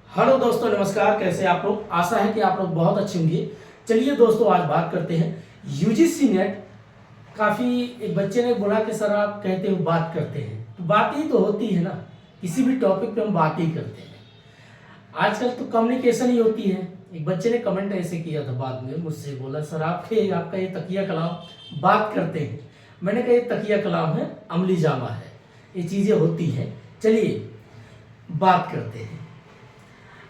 Hello दोस्तों, नमस्कार। कैसे आप लोग? आशा है कि आप लोग बहुत अच्छे होंगे। चलिए दोस्तों, आज बात करते हैं यूजीसी नेट। काफ़ी एक बच्चे ने बोला कि सर आप कहते हो बात करते हैं, तो बात ही तो होती है ना। किसी भी टॉपिक पे हम बात ही करते हैं। आजकल तो कम्युनिकेशन ही होती है। एक बच्चे ने कमेंट ऐसे किया था, बाद में मुझसे बोला सर आपका ये तकिया कलाम बात करते हैं। मैंने कहा ये तकिया कलाम है, अमली जामा है, ये चीज़ें होती हैं। चलिए बात करते हैं।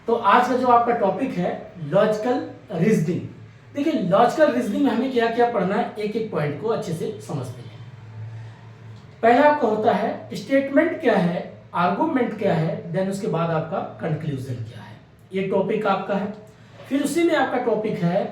तो आज का जो आपका टॉपिक है लॉजिकल रीजनिंग। देखिए, लॉजिकल रीजनिंग में हमें क्या क्या पढ़ना है, एक एक पॉइंट को अच्छे से समझते हैं। पहला आपका होता है स्टेटमेंट क्या है, आर्गुमेंट क्या है, देन उसके बाद आपका कंक्लूजन क्या है। ये टॉपिक आपका है। फिर उसी में आपका टॉपिक है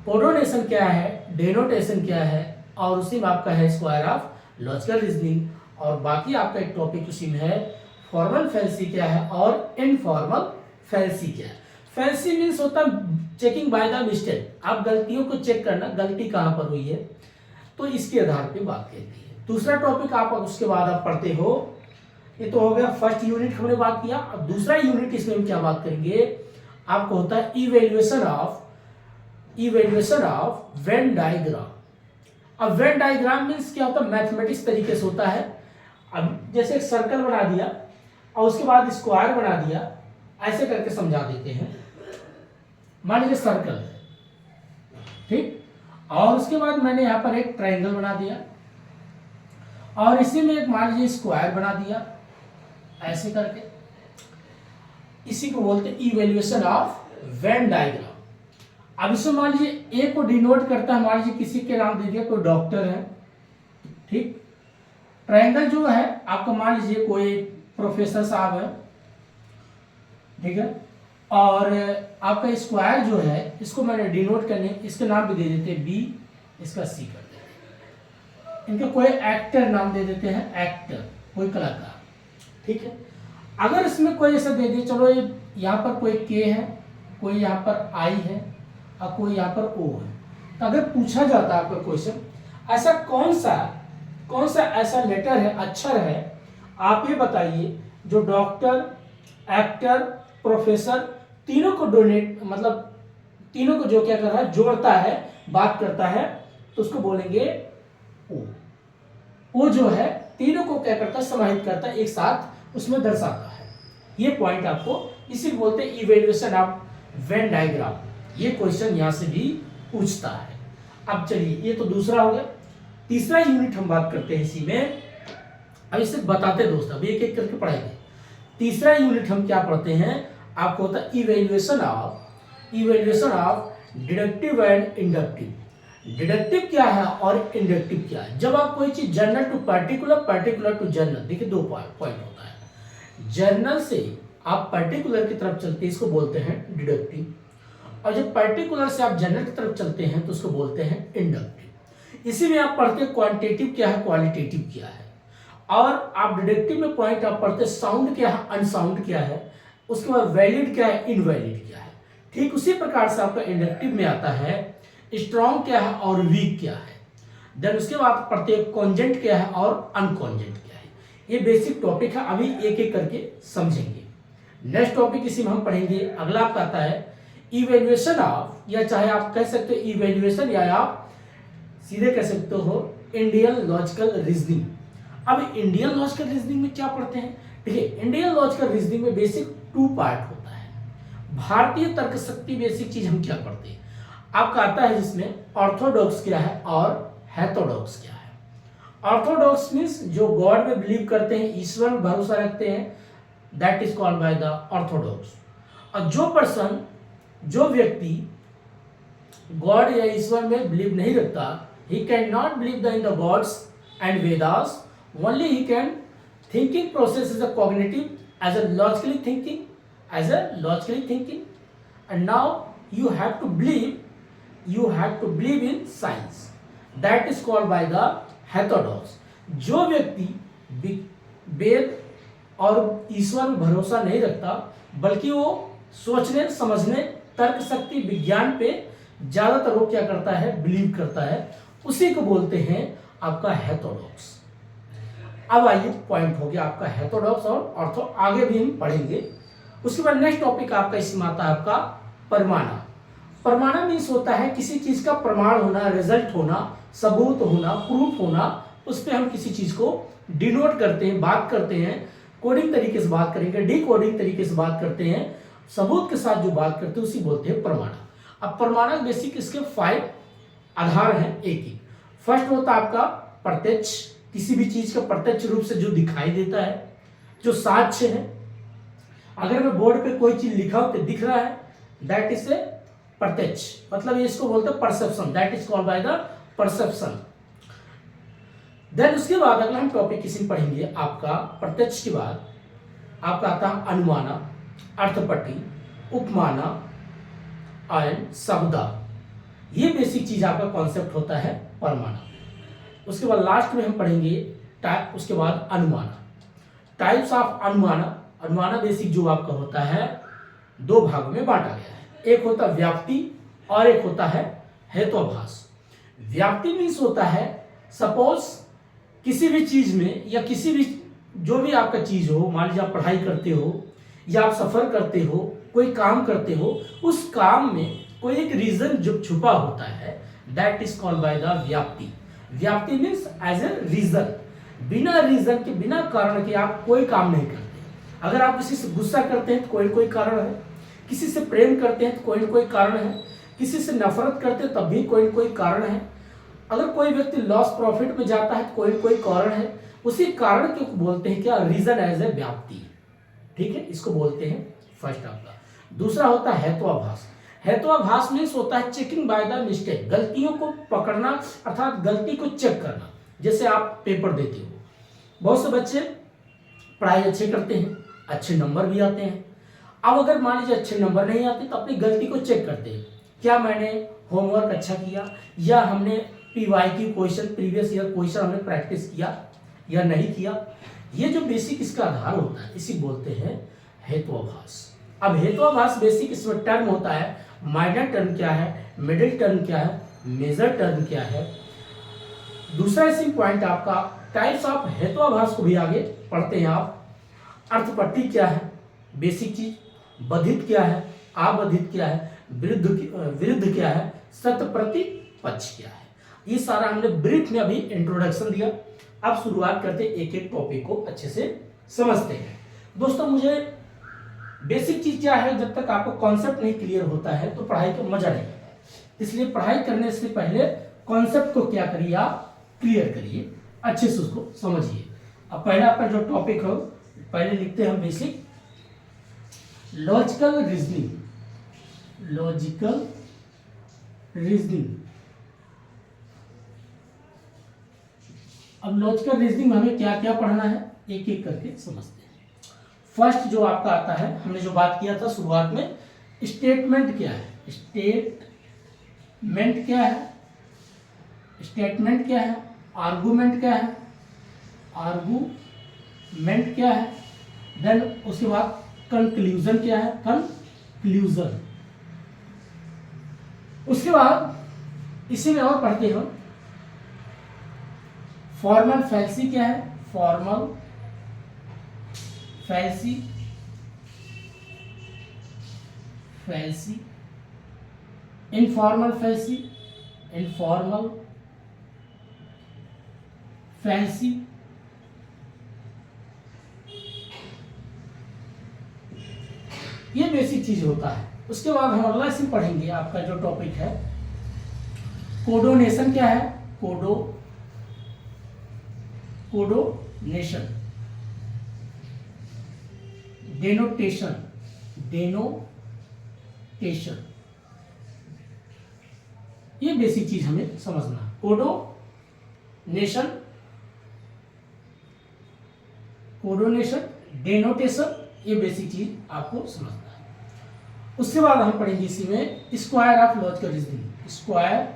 कोडोनेशन क्या है, डेनोटेशन क्या है, और उसी में आपका है स्क्वायर ऑफ लॉजिकल रीजनिंग। और बाकी आपका एक टॉपिक उसी में है फॉर्मल फैंसी क्या है और इनफॉर्मल फैंसी क्या है। फैंसी मीन्स होता है चेकिंग बाय द मिस्टेक, आप गलतियों को चेक करना, गलती कहां पर हुई है, तो इसके आधार पे बात कहती है। दूसरा टॉपिक आप उसके बाद आप पढ़ते हो, ये तो हो गया फर्स्ट यूनिट हमने बात किया। अब दूसरा यूनिट इसमें हम क्या बात करेंगे, आपको होता है इवेल्युएशन ऑफ वेन डायग्राम। अब वेन डायग्राम मीन्स क्या होता है, मैथमेटिक्स तरीके से होता है। अब जैसे एक सर्कल बना दिया और उसके बाद स्क्वायर बना दिया, ऐसे करके समझा देते हैं। मान लीजिए सर्कल है, ठीक, और उसके बाद मैंने यहां पर एक ट्रायंगल बना दिया और इसी में एक मान लीजिए स्क्वायर बना दिया, ऐसे करके। इसी को बोलते हैं इवेल्युएशन ऑफ वेन डायग्राम। अब इसमें मान लीजिए ए को डिनोट करता है, मान लीजिए किसी के नाम दे दिया, कोई डॉक्टर है, ठीक। ट्रायंगल जो है आपका मान लीजिए कोई प्रोफेसर साहब है, ठीक है। और आपका स्क्वायर जो है इसको मैंने डिनोट करने, इसके नाम भी दे देते हैं बी, इसका सी कर देते हैं। इनके कोई एक्टर नाम दे देते हैं, एक्टर, कोई कलाकार, ठीक है। अगर इसमें कोई ऐसा दे दिए, चलो ये यहाँ पर कोई के है, कोई यहाँ पर आई है और कोई यहाँ पर ओ है, तो अगर पूछा जाता है आपका क्वेश्चन, ऐसा कौन सा ऐसा लेटर है, अक्षर है, आप ये बताइए जो डॉक्टर, एक्टर, प्रोफेसर तीनों को डोनेट, मतलब तीनों को जो क्या कर रहा है, जोड़ता है, बात करता है, तो उसको बोलेंगे ओ। ओ जो है तीनों को क्या करता है, समाहित करता है, एक साथ उसमें दर्शाता है। ये पॉइंट आपको इसी को बोलते हैं इवेल्युएशन ऑफ वेन डायग्राम। ये क्वेश्चन यहां से भी पूछता है। अब चलिए, ये तो दूसरा हो गया। तीसरा यूनिट हम बात करते हैं इसी में। अब इसे बताते दोस्त, अभी एक एक करके पढ़ेंगे। तीसरा यूनिट हम क्या पढ़ते हैं, आपको होता है evaluation of deductive and inductive. Deductive क्या है और इंडक्टिव क्या है। जब आप कोई चीज general to particular, particular to general, देखिए दो पॉइंट होता है। जनरल से आप पर्टिकुलर की तरफ चलते हैं, इसको बोलते हैं डिडक्टिव, और जब पर्टिकुलर से आप जनरल की तरफ चलते हैं तो उसको बोलते हैं इंडक्टिव। इसी में आप पढ़ते हैं क्वांटिटेटिव क्या है, क्वालिटेटिव क्या है, और आप डिडक्टिव में पॉइंट आप पढ़ते हैं साउंड क्या है, अनसाउंड क्या है, उसके बाद वैलिड क्या है, इनवैलिड क्या है। ठीक उसी प्रकार से आपका इंडक्टिव में आता है स्ट्रॉन्ग क्या है और वीक क्या है। देन उसके बाद पढ़ते हैं कॉन्जेंट क्या है और अनकॉन्जेंट क्या है। ये बेसिक टॉपिक है, अभी एक एक करके समझेंगे। नेक्स्ट टॉपिक इसी में हम पढ़ेंगे। अगला आपका आता है इवेल्युएशन ऑफ, या चाहे आप कह सकते हो इवेल्युएशन, या आप सीधे कह सकते हो इंडियन लॉजिकल रीजनिंग। अब इंडियन लॉजिकल रीजनिंग में क्या पढ़ते हैं, देखिए इंडियन लॉजिकल रीजनिंग में बेसिक 2 पार्ट होता है। भारतीय तर्क शक्ति बेसिक चीज हम क्या पढ़ते हैं, आपका आता है जिसमें ऑर्थोडॉक्स क्या है और हेथोडॉक्स क्या है। ऑर्थोडॉक्स मीन्स जो गॉड में बिलीव करते हैं, ईश्वर में भरोसा रखते हैं, that is called by the Orthodox. और जो व्यक्ति गॉड या ईश्वर में बिलीव नहीं रखता, he cannot believe in the gods and Vedas, only he can thinking process is a cognitive, as a logically thinking, and now you have to believe in science, that is called by the heterodox। जो व्यक्ति वेद और ईश्वर में भरोसा नहीं रखता, बल्कि वो सोचने समझने, तर्क शक्ति, विज्ञान पे ज्यादातर वो क्या करता है, बिलीव करता है, उसी को बोलते हैं आपका हेथोडॉक्स। अब आइए पॉइंट हो गया आपका हेथोडॉक्स और ऑर्थो, आगे भी हम पढ़ेंगे। उसके बाद नेक्स्ट टॉपिक आपका इसमें आता है आपका परमाणु। परमाणु मीन्स होता है किसी चीज का प्रमाण होना, रिजल्ट होना, सबूत होना, प्रूफ होना, उस पर हम किसी चीज को डिनोट करते हैं, बात करते हैं, कोडिंग तरीके से बात करेंगे, डिकोडिंग तरीके से बात करते हैं, सबूत के साथ जो बात करते हैं उसी बोलते हैं परमाणु। अब परमाणु बेसिक इसके 5 आधार हैं एक ही। फर्स्ट होता है आपका प्रत्यक्ष, किसी भी चीज का प्रत्यक्ष रूप से जो दिखाई देता है, जो साक्ष्य है। अगर मैं बोर्ड पे कोई चीज लिखा हो तो दिख रहा है, दैट इज ए प्रत्यक्ष, मतलब ये इसको बोलते हैं perception, that is called by the perception. Then उसके बाद अगला हम टॉपिक किसी पढ़ेंगे आपका प्रत्यक्ष के बाद आपका आता है अनुमान, अर्थपट्टी, उपमान एंड शब्दा। ये बेसिक चीज आपका कॉन्सेप्ट होता है परमाणु। उसके बाद लास्ट में हम पढ़ेंगे उसके बाद अनुमान, टाइप्स ऑफ अनुमान। अनुमान बेसिक जो आपका होता है 2 भागों में बांटा गया है, एक होता है व्याप्ति और एक होता है हेतुआभास। व्याप्ति मीन्स होता है सपोज किसी भी चीज में या किसी भी जो भी आपका चीज हो, मान लीजिए आप पढ़ाई करते हो या आप सफर करते हो, कोई काम करते हो, उस काम में कोई एक रीजन जो छुपा होता है, that is called by the व्याप्ति। व्याप्ति मीन्स एज ए रीजन, बिना रीजन के, बिना कारण के आप कोई काम नहीं करते। अगर आप किसी से गुस्सा करते हैं तो कोई न कोई कारण है, किसी से प्रेम करते हैं तो कोई न कोई कारण है, किसी से नफरत करते हैं तब भी कोई न कोई कारण है। अगर कोई व्यक्ति लॉस प्रॉफिट में जाता है तो कोई न कोई कारण है, उसी कारण को बोलते हैं क्या, रीजन एज ए व्याप्ति। ठीक है, इसको बोलते हैं फर्स्ट आपका। दूसरा होता है हेतुआभास। हेतुआभास मीन्स होता है चेकिंग बाय द मिस्टेक, गलतियों को पकड़ना अर्थात गलती को चेक करना। जैसे आप पेपर देते हो, बहुत से बच्चे पढ़ाई अच्छे करते हैं, अच्छे नंबर भी आते हैं। अब अगर मान लीजिए अच्छे नंबर नहीं आते तो अपनी गलती को चेक करते हैं, क्या मैंने होमवर्क अच्छा किया, या हमने PYQ question, previous year question हमने प्रैक्टिस किया या नहीं किया। ये जो बेसिक इसका आधार होता है इसी बोलते हैं हेतुआभास। अब हेतुआभास बेसिक इसमें टर्म होता है, माइनर टर्म क्या है, मिडिल टर्म क्या है, मेजर टर्म क्या है। दूसरा इसी पॉइंट आपका टाइप्स ऑफ हेतुआभास को भी आगे पढ़ते हैं आप। अर्थपट्टी क्या है, बेसिक चीज, बधित क्या है, आबधित क्या है, विरुद्ध क्या है, शतप्रति पक्ष क्या है। ये सारा हमने ब्रीफ में अभी इंट्रोडक्शन दिया। अब शुरुआत करते एक एक टॉपिक को अच्छे से समझते हैं। दोस्तों मुझे बेसिक चीज क्या है, जब तक आपको कॉन्सेप्ट नहीं क्लियर होता है तो पढ़ाई का मजा नहीं आता, इसलिए पढ़ाई करने से पहले कॉन्सेप्ट को क्या करिए, आप क्लियर करिए, अच्छे से उसको समझिए। अब पहला आपका जो टॉपिक हो, पहले लिखते हैं हम basic logical reasoning. Logical reasoning. अब लॉजिकल रीजनिंग में हमें क्या क्या पढ़ना है एक एक करके समझते हैं। फर्स्ट जो आपका आता है, हमने जो बात किया था शुरुआत में, स्टेटमेंट क्या है। स्टेटमेंट क्या है, स्टेटमेंट क्या है, आर्गूमेंट क्या है, आर्गूमेंट क्या है, देन उसके बाद कंक्लूजन क्या है, कंक्लूजन। उसके बाद इसी में और पढ़ते हो फॉर्मल फैल्सी क्या है, फॉर्मल फैल्सी, फैल्सी, इनफॉर्मल फैल्सी, इनफॉर्मल फैंसी, ये बेसिक चीज होता है। उसके बाद हम अगला इसी पढ़ेंगे, आपका जो टॉपिक है कोडोनेशन क्या है, कोडोनेशन, डेनोटेशन, डेनोटेशन, ये बेसिक चीज हमें समझना। कोडोनेशन, कोडोनेशन, डेनोटेशन, ये बेसिक चीज आपको समझना है। उसके बाद हम पढ़ेंगे इसी में square of logical reasoning, square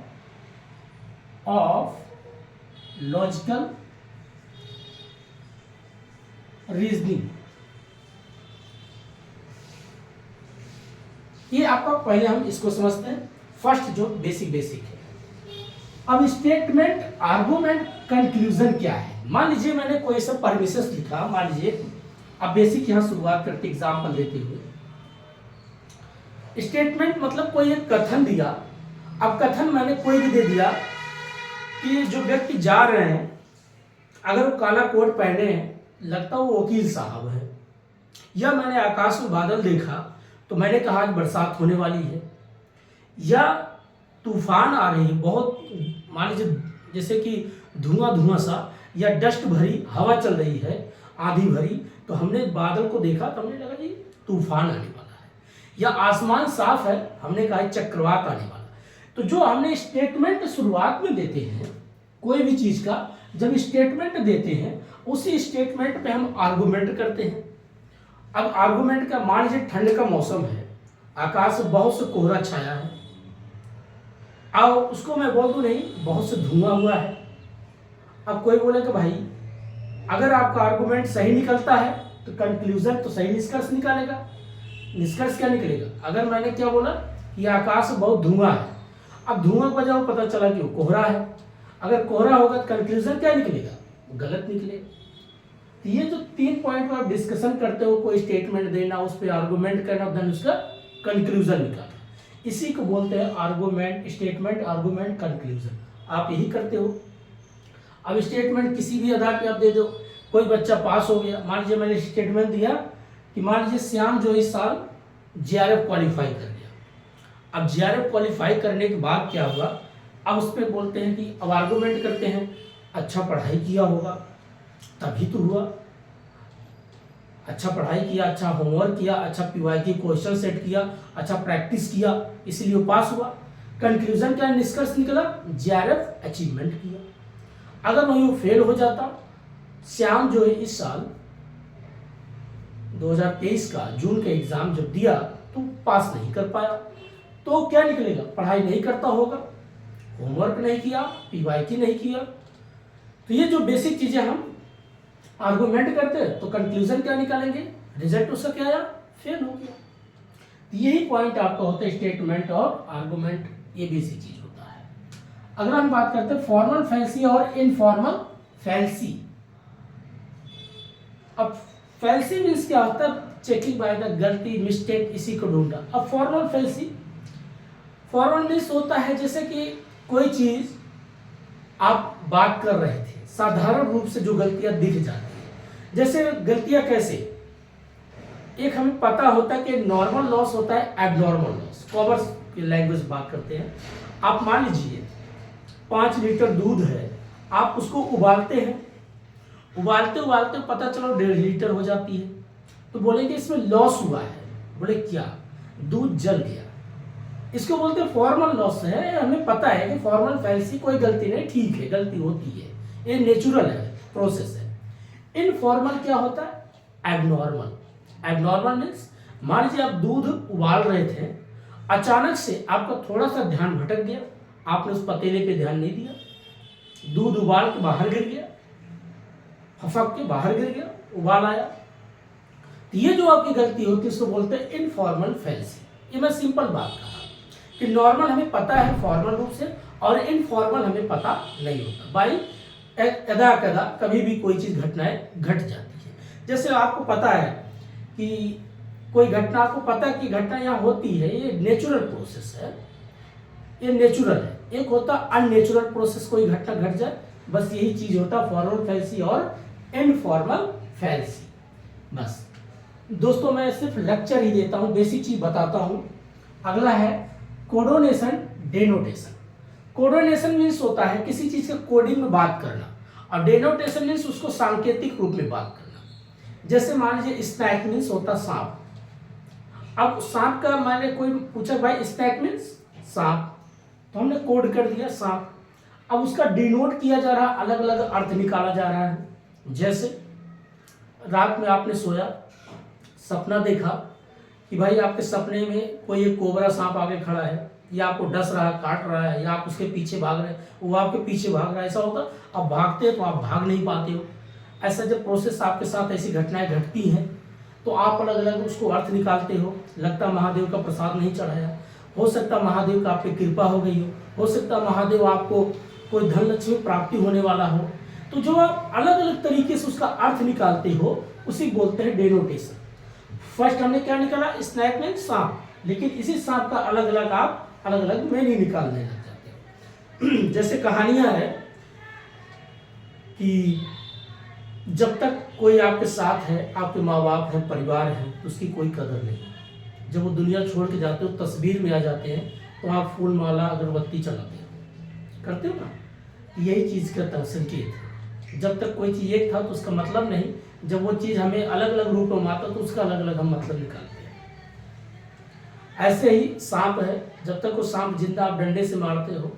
of logical reasoning. ये आपका पहले हम इसको समझते हैं, फर्स्ट जो बेसिक है। अब स्टेटमेंट, आर्गुमेंट, कंक्लूजन क्या है। मान लीजिए मैंने कोई सा परमिशंस लिखा, मान लीजिए अब बेसिक यहां शुरुआत करते एग्जांपल देते हुए, स्टेटमेंट मतलब कोई एक कथन दिया। अब कथन मैंने कोई भी दे दिया कि जो व्यक्ति जा रहे हैं, अगर वो काला कोट पहने हैं, लगता वो वकील साहब है। या मैंने आकाश में बादल देखा तो मैंने कहा आज बरसात होने वाली है। या तूफान आ रही है बहुत, मान लीजिए जैसे कि धुआं धुआं सा या डस्ट भरी हवा चल रही है, आंधी भरी, तो हमने बादल को देखा तो हमने लगा जी तूफान आने वाला है। या आसमान साफ है, हमने कहा चक्रवात आने वाला है। तो जो हमने स्टेटमेंट शुरुआत में देते हैं कोई भी चीज का, जब स्टेटमेंट देते हैं उसी स्टेटमेंट पे हम आर्गुमेंट करते हैं। अब आर्गुमेंट का, मान लीजिए ठंड का मौसम है, आकाश से बहुत से कोहरा छाया है, अब उसको मैं बोल दूं नहीं बहुत से धुआं हुआ है। अब कोई बोले कि भाई अगर आपका आर्गुमेंट सही निकलता है तो कंक्लूजन तो सही निष्कर्ष निकालेगा। निष्कर्ष क्या निकलेगा? अगर मैंने क्या बोला कि आकाश में बहुत धुआं है, अब धुआं की वजह पता चला कि वो कोहरा है। अगर कोहरा होगा तो कंक्लूजन क्या निकलेगा? गलत निकलेगा। तो ये जो 3 पॉइंट पर आप डिस्कशन करते हो, कोई स्टेटमेंट देना, उस पर आर्गूमेंट करना, देन उसका कंक्लूजन निकालना, इसी को बोलते हैं आर्गूमेंट, स्टेटमेंट, आर्गूमेंट, कंक्लूजन। आप यही करते हो। अब स्टेटमेंट किसी भी आधार पे आप दे दो। कोई बच्चा पास हो गया, मान लीजिए मैंने स्टेटमेंट दिया कि मान लीजिए श्याम जो इस साल JRF क्वालिफाई कर गया। अब JRF क्वालिफाई करने के बाद क्या हुआ, अब उस पर बोलते हैं कि अब आर्गूमेंट करते हैं, अच्छा पढ़ाई किया होगा तभी तो हुआ, अच्छा पढ़ाई किया, अच्छा होमवर्क किया, अच्छा PYQ क्वेश्चन सेट किया, अच्छा प्रैक्टिस किया, इसलिए वो पास हुआ। कंक्लूजन क्या निष्कर्ष निकला? JRF अचीवमेंट किया। अगर वहीं वो फेल हो जाता, श्याम जो है इस साल 2023 का जून का एग्जाम जब दिया तो पास नहीं कर पाया, तो क्या निकलेगा? पढ़ाई नहीं करता होगा, होमवर्क नहीं किया, PYQ नहीं किया। तो ये जो बेसिक चीजें हम आर्गुमेंट करते हैं तो कंक्लूजन क्या निकालेंगे? रिजल्ट उसका क्या आया? फेल हो गया। तो यही पॉइंट आपका होता है स्टेटमेंट और आर्गुमेंट, ये बेसिक चीज होता है। अगर हम बात करते हैं फॉर्मल फैंसी और इनफॉर्मल फैंसी। अब फैंसी मीन्स क्या होता है? चेकिंग बाय द गलती, मिस्टेक, इसी को ढूंढना। अब फॉर्मल फैंसी, फॉर्मल मीन्स होता है जैसे कि कोई चीज आप बात कर रहे थे, साधारण रूप से जो गलतियां दिख जाती है। जैसे गलतियां कैसे? एक हमें पता होता है कि नॉर्मल लॉस होता है, एबनॉर्मल लॉस। कॉमर्स की लैंग्वेज बात करते हैं। आप मान लीजिए 5 लीटर दूध है, आप उसको उबालते हैं, उबालते उबालते पता चलो 1.5 लीटर हो जाती है, तो बोलेंगे इसमें लॉस हुआ है। बोले क्या? दूध जल गया। इसको बोलते हैं फॉर्मल लॉस है। हमें पता है कि फॉर्मल फैंसी कोई गलती नहीं, ठीक है गलती होती है, ये नेचुरल है, प्रोसेस है। इनफॉर्मल क्या होता है? एबनॉर्मल। एबनॉर्मल मीन्स मान लीजिए आप दूध उबाल रहे थे, अचानक से आपका थोड़ा सा ध्यान भटक गया, आपने उस पतीले पे ध्यान नहीं दिया, दूध उबाल के बाहर गिर गया, फफक के बाहर गिर गया, उबाल आया। तो ये जो आपकी गलती होती है उसको बोलते हैं इनफॉर्मल फैंसी। ये मैं सिंपल बात कहा कि नॉर्मल हमें पता है फॉर्मल रूप से, और इनफॉर्मल हमें पता नहीं होता। बाई अदा कदा कभी भी कोई चीज घटनाएं घट जाती है। जैसे आपको पता है कि कोई घटना, आपको पता है कि घटना यहाँ होती है, ये नेचुरल प्रोसेस है, ये नेचुरल है। एक होता अननेचुरल प्रोसेस, कोई घटना घट जाए, बस यही चीज होता फॉर्मल फैंसी और इनफॉर्मल फैंसी। बस दोस्तों मैं सिर्फ लेक्चर ही देता हूँ, बेसिक चीज बताता हूँ। अगला है कोडोनेशन, डेनोटेशन। कोडोनेशन मीन्स होता है किसी चीज के कोडिंग में बात करना, और डेनोटेशन मीन्स उसको सांकेतिक रूप में बात करना। जैसे मान लीजिए स्नैक मीन्स होता सांप। अब सांप का मैंने कोई पूछा भाई स्नैक मीन्स सांप, तो हमने कोड कर दिया सांप। अब उसका डिनोट किया जा रहा, अलग अलग अर्थ निकाला जा रहा है। जैसे रात में आपने सोया, सपना देखा कि भाई आपके सपने में कोई एक कोबरा सांप आगे खड़ा है, या आपको डस रहा है, काट रहा है, या आप उसके पीछे भाग रहे हैं, वो आपके पीछे भाग रहा है। ऐसा होता, अब भागते हैं तो आप भाग नहीं पाते हो। ऐसा जब प्रोसेस आपके साथ ऐसी घटनाएं घटती हैं तो आप अलग अलग उसको अर्थ निकालते हो। लगता महादेव का प्रसाद नहीं चढ़ाया, हो सकता महादेव का आप पे कृपा हो गई हो सकता महादेव आपको कोई धन लक्ष्मी प्राप्ति होने वाला हो। तो जो आप अलग अलग तरीके से उसका अर्थ निकालते हो उसी बोलते हैं डेनोटेशन। फर्स्ट हमने क्या निकाला? स्नैक में सांप, लेकिन इसी सांप का अलग अलग आप अलग अलग मीनिंग निकालने लग जाते हो। जैसे कहानियां है कि जब तक कोई आपके साथ है, आपके माँ बाप हैं, परिवार है, तो उसकी कोई कदर नहीं। जब वो दुनिया छोड़ के जाते हो, तस्वीर में आ जाते हैं, तो आप फूल माला अगरबत्ती चलाते हो, करते हो ना। यही चीज़ का संकेत है। जब तक कोई चीज़ एक था तो उसका मतलब नहीं, जब वो चीज़ हमें अलग अलग रूप में आता तो उसका अलग अलग हम मतलब निकालते हैं। ऐसे ही सांप है, जब तक वो सांप जिंदा आप डंडे से मारते हो,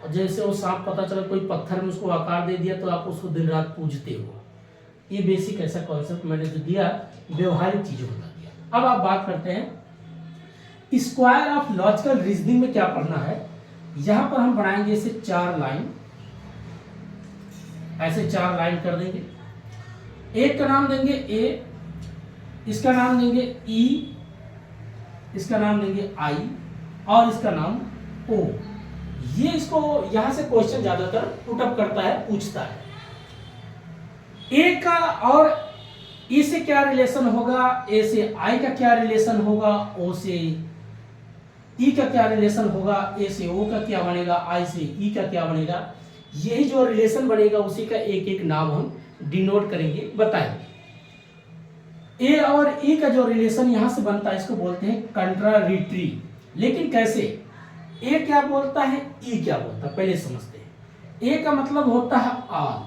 और जैसे वो सांप पता चला कोई पत्थर में उसको आकार दे दिया तो आप उसको दिन रात पूजते हो। ये बेसिक ऐसा कॉन्सेप्ट मैंने जो दिया, व्यवहारिक चीज़ों बता दिया। अब आप बात करते हैं स्क्वायर ऑफ लॉजिकल रीजनिंग में क्या पढ़ना है। यहां पर हम बनाएंगे इसे 4 लाइन, ऐसे 4 लाइन कर देंगे। एक का नाम देंगे ए, इसका नाम देंगे ई, इसका नाम देंगे आई, और इसका नाम ओ। ये इसको यहां से क्वेश्चन ज्यादातर पुटअप करता है, पूछता है। ए का और ई से क्या रिलेशन होगा, ए से आई का क्या रिलेशन होगा, ओ से ई का क्या रिलेशन होगा, ए से ओ का क्या बनेगा, आई से ई का क्या बनेगा। यही जो रिलेशन बनेगा उसी का एक एक नाम हम डिनोट करेंगे, बताएंगे। ए और ई का जो रिलेशन यहां से बनता है इसको बोलते हैं कंट्राडिक्टरी। लेकिन कैसे, ए क्या बोलता है, ई क्या बोलता है, पहले समझते हैं। ए का मतलब होता है ऑल।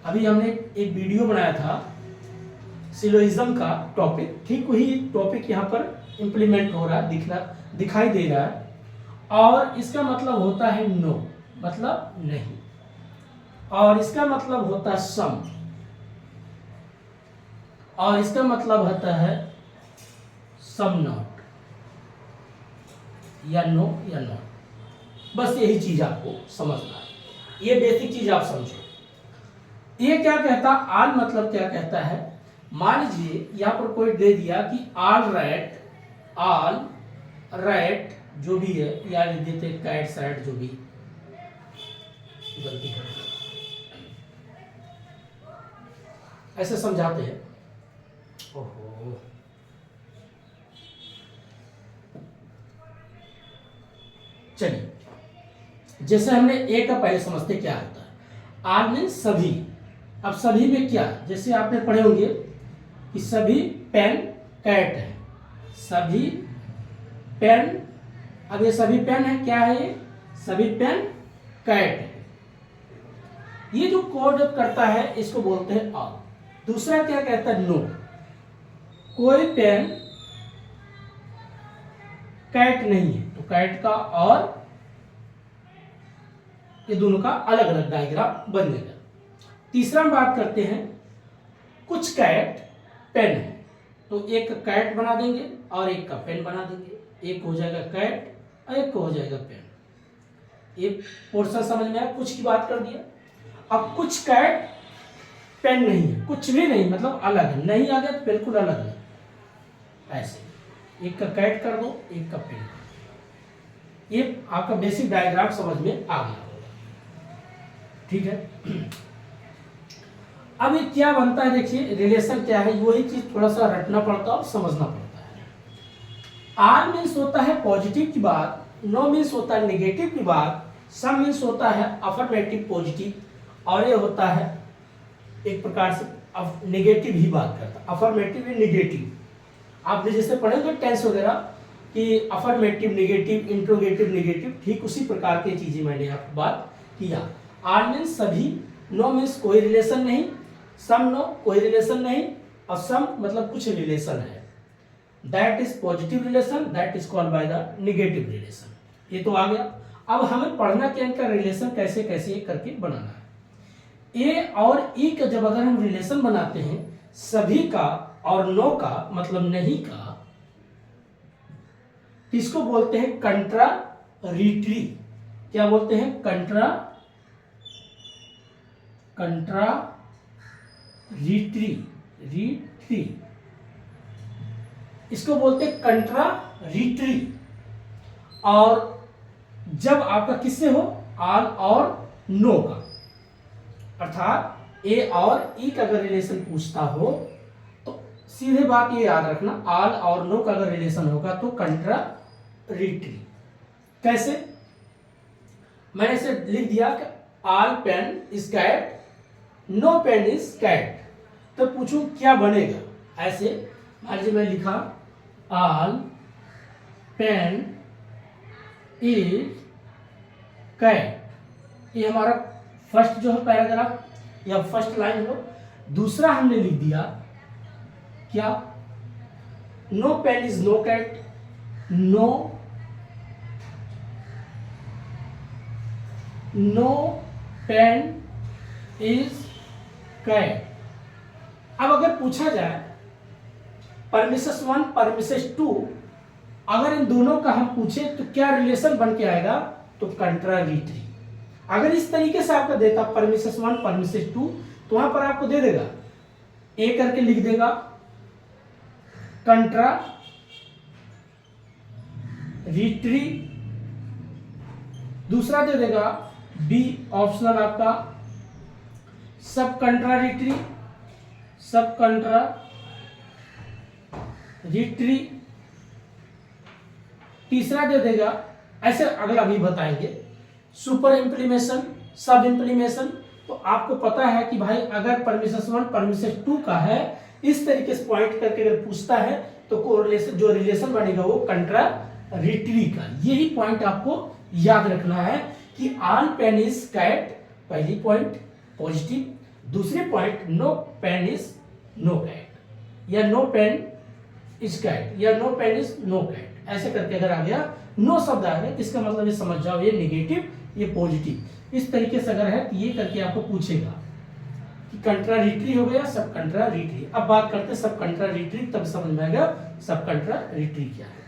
अभी हमने एक वीडियो बनाया था सिलोइज्म का टॉपिक, ठीक वही टॉपिक यहाँ पर इंप्लीमेंट हो रहा है, दिखाई दे रहा है। और इसका मतलब होता है नो, मतलब नहीं। और इसका मतलब होता है सम, और इसका मतलब होता है सम नॉट, या नो या नॉट। बस यही चीज आपको समझना है, ये बेसिक चीज आप समझो। ये क्या कहता, आल मतलब क्या कहता है। मान लीजिए यहां पर कोई दे दिया कि ऑल राइट जो भी है, या लिख देते कैट सैट, जो भी गलती कर ऐसे समझाते हैं। ओहो, चलिए, जैसे हमने ए का पहले समझते क्या होता है। आल मीन्स सभी। अब सभी में क्या, जैसे आपने पढ़े होंगे कि सभी पेन कैट है, सभी पेन। अब ये सभी पेन है, क्या है ये, सभी पेन कैट है। ये जो कोड करता है इसको बोलते हैं ऑल। दूसरा क्या कहता है, नो। कोई पेन कैट नहीं है, तो कैट का और ये दोनों का अलग अलग डायग्राम बनेगा। तीसरा हम बात करते हैं, कुछ कैट पेन है, तो एक का कैट बना देंगे और एक का पेन बना देंगे। एक हो जाएगा कैट और एक हो जाएगा पेन। ये पोर्शन समझ में आया, कुछ की बात कर दिया। अब कुछ कैट पेन नहीं है, कुछ भी नहीं, मतलब अलग है, नहीं आ गया तो बिल्कुल अलग है। ऐसे एक का कैट कर दो, एक का पेन। ये आपका बेसिक डायग्राम समझ में आ गया होगा, ठीक है। अब ये क्या बनता है, देखिए रिलेशन क्या है, वही चीज थोड़ा सा रटना पड़ता है और समझना पड़ता है। आर मीन्स होता है पॉजिटिव की बात, नो मीन्स होता है नेगेटिव की बात, सम मीन्स होता है अफर्मेटिव पॉजिटिव, और ये होता है एक प्रकार से अब नेगेटिव ही बात करता है, अफर्मेटिव या नेगेटिव। आपने जैसे पढ़े तो टेंस वगैरह कि अफर्मेटिव नेगेटिव, इंट्रोगेटिव नेगेटिव, ठीक उसी प्रकार की चीजें मैंने आपको बात किया। आर मीन्स सभी, नो मीन्स कोई रिलेशन नहीं, सम नो कोई रिलेशन नहीं, और सम मतलब कुछ रिलेशन है। That is positive relation, that is called by the negative relation. ये तो आ गया। अब हमें पढ़ना क्या, इनका रिलेशन कैसे कैसे करके बनाना है। ए और ई का जब अगर हम रिलेशन बनाते हैं, सभी का और नो का मतलब नहीं का, इसको बोलते हैं कंट्रारिटरी। क्या बोलते हैं, कंट्रारिटरी, इसको बोलते हैं कंट्रारिटरी। और जब आपका किससे हो, आल और नो का, अर्थात ए और ई का अगर रिलेशन पूछता हो तो सीधे बात ये याद रखना, ऑल और नो का अगर रिलेशन होगा तो कंट्राडिक्टरी। कैसे? मैंने इसे लिख दिया कि all pen is cat, no pen is cat, तो पूछूं क्या बनेगा? ऐसे मान लीजिए मैं लिखा ऑल पेन इज कैट, ये हमारा फर्स्ट जो है पैराग्राफ या फर्स्ट लाइन हो। दूसरा हमने लिख दिया क्या? No pen is no cat, no pen is cat. अब अगर पूछा जाए परमिसेस 1 परमिसेस 2, अगर इन दोनों का हम पूछे तो क्या रिलेशन बन के आएगा? तो कंट्राडिक्टरी। अगर इस तरीके से आपका देता परमिसेस 1 परमिसेस 2, तो वहां पर आपको दे देगा ए करके लिख देगा कंट्राडिक्टरी, दूसरा दे देगा बी ऑप्शनल आपका सब कंट्राडिक्टरी, तीसरा दे देगा, ऐसे अगला भी बताएंगे, सुपर इम्प्लीमेशन, सब इम्प्लीमेशन। तो आपको पता है कि भाई अगर परमिसेस 1 परमिसेस 2 का है, इस तरीके से पॉइंट करके अगर पूछता है तो कोरिलेशन जो रिलेशन बनेगा वो कंट्राडिक्टरी का। यही पॉइंट आपको याद रखना है कि ऑल पेन इज कैट, पहली पॉइंट पॉजिटिव, दूसरी point no pen is no cat, या नो पेन इज कैट, या no pen is no cat. ऐसे करके अगर आ गया नो शब्द आ गया, इसका मतलब ये समझ जाओ ये नेगेटिव, ये पॉजिटिव। इस तरीके से अगर है तो ये करके आपको पूछेगा कि कंट्राडिक्टरी हो गया, सब कंट्राडिक्टरी। अब बात करते हैं सब कंट्राडिक्टरी, तब समझ में आएगा सब कंट्राडिक्टरी क्या है।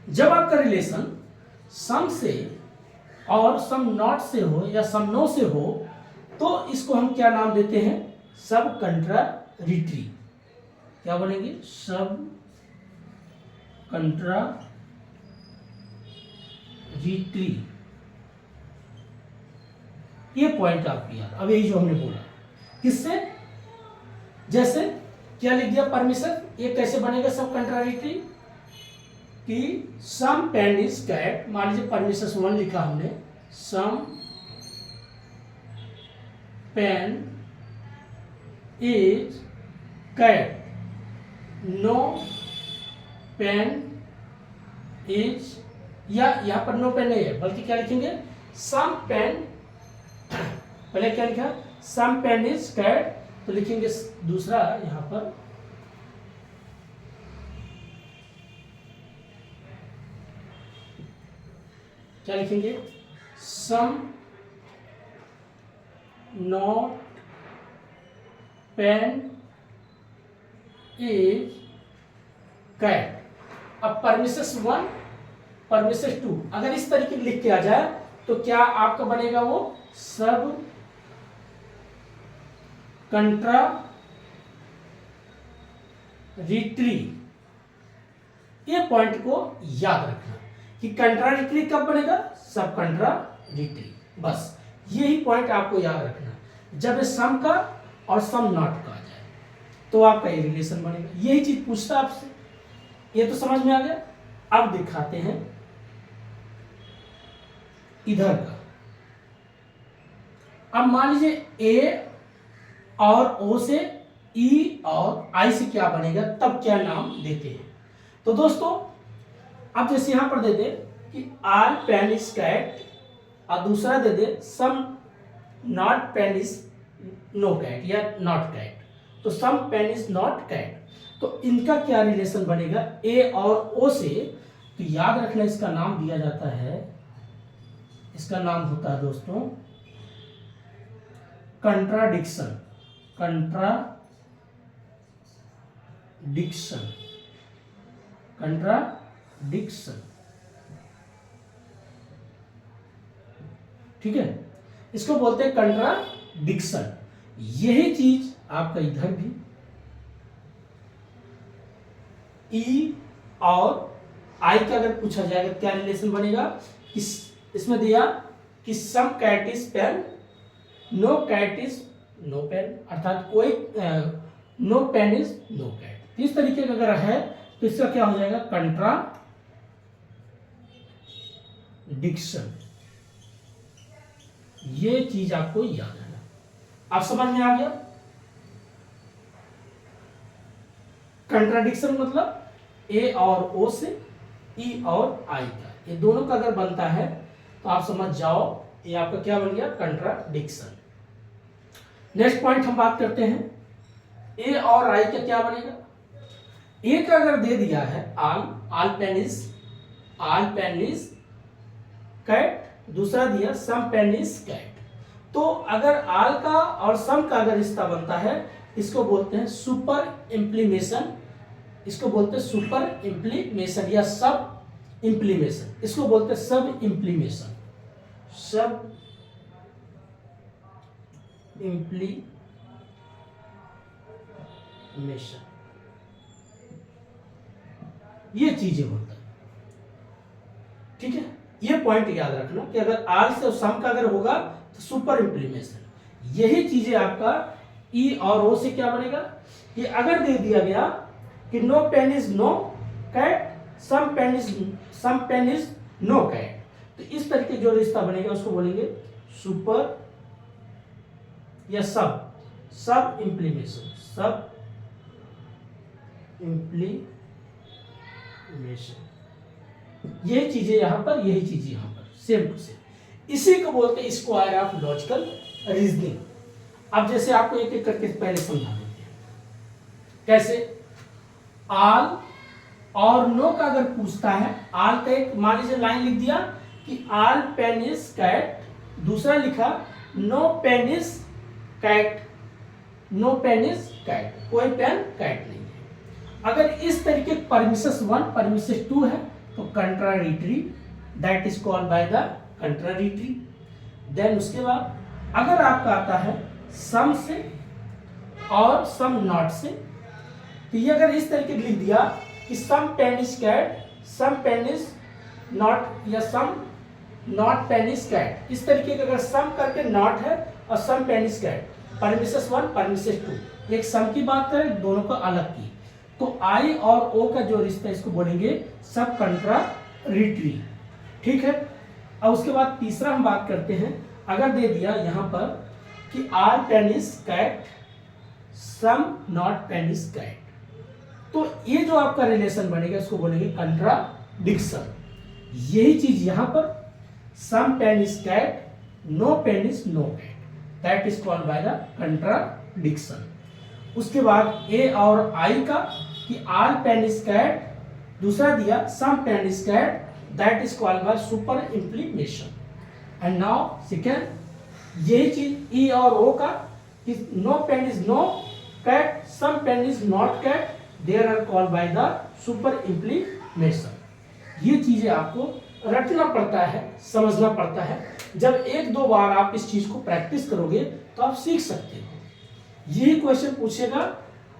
जब आपका रिलेशन सम से और सम नॉट से हो या सम नो से हो, तो इसको हम क्या नाम देते हैं? सब कंट्राडिक्टरी। क्या बोलेंगे? सब कंट्राडिक्टरी। ये पॉइंट आपकी याद। अब यही जो हमने बोला किससे, जैसे क्या लिख दिया परमिशन, ये कैसे बनेगा सब कंट्राडिक्टरी? कि सम पेन इज कैट, मान लीजिए परमिशन 1 लिखा हमने, some pen is cat, no pen is, या यहां पर नो पेन नहीं है बल्कि क्या लिखेंगे सम पेन, पहले क्या लिखा सम पेन इज कैट, तो लिखेंगे दूसरा यहां पर क्या लिखेंगे? Some not pen is cat. अब परमिसेस 1 परमिसेस 2 अगर इस तरीके लिख के आ जाए तो क्या आपका बनेगा? वो सब कंट्राडिक्टरी। ये पॉइंट को याद रखना कि कंट्राडिक्टरी कब बनेगा? सब कंट्राडिक्टरी। बस यही पॉइंट आपको याद रखना। जब सम का और सम नॉट का आ जाए तो आपका ये रिलेशन बनेगा। यही चीज पूछता आपसे, ये तो समझ में आ गया। अब दिखाते हैं इधर का। अब मान लीजिए ए और ओ से, ई और आई से क्या बनेगा, तब क्या नाम देते हैं। तो दोस्तों अब जैसे यहां पर दे दे कि ऑल पेन इज कैट, और दूसरा दे दे some not pen is no cat या नॉट कैट, तो some pen is not cat, तो इनका क्या रिलेशन बनेगा ए और ओ से? तो याद रखना इसका नाम दिया जाता है, इसका नाम होता है दोस्तों कंट्राडिक्शन। कंट्राडिक्शन, ठीक है, इसको बोलते हैं कंट्राडिक्शन। यही चीज आपका इधर भी ई और आई का अगर पूछा जाएगा क्या रिलेशन बनेगा? इसमें दिया कि some cat is pen, no cat is no pen, अर्थात no pen is no cat. इस तरीके का अगर है तो इसका क्या हो जाएगा, कंट्राडिक्शन। ये चीज आपको याद है। आप समझ में आ गया। कंट्राडिक्शन मतलब ए और ओ से, ई और आई का, ये दोनों का अगर बनता है तो आप समझ जाओ ये आपका क्या बन गया, कंट्राडिक्शन। नेक्स्ट पॉइंट हम बात करते हैं, ए और आई का क्या बनेगा। ए का अगर दे दिया है आल पेन इज कैट, दूसरा दिया सम पेन इज कैट, तो अगर आल का और सम का अगर रिश्ता बनता है इसको बोलते हैं सुपर इम्प्लीमेशन, इसको बोलते हैं सुपर इम्प्लीमेशन या सब इम्प्लीमेशन, इसको बोलते हैं सब इम्प्लीमेशन, सब इम्प्लीमेशन। ये चीजें होता है, ठीक है। ये पॉइंट याद रखना कि अगर आल से सम का अगर होगा तो सुपर इम्प्लीमेशन। यही चीजें आपका ई और ओ से क्या बनेगा, कि अगर दे दिया गया कि no pen is no cat, some pen is no cat, तो इस तरीके जो रिश्ता बनेगा उसको बोलेंगे सुपर या सब इम्प्लीमेशन, सब इम्प्लीमेशन। ये चीजें यहां पर, यही चीजें यहां पर सेम टू सेम। इसी को बोलते हैं स्क्वायर ऑफ लॉजिकल रीजनिंग। अब जैसे आपको एक एक करके पहले समझा देते हैं कैसे। आल और नो का अगर पूछता है, आल का एक मान लीजिए लाइन लिख दिया कि आल पेन इज कैट, दूसरा लिखा no pen is cat, no pen is cat, कोई पेन कैट नहीं है। अगर इस तरीके परमिसेस 1 परमिसेस 2 है तो contradictory, that is called by the contradictory. Then उसके बाद अगर आपका आता है सम से और सम नॉट से, तो ये अगर इस तरीके लिख दिया कि some pen is cat, some pen is not, या some not pen is cat, इस तरीके का अगर सम करके नॉट है और some pen is cat, premises 1 premises 2, एक सम की बात करें दोनों को अलग की, तो आई और ओ का जो रिश्ता इसको बोलेंगे सब कंट्राडिक्टरी, ठीक है। अब उसके बाद तीसरा हम बात करते हैं, अगर दे दिया यहां पर कि are pen is cat, some not pen is cat, तो ये जो आपका रिलेशन बनेगा इसको बोलेंगे कंट्राडिक्शन। यही चीज यहां पर some pen is cat, no pen is no cat, that is called by the contradiction. उसके बाद ए और आई का कि आल पेन इज कैट, दूसरा दिया some pen is cat, that is called by super implementation. And now second, यही चीज E और ओ का कि no pen is no cat, some pen is not cat, there are called by the super implementation. ये चीजें आपको रटना पड़ता है, समझना पड़ता है। जब एक दो बार आप इस चीज को प्रैक्टिस करोगे तो आप सीख सकते हो। यही क्वेश्चन पूछेगा,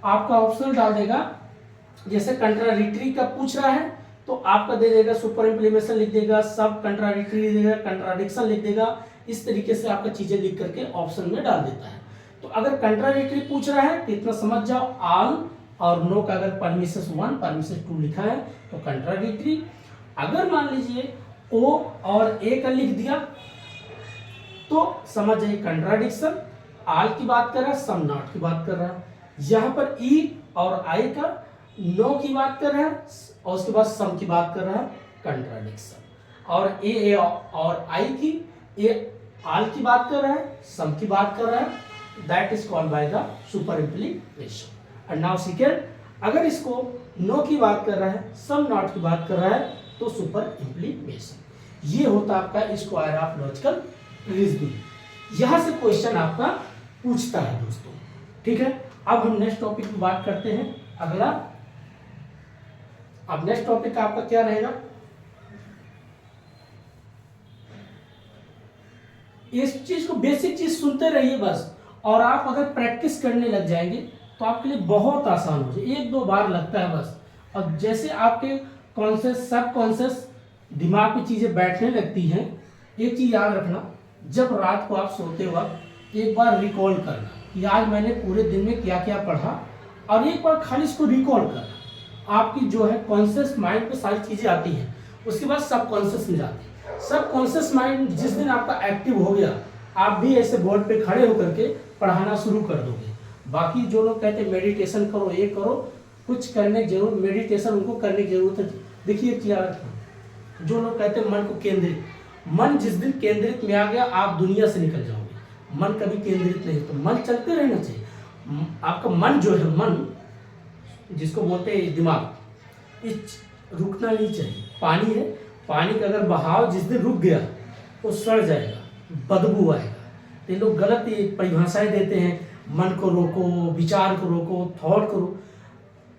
आपका ऑप्शनल डाल देगा, जैसे कंट्राडिक्टरी का पूछ रहा है तो आपका दे देगा सुपर इम्प्लीमेशन लिख देगा, सब कंट्राडिक्टरी लिख देगा, कंट्राडिक्शन लिख देगा। इस तरीके से आपका चीजें लिख करके ऑप्शन में डाल देता है। तो अगर कंट्राडिक्टरी पूछ रहा है तो इतना समझ जाओ, आल और नो का अगर परमिसेस 1 परमिसेस 2 लिखा है तो कंट्राडिक्टरी। अगर मान लीजिए ओ और ए का लिख दिया तो समझ जाइए कंट्राडिक्शन, आल की बात कर रहा है, सम नॉट की बात कर रहा है। यहां पर ई और आई का नो की बात कर रहा है और उसके बाद सम की बात कर रहा है, कंट्राडिक्शन। और ए और आई की, ए आल की बात कर रहा है, सम की बात कर रहा है, that is called by the super implementation. And now second, अगर इसको नो की बात कर रहा है, सम नॉट की बात कर रहा है तो सुपर इम्प्लीमेशन। ये होता आपका स्क्वायर ऑफ लॉजिकल रीजनिंग। यहां से क्वेश्चन आपका पूछता है दोस्तों, ठीक है। अब हम नेक्स्ट टॉपिक की बात करते हैं, अगला। अब नेक्स्ट टॉपिक आपका क्या रहेगा, इस चीज को बेसिक चीज सुनते रहिए बस, और आप अगर प्रैक्टिस करने लग जाएंगे तो आपके लिए बहुत आसान हो जाए। एक दो बार लगता है बस, और जैसे आपके कॉन्शियस सब कॉन्शियस दिमाग में चीजें बैठने लगती हैं। एक चीज याद रखना, जब रात को आप सोते वक्त एक बार रिकॉल करना कि आज मैंने पूरे दिन में क्या क्या पढ़ा और एक बार खाली इसको रिकॉल कर, आपकी जो है कॉन्शियस माइंड पे सारी चीज़ें आती हैं, उसके बाद सब कॉन्शियस में जाती है। सब कॉन्शियस माइंड जिस दिन आपका एक्टिव हो गया, आप भी ऐसे बोर्ड पे खड़े होकर के पढ़ाना शुरू कर दोगे। बाकी जो लोग कहते हैं मेडिटेशन करो, ये करो, कुछ करने की जरूरत, मेडिटेशन उनको करने की जरूरत है। देखिए क्या, जो लोग कहते हैं मन को केंद्रित, मन जिस दिन केंद्रित में आ गया आप दुनिया से निकल जाओगे। मन कभी केंद्रित नहीं, तो मन चलते रहना चाहिए। आपका मन जो है, मन जिसको बोलते हैं दिमाग, इस रुकना नहीं चाहिए। पानी है, पानी का अगर बहाव जिस दिन रुक गया वो सड़ जाएगा, बदबू आएगा। तो ये लोग गलत परिभाषाएं देते हैं, मन को रोको, विचार को रोको, थॉट करो।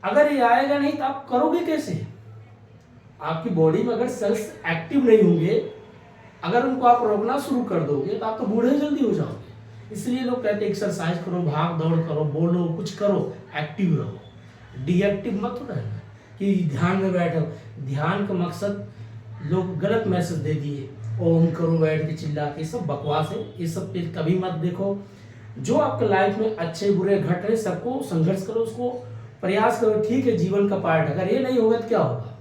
अगर ये आएगा नहीं तो आप करोगे कैसे? आपकी बॉडी में अगर सेल्स एक्टिव नहीं होंगे, अगर उनको आप रोकना शुरू कर दोगे तो आप तो बूढ़े जल्दी हो जाओगे। इसलिए लोग कहते हैं एक्सरसाइज करो, भाग दौड़ करो, बोलो, कुछ करो, एक्टिव रहो। डीएक्टिव मत रहना कि ध्यान में बैठो। ध्यान का मकसद लोग गलत मैसेज दे दिए, ओम करो बैठ के चिल्ला के, सब बकवास है। ये सब पे कभी मत देखो। जो आपके लाइफ में अच्छे बुरे घट रहे, सबको संघर्ष करो, उसको प्रयास करो, ठीक है, जीवन का पार्ट। अगर ये नहीं होगा तो क्या होगा?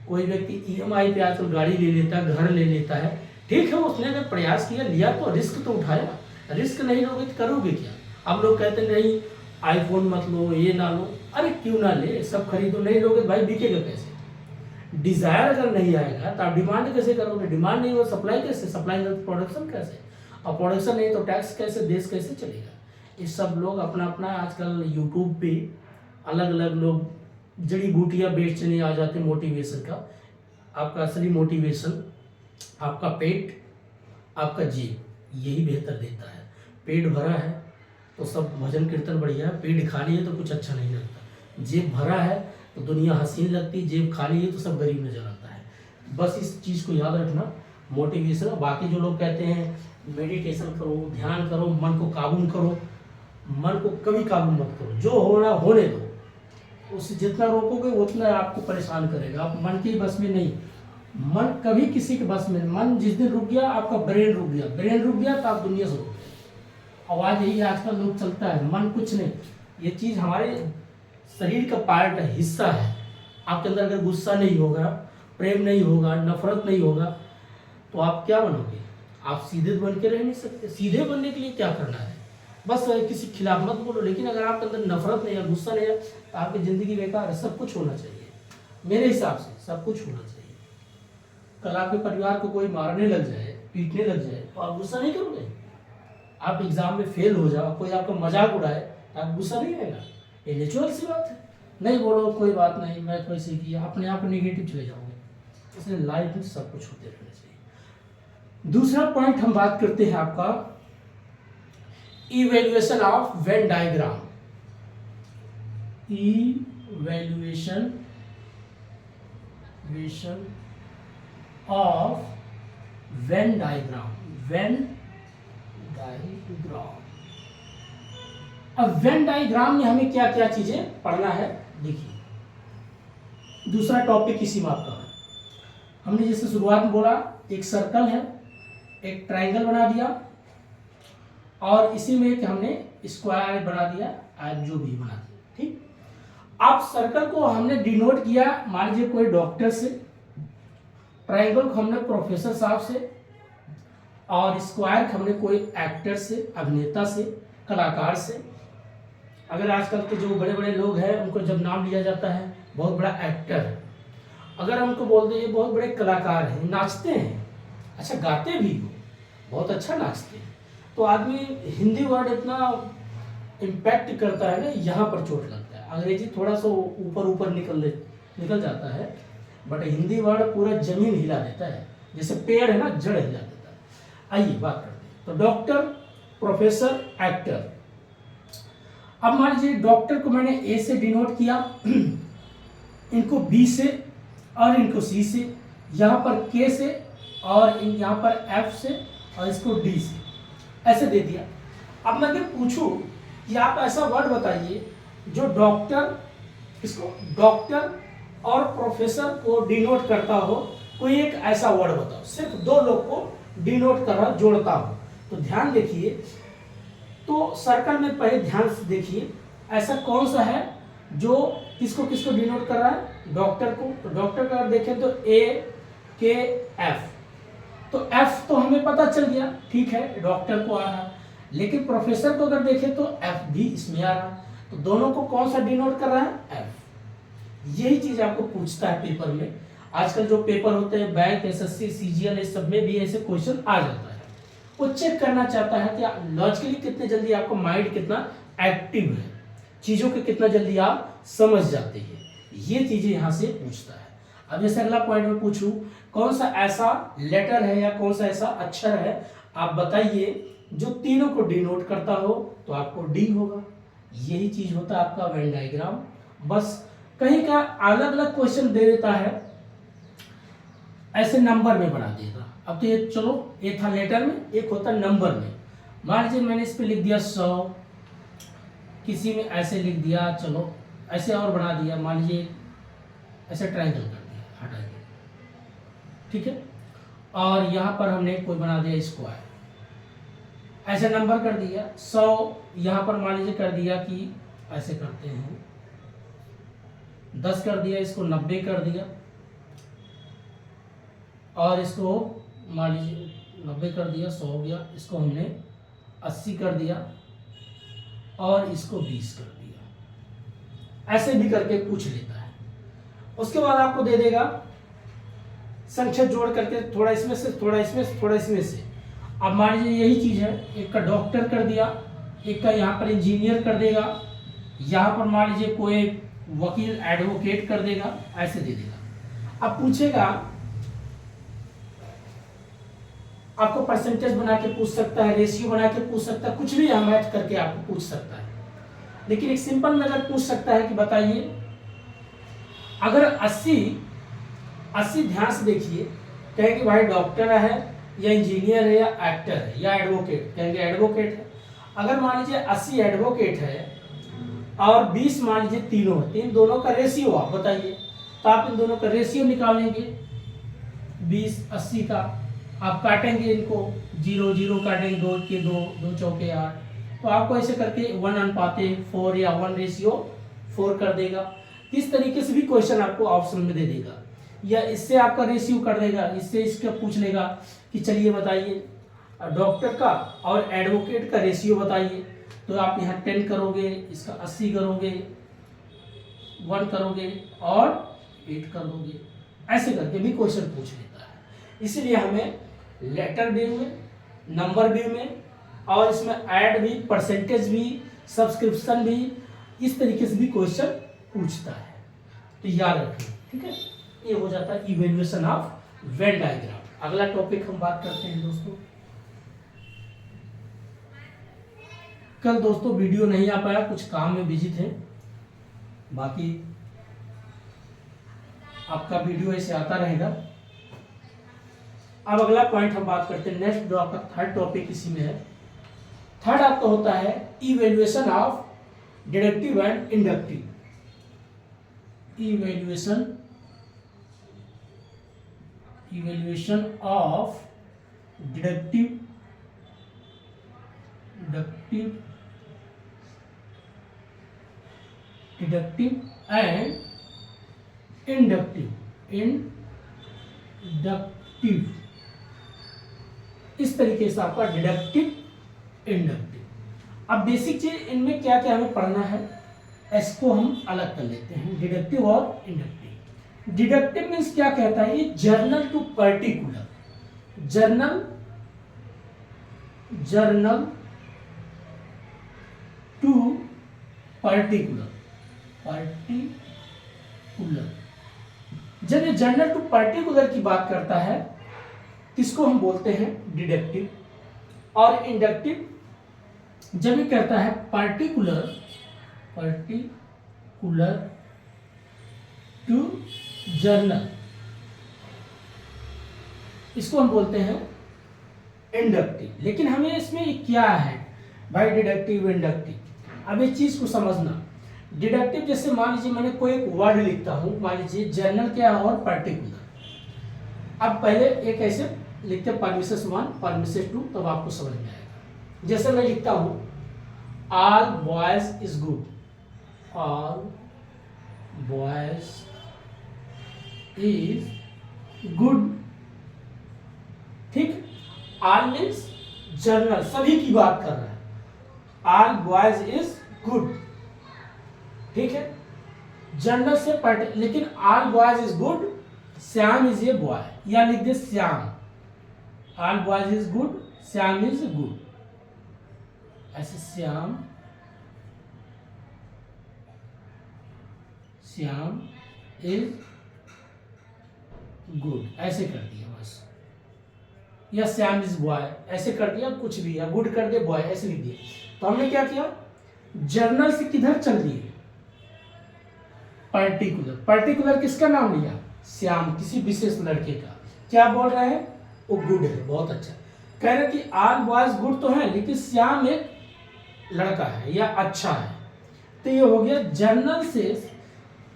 कोई व्यक्ति ईएमआई पे आजकल गाड़ी ले लेता है, घर ले लेता है, ठीक है, उसने अगर प्रयास किया, लिया तो रिस्क तो उठाया। रिस्क नहीं लोगे तो करोगे क्या? अब लोग कहते हैं नहीं आईफोन मत लो, ये ना लो। अरे क्यों ना ले, सब खरीदो। नहीं लोगे तो भाई बिकेगा कैसे? डिजायर अगर नहीं आएगा तो आप डिमांड कैसे करोगे? डिमांड नहीं हो, सप्लाई कैसे? सप्लाई नहीं तो प्रोडक्शन कैसे? और प्रोडक्शन नहीं तो टैक्स कैसे? देश कैसे चलेगा? ये सब लोग अपना अपना आजकल यूट्यूब पे अलग अलग लोग जड़ी बूटियाँ बेचने आ जाते हैं मोटिवेशन का। आपका असली मोटिवेशन आपका पेट, आपका जीव, यही बेहतर देता है। पेट भरा है तो सब भजन कीर्तन बढ़िया है, पेट खाली है तो कुछ अच्छा नहीं लगता। जेब भरा है तो दुनिया हसीन लगती है, जेब खाली है तो सब गरीब नजर आता है। बस इस चीज़ को याद रखना। मोटिवेशन, बाकी जो लोग कहते हैं मेडिटेशन करो, ध्यान करो, मन को काबू में करो, मन को कभी काबू मत करो। जो होना होने दो, उससे जितना रोकोगे उतना आपको परेशान करेगा। आप मन के बस में नहीं, मन कभी किसी के बस में। मन जिस दिन रुक गया, आपका ब्रेन रुक गया, ब्रेन रुक गया तो आप दुनिया से रुक गए। आवाज यही आजकल लोग चलता है, मन कुछ नहीं। ये चीज़ हमारे शरीर का पार्ट है, हिस्सा है। आपके अंदर अगर गुस्सा नहीं होगा, प्रेम नहीं होगा, नफरत नहीं होगा, तो आप क्या बनोगे? आप सीधे बन के रह नहीं सकते। सीधे बनने के लिए क्या करना है? बस किसी खिलाफ मत बोलो। लेकिन अगर आपके अंदर नफरत नहीं है, गुस्सा नहीं है, तो आपकी ज़िंदगी बेकार है। सब कुछ होना चाहिए, मेरे हिसाब से सब कुछ होना चाहिए। कल आपके परिवार को कोई मारने लग जाए, पीटने लग जाए, तो आप गुस्सा नहीं करोगे? आप एग्जाम में फेल हो जाओ, कोई आपका मजाक उड़ाए, तो आप गुस्सा नहीं आएगा? ये नेचुरल सी बात है। नहीं बोलो कोई बात नहीं, मैं तो ऐसे किया, अपने आप नेगेटिव चले जाओगे। इसलिए लाइफ में सब कुछ होते रहना चाहिए। दूसरा पॉइंट हम बात करते हैं आपका evaluation of Venn diagram. Evaluation of Venn diagram. Venn diagram. अब वेन डायग्राम में हमें क्या क्या चीजें पढ़ना है, देखिए। दूसरा टॉपिक इसी में आपका है। हमने जैसे शुरुआत में बोला, एक सर्कल है, एक ट्रायंगल बना दिया, और इसी में एक हमने स्क्वायर बना दिया, जो भी बना दिया, ठीक। अब सर्कल को हमने डिनोट किया, मान लीजिए कोई डॉक्टर से, ट्रायंगल को हमने प्रोफेसर साहब से, और स्क्वायर को हमने कोई एक्टर से, अभिनेता से, कलाकार से। अगर आजकल के जो बड़े बड़े लोग हैं उनको जब नाम लिया जाता है, बहुत बड़ा एक्टर है, अगर हमको बोलते हैं ये बहुत बड़े कलाकार हैं, नाचते हैं, अच्छा गाते भी हो, बहुत अच्छा नाचते हैं, तो आदमी हिंदी वर्ड इतना इम्पैक्ट करता है ना, यहाँ पर चोट लगता है। अंग्रेजी थोड़ा सा ऊपर ऊपर निकल जाता है, बट हिंदी वर्ड पूरा जमीन हिला देता है, जैसे पेड़ है ना, जड़ हिला देता है। आइए बात करते हैं। तो डॉक्टर, प्रोफेसर, एक्टर। अब मान लीजिए डॉक्टर को मैंने ए से डिनोट किया, इनको बी से, और इनको सी से, यहाँ पर के से, और यहाँ पर एफ से, और इसको डी से, ऐसे दे दिया। अब मैं अगर पूछूं कि आप ऐसा वर्ड बताइए जो डॉक्टर, इसको डॉक्टर और प्रोफेसर को डिनोट करता हो, कोई एक ऐसा वर्ड बताओ, सिर्फ दो लोग को डिनोट कर रहा, जोड़ता हो। तो ध्यान देखिए, तो सर्कल में पहले ध्यान से देखिए, ऐसा कौन सा है जो किसको किसको डिनोट कर रहा है, डॉक्टर को। तो डॉक्टर का अगर देखें तो AKF, तो F तो हमें पता चल गया, ठीक है, डॉक्टर को आ रहा। लेकिन प्रोफेसर को अगर देखें तो F भी इसमें आ रहा, तो दोनों को कौन सा डिनोट कर रहा है, F। यही चीज आपको पूछता है पेपर में। आजकल जो पेपर होते हैं बैंक, SSC, CGL, इस सब में भी ऐसे क्वेश्चन आ जाता है। वो चेक करना चाहता है कि लॉजिकली कितने जल्दी आपका माइंड कितना एक्टिव है, चीजों को कितना जल्दी आप समझ जाते हैं, ये चीजें यहाँ से पूछता है। अब जैसे अगला पॉइंट में पूछूं, कौन सा ऐसा लेटर है या कौन सा ऐसा अक्षर है, आप बताइए, जो तीनों को डिनोट करता हो, तो आपको डी होगा। यही चीज होता है आपका वेन डायग्राम। बस कहीं का अलग अलग क्वेश्चन दे देता है, ऐसे नंबर में बना देगा। अब तो ये चलो, एक था लेटर में, एक होता नंबर में। मान लीजिए मैंने इस पे लिख दिया 100, किसी में ऐसे लिख दिया, चलो ऐसे और बना दिया, मान लीजिए ऐसे ट्रायंगल कर दिया, हटा दिया, ठीक है। और यहाँ पर हमने कोई बना दिया स्क्वायर, ऐसे नंबर कर दिया 100, यहाँ पर मान लीजिए कर दिया कि ऐसे करते हैं 10 कर दिया, इसको 90 कर दिया, और इसको मान लीजिए 90 कर दिया, 100 हो गया, इसको हमने 80 कर दिया, और इसको 20 कर दिया। ऐसे भी करके पूछ लेता है। उसके बाद आपको दे देगा संख्या जोड़ करके, थोड़ा इसमें से, थोड़ा इसमें से, थोड़ा इसमें से। अब मान लीजिए यही चीज है, एक का डॉक्टर कर दिया, एक का यहाँ पर इंजीनियर कर देगा, यहाँ पर मान लीजिए कोई वकील एडवोकेट कर देगा, ऐसे दे देगा। अब पूछेगा, आपको परसेंटेज बना के पूछ सकता है, रेशियो बना के पूछ सकता है, कुछ भी मैथ करके आपको पूछ सकता है। लेकिन एक सिंपल में अगर पूछ सकता है कि बताइए, अगर 80 ध्यान से देखिए, कहेंगे भाई डॉक्टर है या इंजीनियर है या एक्टर है या एडवोकेट, कहेंगे एडवोकेट है। अगर मान लीजिए 80 एडवोकेट है और 20 मान लीजिए तीनों है, इन दोनों का रेशियो आप बताइए, तो आप इन दोनों का रेशियो निकालेंगे, 20-80 का आप काटेंगे, इनको 0-0 काटेंगे, 2 के 2, 2 चौके 8, तो आपको ऐसे करके 1:4 या 1:4 कर देगा। इस तरीके से भी क्वेश्चन आपको ऑप्शन में दे देगा, या इससे आपका रेशियो कर देगा, इससे इसका पूछ लेगा कि चलिए बताइए डॉक्टर का और एडवोकेट का रेशियो बताइए, तो आप यहाँ 10 करोगे, इसका 80 करोगे, 1 करोगे और 8 कर दोगे, ऐसे करके भी क्वेश्चन पूछ लेता है। इसीलिए हमें लेटर व्यू में, नंबर व्यू में, और इसमें ऐड भी, परसेंटेज भी, सब्सक्रिप्शन भी, इस तरीके से भी क्वेश्चन पूछता है, तो याद रखें, ठीक है। ये हो जाता है इवेल्युएशन ऑफ वेन डायग्राम। अगला टॉपिक हम बात करते हैं दोस्तों। कल दोस्तों वीडियो नहीं आ पाया, कुछ काम में बिजी थे, बाकी आपका वीडियो ऐसे आता रहेगा। अब अगला पॉइंट हम बात करते हैं, नेक्स्ट जो आपका थर्ड टॉपिक इसी में है। थर्ड आपका होता है evaluation of deductive and inductive. Evaluation of deductive and inductive. इस तरीके से आपका डिडक्टिव, इंडक्टिव। अब बेसिक चीज इनमें क्या क्या हमें पढ़ना है, इसको हम अलग कर लेते हैं, डिडक्टिव और इंडक्टिव। डिडक्टिव मीन्स क्या कहता है, ये general to particular, general to particular. जब ये जर्नल टू पर्टिकुलर की बात करता है, किसको हम बोलते हैं, डिडक्टिव। और इंडक्टिव जब ये कहता है पर्टिकुलर टू जर्नल, इसको हम बोलते हैं इंडक्टिव। लेकिन हमें इसमें क्या है भाई, डिडक्टिव, इंडक्टिव। अब इस चीज को समझना, डिडक्टिव जैसे मान लीजिए मैंने कोई एक वर्ड लिखता हूं, मान लीजिए जर्नल क्या है और पर्टिकुलर। अब पहले एक ऐसे लिखते हैं परमिसेस 1, परमिसेस 2, तब आपको समझ में आएगा। जैसे मैं लिखता हूं all boys is good, all boys is good. ठीक, ऑल मीन्स जनरल, सभी की बात कर रहा है। ऑल बॉयज इज गुड, ठीक है, जनरल से पार्ट, लेकिन all boys is good, Shyam is a boy, या लिख दे Shyam, all boys is good, Shyam is good, ऐसे श्याम इज गुड ऐसे कर दिया बस, या श्याम इज बॉय ऐसे कर दिया, कुछ भी, या गुड कर दे, बॉय ऐसे लिख दिया। तो हमने क्या किया, जर्नल से किधर चल दिए, पर्टिकुलर। पर्टिकुलर किसका नाम लिया, श्याम, किसी विशेष लड़के का। क्या बोल रहे हैं, वो गुड है, बहुत अच्छा। कह रहे कि ऑल बॉयज गुड तो है, लेकिन श्याम एक लड़का है या अच्छा है। तो ये हो गया जर्नल से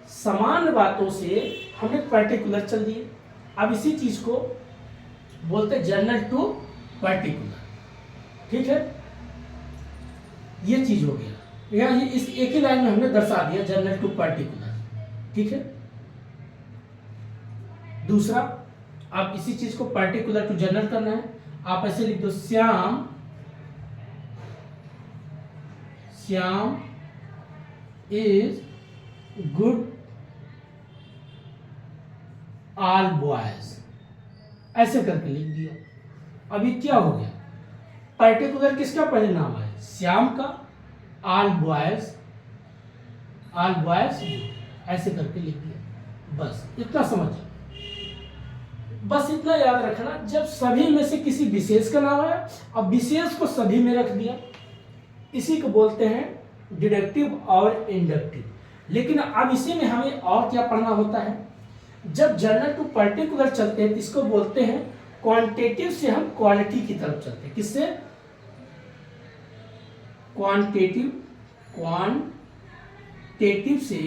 समान बातों से हमने पर्टिकुलर चल दिए। अब इसी चीज को बोलते हैं जर्नल टू पर्टिकुलर, ठीक है, ये चीज हो गया। यहाँ इस एक ही लाइन में हमने दर्शा दिया जर्नल टू पर्टिकुलर, ठीक है। दूसरा, आप इसी चीज को पर्टिकुलर टू जनरल करना है, आप ऐसे लिख दो, Shyam is good all boys, ऐसे करके लिख दिया। अभी क्या हो गया, पर्टिकुलर किसका पहले नाम है, श्याम का, ऑल बॉयज ऐसे करके लिख दिया। बस इतना समझ, बस इतना याद रखना, जब सभी में से किसी विशेष का नाम है, अब विशेष को सभी में रख दिया, इसी को बोलते हैं डिडक्टिव और इंडक्टिव। लेकिन अब इसी में हमें और क्या पढ़ना होता है, जब जनरल टू पर्टिकुलर चलते हैं तो इसको बोलते हैं क्वांटिटेटिव से हम क्वालिटी की तरफ चलते हैं। किससे, क्वांटिटेटिव से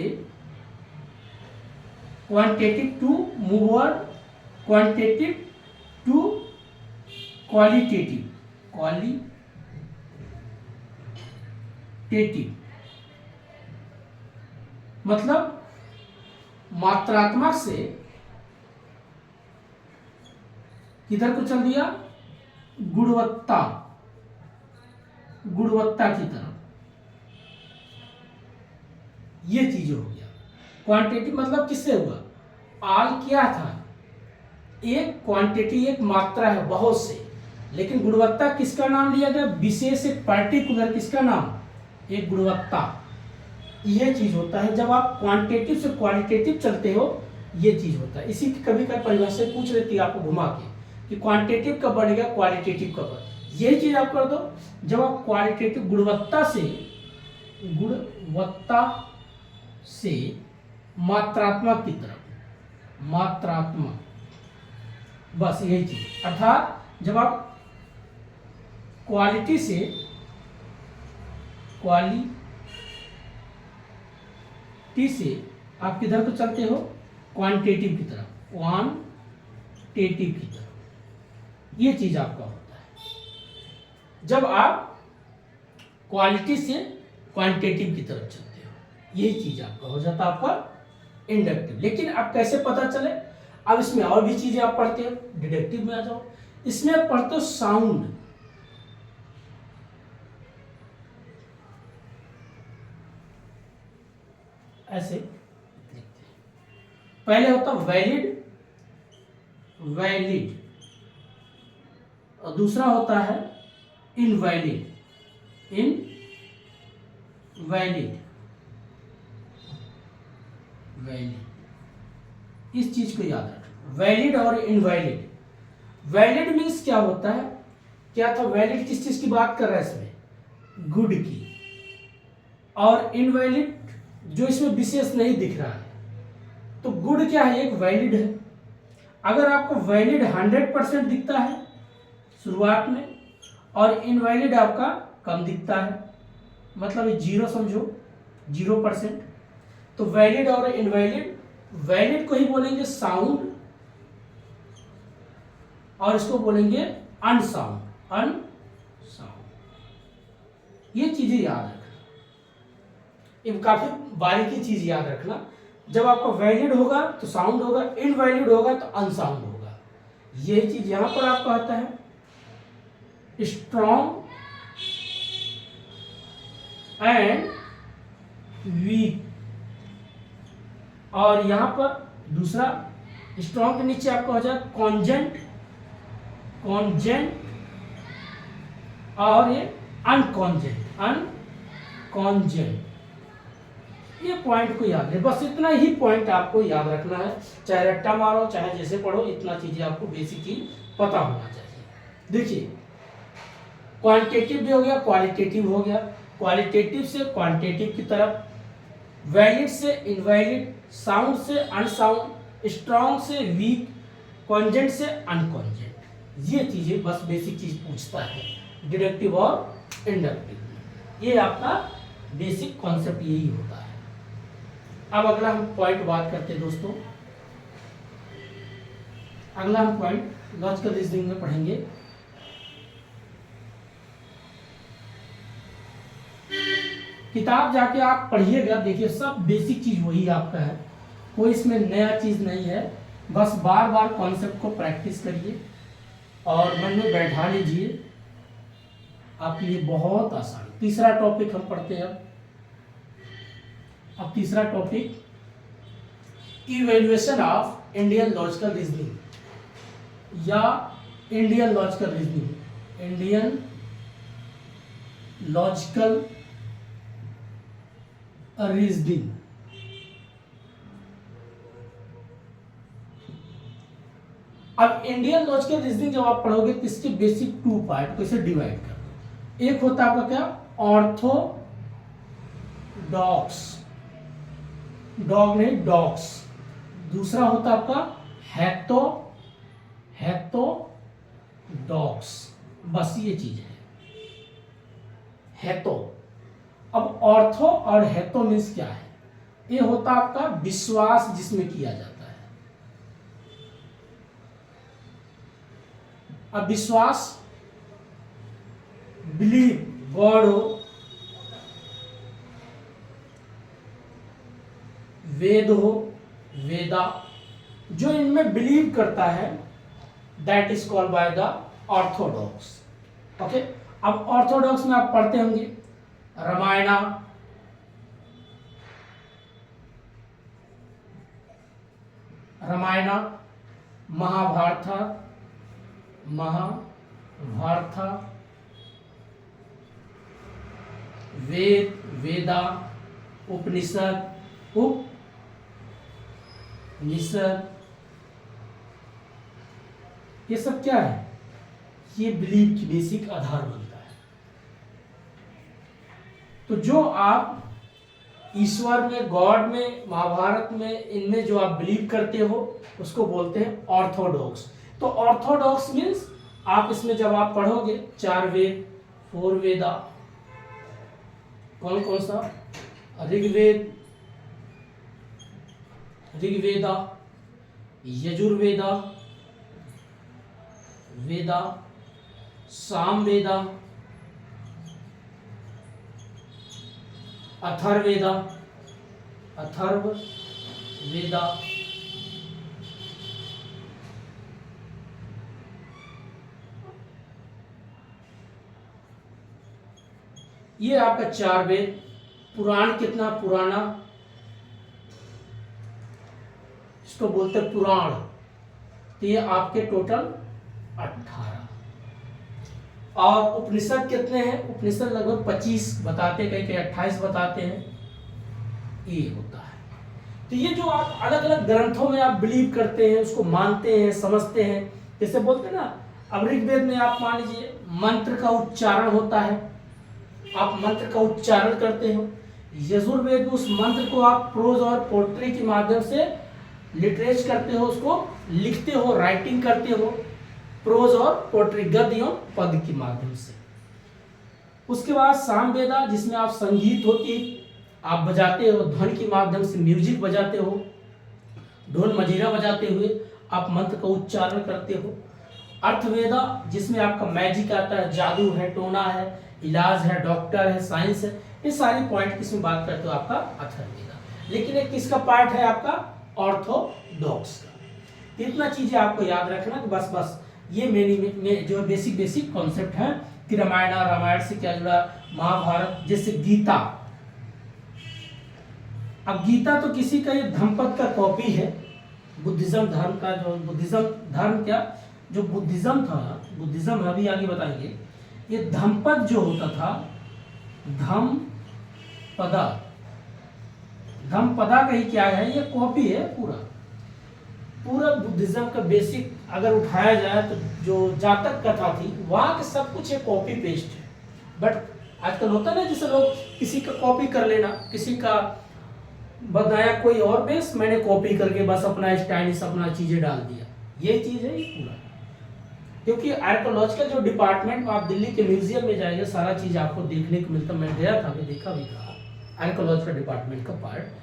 क्वांटिटेटिव टू मूववर्ड, क्वांटिटेटिव टू क्वालिटेटिव, मतलब मात्रात्मक से किधर को चल दिया, गुणवत्ता की तरफ, ये चीज हो गया। क्वांटिटी मतलब किससे हुआ, आल क्या था, एक क्वांटिटी, एक मात्रा है बहुत से, लेकिन गुणवत्ता किसका नाम लिया गया, विशेष, एक पर्टिकुलर किसका नाम, एक गुणवत्ता। यह चीज होता है जब आप क्वांटिटेटिव से क्वालिटेटिव चलते हो, ये चीज होता है। इसी की कभी कभी परिभाषा पूछ लेती है आपको घुमा के कि क्वांटिटेटिव कब बढ़ेगा, क्वालिटेटिव कब बढ़ेगा। यही चीज आप कर दो, जब आप क्वालिटेटिव गुणवत्ता से मात्रात्मक की तरफ, मात्रात्मक, बस यही चीज। अर्थात जब आप क्वालिटी से आप किधर को चलते हो, क्वांटिटेटिव की तरफ, ये चीज आपका होता है जब आप क्वालिटी से क्वांटिटेटिव की तरफ चलते हो, यही चीज आपका हो जाता है आपका इंडक्टिव। लेकिन अब कैसे पता चले, अब इसमें और भी चीजें आप पढ़ते हो, डिडक्टिव में आ जाओ, इसमें आप पढ़ते हो साउंड। ऐसे लिखते हैं, पहले होता वैलिड, और दूसरा होता है इनवैलिड, इस चीज को याद रखना, वैलिड और इनवैलिड। वैलिड मीन्स क्या होता है, क्या था, वैलिड किस चीज की बात कर रहा है इसमें, गुड की, और इनवैलिड जो इसमें विशेष नहीं दिख रहा है। तो गुड क्या है, एक वैलिड है। अगर आपको वैलिड 100% दिखता है शुरुआत में, और इनवैलिड आपका कम दिखता है, मतलब ये 0 समझो, 0%, तो वैलिड और इनवैलिड, वैलिड को ही बोलेंगे साउंड, और इसको बोलेंगे अनसाउंड, ये चीजें याद रखना। ये काफी बारीकी चीज याद रखना, जब आपका वैलिड होगा तो साउंड होगा, इनवैलिड होगा तो अनसाउंड होगा। ये चीज यहां पर आपका आता है स्ट्रॉन्ग एंड वीक, और यहां पर दूसरा स्ट्रॉन्ग के नीचे आपका हो जाएगा कॉन्जेंट, कॉन्जेंट, और ये अनकॉन्जेंट, अनकॉन्जेंट। ये पॉइंट को याद है, बस इतना ही पॉइंट आपको याद रखना है, चाहे रट्टा मारो चाहे जैसे पढ़ो, इतना चीजें आपको बेसिक चीज पता होना चाहिए। देखिए क्वांटिटेटिव भी हो गया, क्वालिटेटिव हो गया, क्वालिटेटिव से क्वांटिटेटिव की तरफ, वैलिड से इनवैलिड, साउंड से अनसाउंड, स्ट्रॉन्ग से वीक, कॉन्जेंट से अनकॉन्जेंट, ये चीजें बस बेसिक चीज पूछता है डिडक्टिव और इंडक्टिव। ये आपका बेसिक कॉन्सेप्ट यही होता है। अब अगला हम पॉइंट बात करते हैं दोस्तों, अगला हम पॉइंट लॉजिकल रीजनिंग में पढ़ेंगे। किताब जाके आप पढ़िएगा, देखिए सब बेसिक चीज वही आपका है, कोई इसमें नया चीज नहीं है, बस बार बार कॉन्सेप्ट को प्रैक्टिस करिए और मन में बैठा लीजिए, आपके लिए बहुत आसान। तीसरा टॉपिक हम पढ़ते हैं अब तीसरा topic evaluation of Indian logical reasoning या Indian logical reasoning, Indian logical reasoning. अब इंडियन लॉजिकल रीजनिंग जब आप पढ़ोगे तो इसके बेसिक टू पार्ट को इसे डिवाइड कर दो। एक होता है आपका क्या, ऑर्थोडॉक्स, डॉग नहीं डॉग्स। दूसरा होता है आपका हेथोडॉक्स, बस ये चीज है हेथो। अब ऑर्थो और हेथो मीन्स क्या है, ये होता है आपका विश्वास जिसमें किया जाता है। अब विश्वास, बिलीव, गॉड हो, वेद हो, वेदा, जो इनमें बिलीव करता है that is called by the Orthodox. Okay, अब ऑर्थोडॉक्स में आप पढ़ते होंगे रामायणा, रामायणा, महाभारत, महाभारत, वेद, वेदा, उपनिषद, उपनिषद, ये सब क्या है, ये बिलीव की बेसिक आधार बनता है। तो जो आप ईश्वर में, गॉड में, महाभारत में, इनमें जो आप बिलीव करते हो उसको बोलते हैं ऑर्थोडॉक्स। तो ऑर्थोडॉक्स मीन्स आप इसमें जब आप पढ़ोगे 4 वेद, 4 वेदा, कौन कौन सा, ऋग्वेद, ऋग्वेदा, यजुर्वेदा, वेदा, सामवेदा, अथर्ववेदा, अथर्ववेदा, ये आपका 4 वेद। पुराण कितना, पुराना, इसको बोलते हैं पुराण, तो ये आपके टोटल 18। और उपनिषद कितने हैं, उपनिषद लगभग 25 बताते, कहीं कहीं 28 बताते हैं, ये होता है। तो ये जो आप अलग अलग ग्रंथों में आप बिलीव करते हैं, उसको मानते हैं, समझते हैं, जैसे बोलते हैं ना, अब ऋग्वेद में आप मान लीजिए मंत्र का उच्चारण होता है, आप मंत्र का उच्चारण करते हो। यजुर्वेद में उस मंत्र को आप प्रोज और पोट्री के माध्यम से लिटरेच करते हो, उसको लिखते हो, राइटिंग करते हो, प्रोज और पोट्री, गद्य एवं पद के माध्यम से। उसके बाद सामवेदा, जिसमें आप संगीत होती आप बजाते हो, ध्वनि के माध्यम से म्यूजिक बजाते हो, ढोल मजीरा बजाते हुए आप मंत्र का उच्चारण करते हो। अर्थवेदा, जिसमें आपका मैजिक आता है, जादू है, टोना है, इलाज है, डॉक्टर है, साइंस है, ये सारी पॉइंट किसमें बात करते हो, आपका अथर्ववेदा। लेकिन एक किसका पार्ट है, आपका ऑर्थोडॉक्स का। इतना चीजें आपको याद रखना कि बस ये मेरी जो बेसिक कॉन्सेप्ट है कि रामायण से क्या जुड़ा, महाभारत, जैसे गीता। अब गीता तो किसी का ये धम्मपद का कॉपी है, बुद्धिज्म धर्म का, जो बुद्धिज्म धर्म क्या जो बुद्धिज्म था, बुद्धिज्म अभी आगे बताएंगे। ये धम्मपद जो होता था, धम्मपदा का ही क्या है, ये कॉपी है पूरा बुद्धिज्म का बेसिक अगर उठाया जाए तो जो जातक कथा थी वहां के सब कुछ एक कॉपी पेस्ट है। बट आजकल होता है ना, जैसे लोग किसी का कॉपी कर लेना, किसी का बताया कोई और बेस, मैंने कॉपी करके बस अपना स्टाइलिश अपना चीजें डाल दिया, ये चीज है ये पूरा। क्योंकि आर्कोलॉजिकल जो डिपार्टमेंट, आप दिल्ली के म्यूजियम में जाएंगे सारा चीज आपको देखने को मिलता। मैं गया था, मैं देखा भी था आर्कोलॉजिकल डिपार्टमेंट का पार्ट।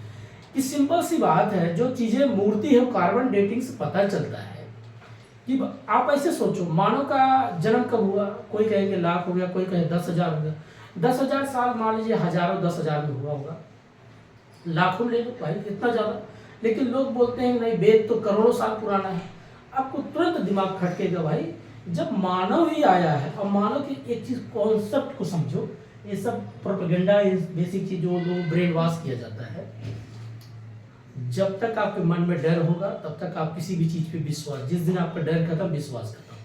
कि सिंपल सी बात है, जो चीजें मूर्ति है कार्बन डेटिंग से पता चलता है। कि आप ऐसे सोचो, मानव का जन्म कब हुआ, कोई कहेंगे लाख हो गया, कोई कहे 10,000 हो गया। 10,000 साल मान लीजिए हजारों 10,000 में हुआ होगा, लाखों ले लो भाई, इतना ज्यादा। लेकिन लोग बोलते हैं नहीं, वेद तो करोड़ों साल पुराना है। आपको तुरंत दिमाग खटकेगा भाई, जब मानव ही आया है। और मानव की एक चीज कॉन्सेप्ट को समझो, ये सब प्रोपेगेंडा, बेसिक चीज जो ब्रेन वॉश किया जाता है। जब तक आपके मन में डर होगा तब तक आप किसी भी चीज पे विश्वास, जिस दिन आपका डर खत्म विश्वास खत्म।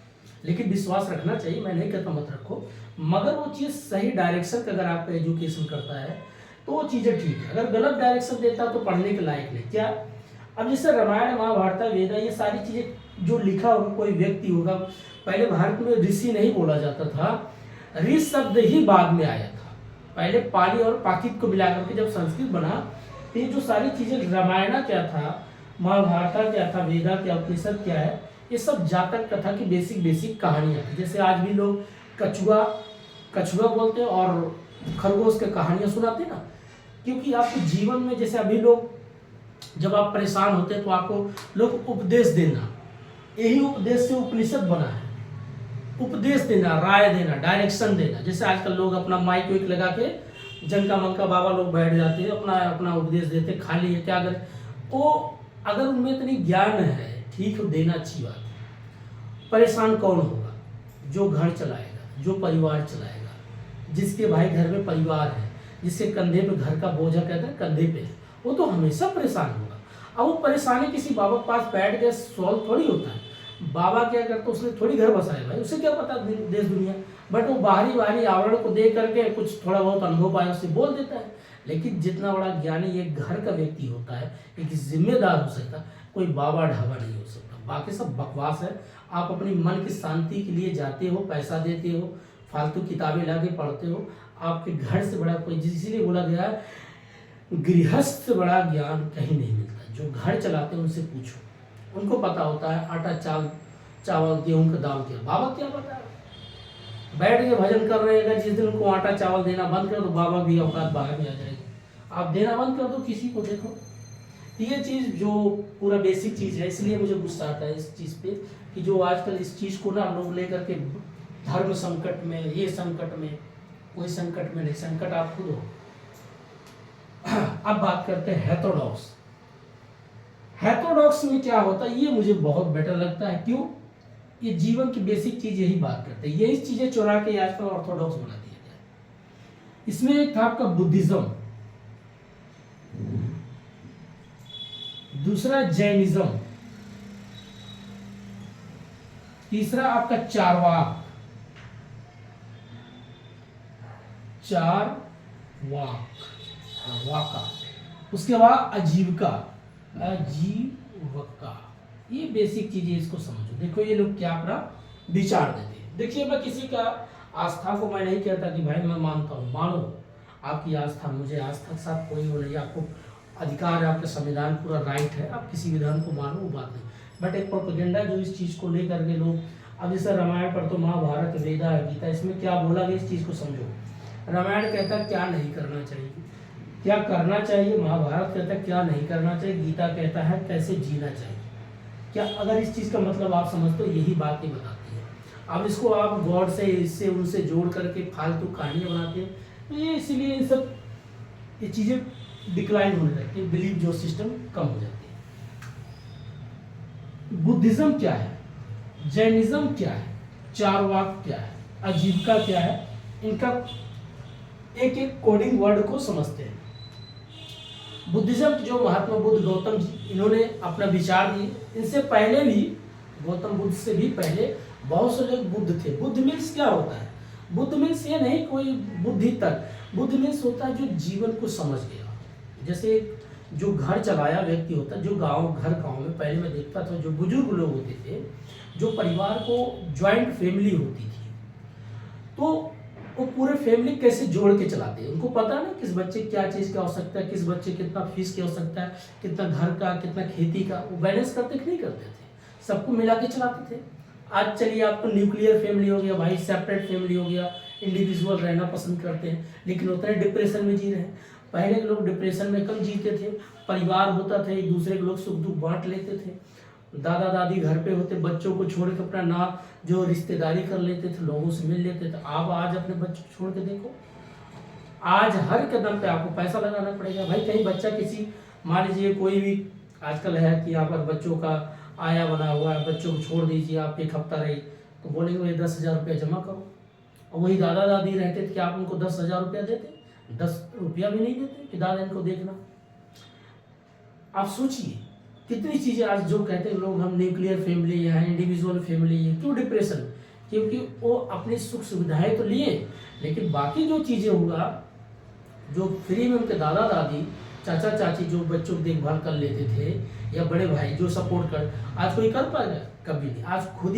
लेकिन विश्वास रखना चाहिए, मैं नहीं कहता मत रखो, मगर वो चीज सही डायरेक्शन का अगर आपका एजुकेशन करता है तो वो चीजें ठीक है। अगर गलत डायरेक्शन देता है तो पढ़ने के लायक नहीं। क्या अब जैसे रामायण महाभारत वेदा, ये सारी चीजें जो लिखा होगा कोई व्यक्ति होगा। पहले भारत में ऋषि नहीं बोला जाता था, ऋषि शब्द ही बाद में आया था। पहले पाली और पाकित को मिलाकर के जब संस्कृत बना, तो ये जो सारी चीजें, रामायण क्या था, महाभारत क्या था, वेदा क्या, उपनिषद क्या है, ये सब जातक कथा की बेसिक कहानियां थी। जैसे आज भी लोग कछुआ बोलते हैं और खरगोश के कहानियां सुनाते हैं ना। क्योंकि आपको जीवन में, जैसे अभी लोग जब आप परेशान होते हैं तो आपको लोग उपदेश देना, यही उपदेश से उपनिषद बना है। उपदेश देना, राय देना, डायरेक्शन देना। जैसे आजकल लोग अपना माइक वाइक लगा के जनका मंका बाबा लोग बैठ जाते हैं, अपना उपदेश देते, खाली है क्या करें। तो अगर उनमें इतनी ज्ञान है, ठीक है, देना अच्छी बात है। परेशान कौन होगा? जो घर चलाएगा, जो परिवार चलाएगा, जिसके भाई घर में परिवार है, जिसके कंधे पे घर का बोझा कहते हैं कंधे पे, वो तो हमेशा परेशान होगा। अब वो परेशानी किसी बाबा के पास बैठ के सॉल्व थोड़ी होता है। बाबा क्या करता, उसने थोड़ी घर बसाया भाई, उसे क्या पता देश दुनिया। बट वो बाहरी आवरण को देख करके कुछ थोड़ा बहुत अनुभव पाया उससे बोल देता है। लेकिन जितना बड़ा ज्ञानी एक घर का व्यक्ति होता है, एक जिम्मेदार हो सकता, कोई बाबा ढाबा नहीं हो सकता। बाकी सब बकवास है। आप अपनी मन की शांति के लिए जाते हो, पैसा देते हो, फालतू किताबें लाके पढ़ते हो। आपके घर से बड़ा कोई, इसीलिए बोला गया है गृहस्थ से बड़ा ज्ञान कहीं नहीं मिलता। जो घर चलाते हैं उनसे पूछो, उनको पता होता है आटा चावल गेहूं का दाम क्या। बाबा क्या पता है, बैठ के भजन कर रहे हैं। अगर जिस दिन उनको आटा चावल देना बंद कर दो, बाबा भी औकात बाहर में आ जाएगी। आप देना बंद कर दो किसी को, देखो ये चीज जो पूरा बेसिक चीज है। इसलिए मुझे गुस्सा आता है इस चीज पे कि जो आजकल इस चीज को ना लोग लेकर के धर्म संकट में, ये संकट में, कोई संकट में नहीं, संकट आप खुद हो। अब बात करते हैं हेटेरोडॉक्स। हेटेरोडॉक्स में क्या होता है, ये मुझे बहुत बेटर लगता है। क्यों? ये जीवन की बेसिक चीज यही बात करते हैं। यही चीजें चुरा के आजकल ऑर्थोडॉक्स बना दिया गया। इसमें एक था आपका बुद्धिज्म, दूसरा जैनिज्म, तीसरा आपका वाका, उसके बाद आजीविका। ये बेसिक चीजें, इसको समझो। देखो ये लोग क्या अपना विचार देते हैं। देखिए, मैं किसी का आस्था को मैं नहीं कहता कि भाई मैं मानता हूँ, मानो आपकी आस्था, मुझे आस्था के साथ कोई वो नहीं। आपको अधिकार है, आपके संविधान पूरा राइट है, आप किसी विधान को मानो, वो बात नहीं। बट एक प्रोपेगेंडा जो इस चीज को लेकर के लोग, अब जैसे रामायण पर तो महाभारत, वेदा, गीता, इसमें क्या बोला गया इस चीज को समझो। रामायण कहता क्या नहीं करना चाहिए, क्या करना चाहिए। महाभारत कहता है क्या नहीं करना चाहिए। गीता कहता है कैसे जीना चाहिए। क्या अगर इस चीज का मतलब आप समझते हो, यही बातें बताती है। अब इसको आप गॉड से, इससे उनसे जोड़ करके फालतू कहानियां बनाते हैं। तो ये इसीलिए इन सब ये चीज़ें डिक्लाइन होने लगती है, बिलीफ जो सिस्टम कम हो जाती है। बुद्धिज्म क्या है, जैनिज्म क्या है, चारवाक क्या है, आजीविका क्या है, इनका एक एक कोडिंग वर्ड को समझते हैं। बुद्धिज्म जो महात्मा बुद्ध गौतम जी इन्होंने अपना विचार दिए, इनसे पहले भी गौतम बुद्ध से भी पहले बहुत से लोग बुद्ध थे। बुद्ध मीन्स क्या होता है, बुद्ध मीन्स ये नहीं कोई बुद्धि तक, बुद्ध मीन्स होता है जो जीवन को समझ गया। जैसे जो घर चलाया व्यक्ति होता है, जो गांव में पहले मैं देखता था जो बुजुर्ग लोग होते थे, जो परिवार को ज्वाइंट फैमिली होती थी, तो वो पूरे फैमिली कैसे जोड़ के चलाते हैं, उनको पता है ना किस बच्चे क्या चीज़ की आवश्यकता है, किस बच्चे कितना फीस की आवश्यकता है, कितना घर का कितना खेती का, वो बैलेंस करते कि नहीं करते थे, सबको मिला के चलाते थे। आज चलिए आपको न्यूक्लियर फैमिली हो गया भाई, सेपरेट फैमिली हो गया, इंडिविजुअल रहना पसंद करते हैं, लेकिन उतने डिप्रेशन में जी रहे हैं। पहले के लोग डिप्रेशन में कम जीते थे, परिवार होता था, एक दूसरे के लोग सुख दुख बांट लेते थे, दादा दादी घर पे होते, बच्चों को छोड़ के अपना ना जो रिश्तेदारी कर लेते थे, लोगों से मिल लेते थे। आप आज अपने बच्चों को छोड़ के देखो, आज हर कदम पे आपको पैसा लगाना पड़ेगा भाई। कहीं बच्चा किसी, मान लीजिए कोई भी आजकल है कि यहाँ पर बच्चों का आया बना हुआ है, बच्चों को छोड़ दीजिए आप, एक हफ्ता रही, तो बोलेंगे भाई 10,000 रुपया जमा करो। और वही दादा दादी रहते थे कि आप उनको 10,000 रुपया देते, 10 रुपया भी नहीं देते कि दादा इनको देखना। आप सोचिए कितनी चीज़ें आज जो कहते हैं लोग हम न्यूक्लियर फैमिली है, इंडिविजुअल फैमिली है, क्यों डिप्रेशन, क्योंकि वो अपनी सुख सुविधाएं तो लिए, लेकिन बाकी जो चीज़ें होगा जो फ्री में उनके दादा दादी चाचा चाची जो बच्चों की देखभाल कर लेते थे, या बड़े भाई जो सपोर्ट कर, आज कोई कर पाएगा, कभी नहीं। आज खुद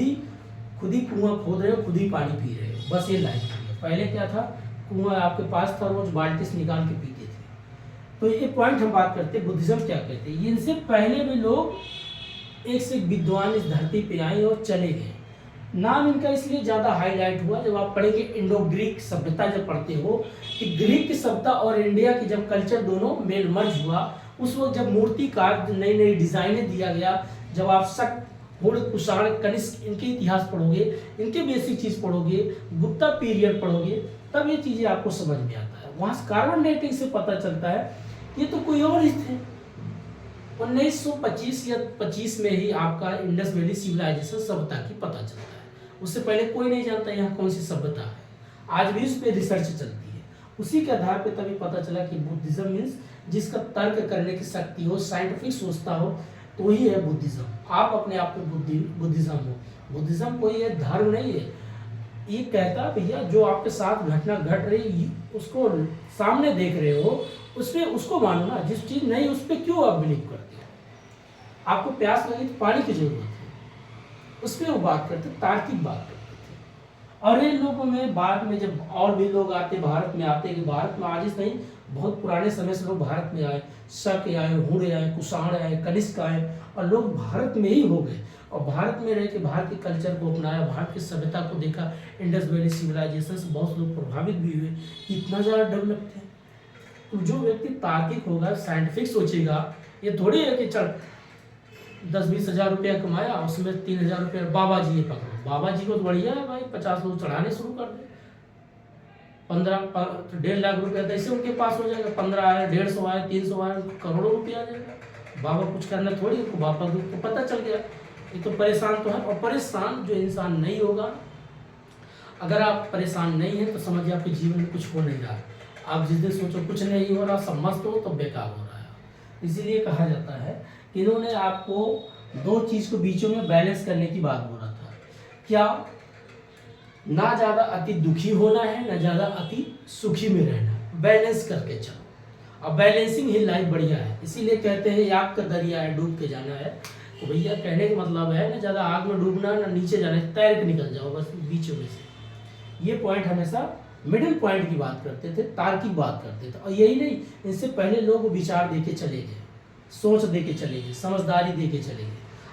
ही कुआं खोद रहे हो, खुद ही पानी पी रहे हो, बस ये लाइफ है। पहले क्या था, कुआं आपके पास था, रोज बाल्टी से निकाल के पीते थे। तो ये पॉइंट हम बात करते हैं बुद्धिज्म क्या कहते हैं। इनसे पहले भी लोग एक से विद्वान इस धरती पे आए और चले गए। नाम इनका इसलिए ज़्यादा हाईलाइट हुआ, जब आप पढ़ेंगे इंडो ग्रीक सभ्यता जब पढ़ते हो कि ग्रीक की सभ्यता और इंडिया की जब कल्चर दोनों मेल मर्ज हुआ, उस वक्त जब मूर्तिकार नई नई डिजाइनें दिया गया, जब आप शक हुड़ कुषाण कनिष्क इनके इतिहास पढ़ोगे, इनके बेसिक चीज़ पढ़ोगे, गुप्ता पीरियड पढ़ोगे, तब ये चीज़ें आपको समझ में आता है। वहाँ कार्बन डेटिंग से पता चलता है ये तो कोई और ही थे। 1925 या 25 में ही आपका इंडस वैली सिविलाइजेशन सभ्यता की पता चलता है, उससे पहले कोई नहीं जानता यहाँ कौन सी सभ्यता है। आज भी उस पर रिसर्च चलती है, उसी के आधार पे तभी पता चला कि बुद्धिज्म मीन्स जिसका तर्क करने की शक्ति हो, साइंटिफिक सोचता हो, तो ही है बुद्धिज्म। आप अपने आप में बुद्धिज्म हो। बुद्धिज्म कोई ये धर्म नहीं है, ये कहता भैया जो आपके साथ घटना घट रही उसको सामने देख रहे हो, उसपे उसको मानो ना, जिस चीज नहीं उस पर क्यों आप बिलीव करते हो। आपको प्यास लगी तो पानी की जरूरत है, उस पर वो बात करते, तार्किक बात करते थे। और इन लोगों में बाद में जब और भी लोग आते, भारत में आते, कि भारत में आज नहीं बहुत पुराने समय से लोग भारत में आए, शक आए, हुड़ आए, कुषाण आए, कनिष्क आए, और लोग भारत में ही हो गए, और भारत में रह के भारत के कल्चर को अपनाया, भारत की सभ्यता को देखा। इंडस वैली सिविलाइजेशन से बहुत लोग प्रभावित भी हुए, इतना ज़्यादा डेवलप थे। तो जो व्यक्ति तार्किक होगा, साइंटिफिक सोचेगा, ये थोड़ी है कि चल 10-20 हज़ार रुपया कमाया, उसमें 3,000 रुपया बाबा जी ये पकड़ो, बाबा जी को तो बढ़िया है भाई, 50 लोग चढ़ाने शुरू कर दे, 1.5 लाख रुपया तो ऐसे उनके पास हो जाएगा, 15 आए, 150 आए, 300 आए, करोड़ों रुपया आ जाएगा। बाबा कुछ करना थोड़ी, बाबा को पता चल गया, ये तो परेशान तो है। और परेशान जो इंसान नहीं होगा, अगर आप परेशान नहीं हैं तो समझिए आपके जीवन में कुछ हो नहीं रहा। आप जिस दिन सोचो कुछ नहीं हो रहा, सब मस्त हो, तो बेकार हो रहा है। इसीलिए कहा जाता है कि इन्होंने आपको दो चीज़ को बीचों में बैलेंस करने की बात बोला था। क्या, ना ज़्यादा अति दुखी होना है, ना ज़्यादा अति सुखी में रहना, बैलेंस करके चलो। अब बैलेंसिंग ही लाइफ बढ़िया है। इसीलिए कहते हैं आग का दरिया है, डूब के जाना है। तो भैया कहने का मतलब है ना ज़्यादा आग में डूबना, ना नीचे जाना है, तैर के निकल जाओ बस बीचों में से। ये पॉइंट हमेशा मिडिल पॉइंट की बात करते थे, तार्किक बात करते थे। और यही नहीं, इनसे पहले लोग विचार दे के चले गए, सोच दे के चले गए, समझदारी दे के चले गए।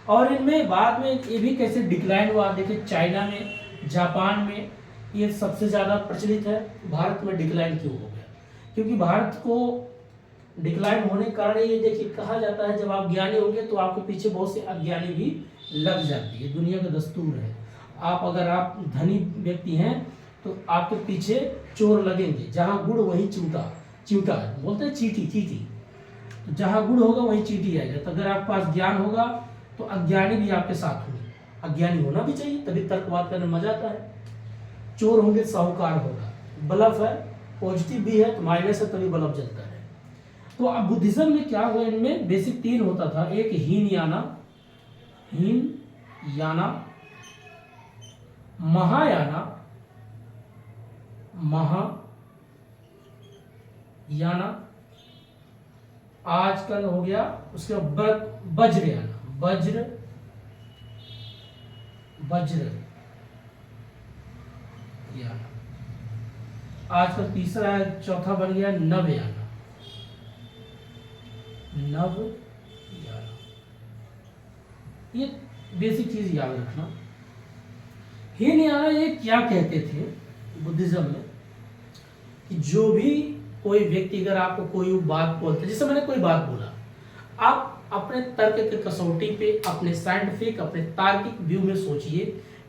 और इनमें बाद में ये भी कैसे डिक्लाइन हुआ, देखिए चाइना में, जापान में ये सबसे ज़्यादा प्रचलित है। भारत में डिक्लाइन क्यों हो गया? क्योंकि भारत को डिक्लाइन होने के कारण ये देखिए, कहा जाता है जब आप ज्ञानी होंगे तो आपके पीछे बहुत से अज्ञानी भी लग जाती है, दुनिया का दस्तूर है। अगर आप धनी व्यक्ति हैं तो आपके पीछे चोर लगेंगे, जहाँ गुड़ वहीं चूटा, चिमटा बोलते हैं, चीटी चीटी। तो जहाँ गुड़ होगा वहीं चीटी आएगा। तो अगर आपके पास ज्ञान होगा तो अज्ञानी भी आपके साथ होंगे। अज्ञानी होना भी चाहिए, तभी तर्कवाद करने में मजा आता है। चोर होंगे साहूकार होगा, बल्ब है पॉजिटिव भी है तो माइनस है तभी बल्ब जलता है। तो अब बुद्धिज्म में क्या हुआ, इनमें बेसिक 3 होता था। एक हीनयाना, महायाना, आजकल हो गया उसके वज्रयाना, वज्र याना, आजकल तीसरा है, चौथा बन गया नवयाना। ये बेसिक चीज याद रखना। हीनयाना ये क्या कहते थे बुद्धिज्म में, कि जो भी कोई व्यक्ति अगर आपको कोई बात बोलते, जैसे मैंने कोई बात बोला, आप अपने तर्क के कसौटी पे, अपने साइंटिफिक, अपने तार्किक व्यू में सोचिए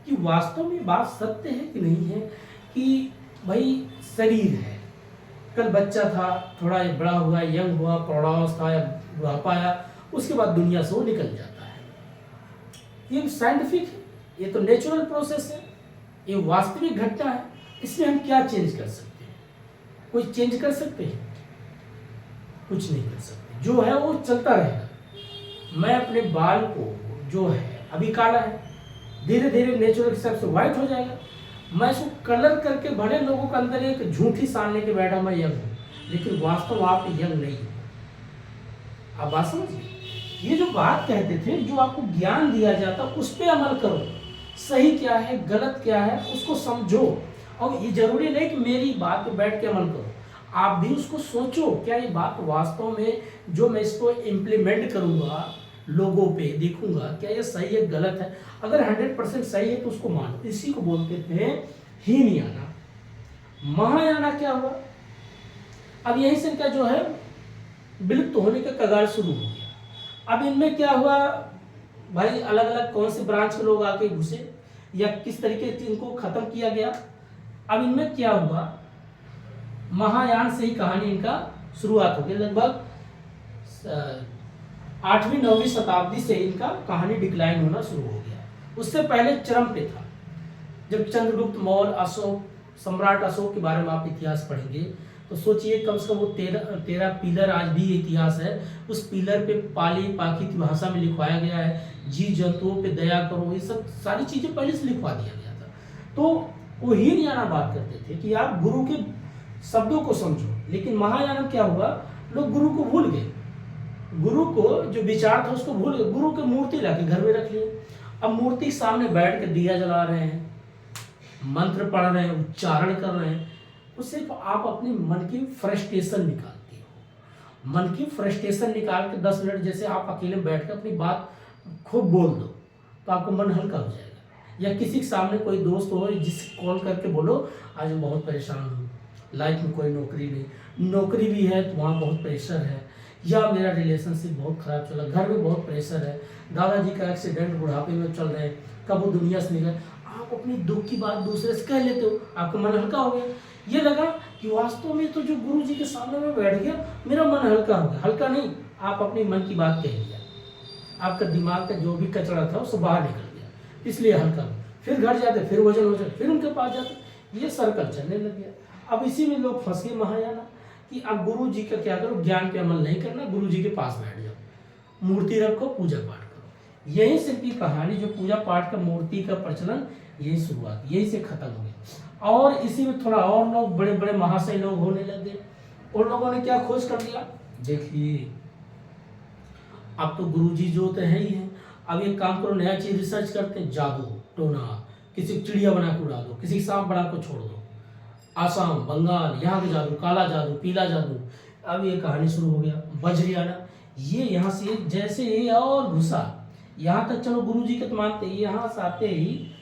कि वास्तव में बात सत्य है कि नहीं है। कि भाई शरीर है, कल बच्चा था, थोड़ा बड़ा हुआ, यंग हुआ, प्रौढ़ावस्था या बुढ़ापा आया, उसके बाद दुनिया से वो निकल जाता है। ये साइंटिफिक है, ये तो नेचुरल प्रोसेस है, ये वास्तविक घटना है। इसमें हम क्या चेंज कर सकते हैं? कोई चेंज कर सकते हैं? कुछ नहीं कर सकते। जो है वो चलता रहेगा। मैं अपने बाल को, जो है अभी काला है, धीरे धीरे नेचुरल हिसाब से व्हाइट हो जाएगा। मैं इसको कलर करके भले लोगों के अंदर एक झूठी सानने के बैठा मैं यंग हूँ, लेकिन वास्तव आप यंग नहीं हो। आप बात समझिए। ये जो बात कहते थे, जो आपको ज्ञान दिया जाता उस पर अमल करो। सही क्या है, गलत क्या है, उसको समझो। और ये जरूरी नहीं कि मेरी बात पे बैठ के अमल करो, आप भी उसको सोचो, क्या ये बात वास्तव में जो मैं इसको इम्प्लीमेंट करूंगा, लोगों पे देखूंगा, क्या ये सही है गलत है। अगर 100% सही है तो उसको मानो। इसी को बोलते थे हीनयाना। महायाना क्या हुआ, अब यहीं से इनका जो है विलुप्त होने का कगार शुरू हो गया। अब इनमें क्या हुआ भाई, अलग अलग कौन से ब्रांच के लोग आके घुसे या किस तरीके से इनको खत्म किया गया। अब इनमें क्या हुआ, महायान से ही कहानी इनका शुरुआत हो गई। लगभग 8वीं 9वीं शताब्दी से इनका कहानी डिक्लाइन होना शुरू हो गया। उससे पहले चरम पे था, जब चंद्रगुप्त मौर्य, अशोक, सम्राट अशोक के बारे में आप इतिहास पढ़ेंगे तो सोचिए, कम से कम वो 13 पिलर आज भी इतिहास है। उस पिलर पे पाली प्राकृत भाषा में लिखवाया गया है, जीव जंतुओं पे दया करो, ये सब सारी चीजें पहले से लिखवा दिया गया था। तो वो हीनयाना बात करते थे कि आप गुरु के शब्दों को समझो। लेकिन महायान क्या हुआ, लोग गुरु को भूल गए, गुरु को जो विचार था उसको भूल गए। गुरु की मूर्ति लाके घर में रख लिए। अब मूर्ति सामने बैठ के दिया जला रहे हैं, मंत्र पढ़ रहे हैं, उच्चारण कर रहे हैं, उससे आप अपने मन की फ्रस्ट्रेशन निकालते हो। मन की फ्रस्ट्रेशन निकाल के 10 मिनट जैसे आप अकेले बैठ कर अपनी बात खूब बोल दो तो आपका मन हल्का हो जाएगा। या किसी के सामने कोई दोस्त हो जिससे कॉल करके बोलो, आज मैं बहुत परेशान हूँ, लाइफ में कोई नौकरी नहीं, नौकरी भी है तो वहाँ बहुत प्रेशर है, या मेरा रिलेशनशिप बहुत खराब चला, घर में बहुत प्रेशर है, दादाजी का एक्सीडेंट, बुढ़ापे में चल रहे हैं, कब वो दुनिया से निकल। आप अपनी दुख की बात दूसरे से कह लेते हो, आपका मन हल्का हो गया। ये लगा कि वास्तव में तो जो गुरु जी के सामने में बैठ गया, मेरा मन हल्का हो गया। हल्का नहीं, आप अपने मन की बात कह लिया, आपका दिमाग का जो भी कचरा था उसको बाहर निकल गया, इसलिए हल्का हो। फिर घर जाते, फिर वजन हो जाए, फिर उनके पास जाते, ये सर्कल चलने लग गया। अब इसी में लोग फंस गए महायाना कि अब गुरु जी का क्या करो, ज्ञान पे अमल नहीं करना, गुरु जी के पास बैठ जाओ, मूर्ति रखो, पूजा पाठ करो। यही सिर्फ की कहानी, जो पूजा पाठ का मूर्ति का प्रचलन, यही शुरुआत, यही से खत्म हो गया। और इसी में थोड़ा और लोग, बड़े बड़े महाशय लोग होने लगे। उन लोगों ने क्या खोज कर दिया, देखिए अब तो गुरु जी जो तो है ही है, अब एक काम करो, नया चीज रिसर्च करते हैं, जादू टोना, किसी चिड़िया बना के उड़ा दो, किसी सांप बना को छोड़ दो, आसाम, बंगाल, यहाँ का जादू, काला जादू, पीला जादू। अब ये कहानी शुरू हो गया। वज्रयाना, ये यहाँ से जैसे ये और घुसा, यहाँ तक चलो गुरु जी के तो मानते, यहाँ से आते ही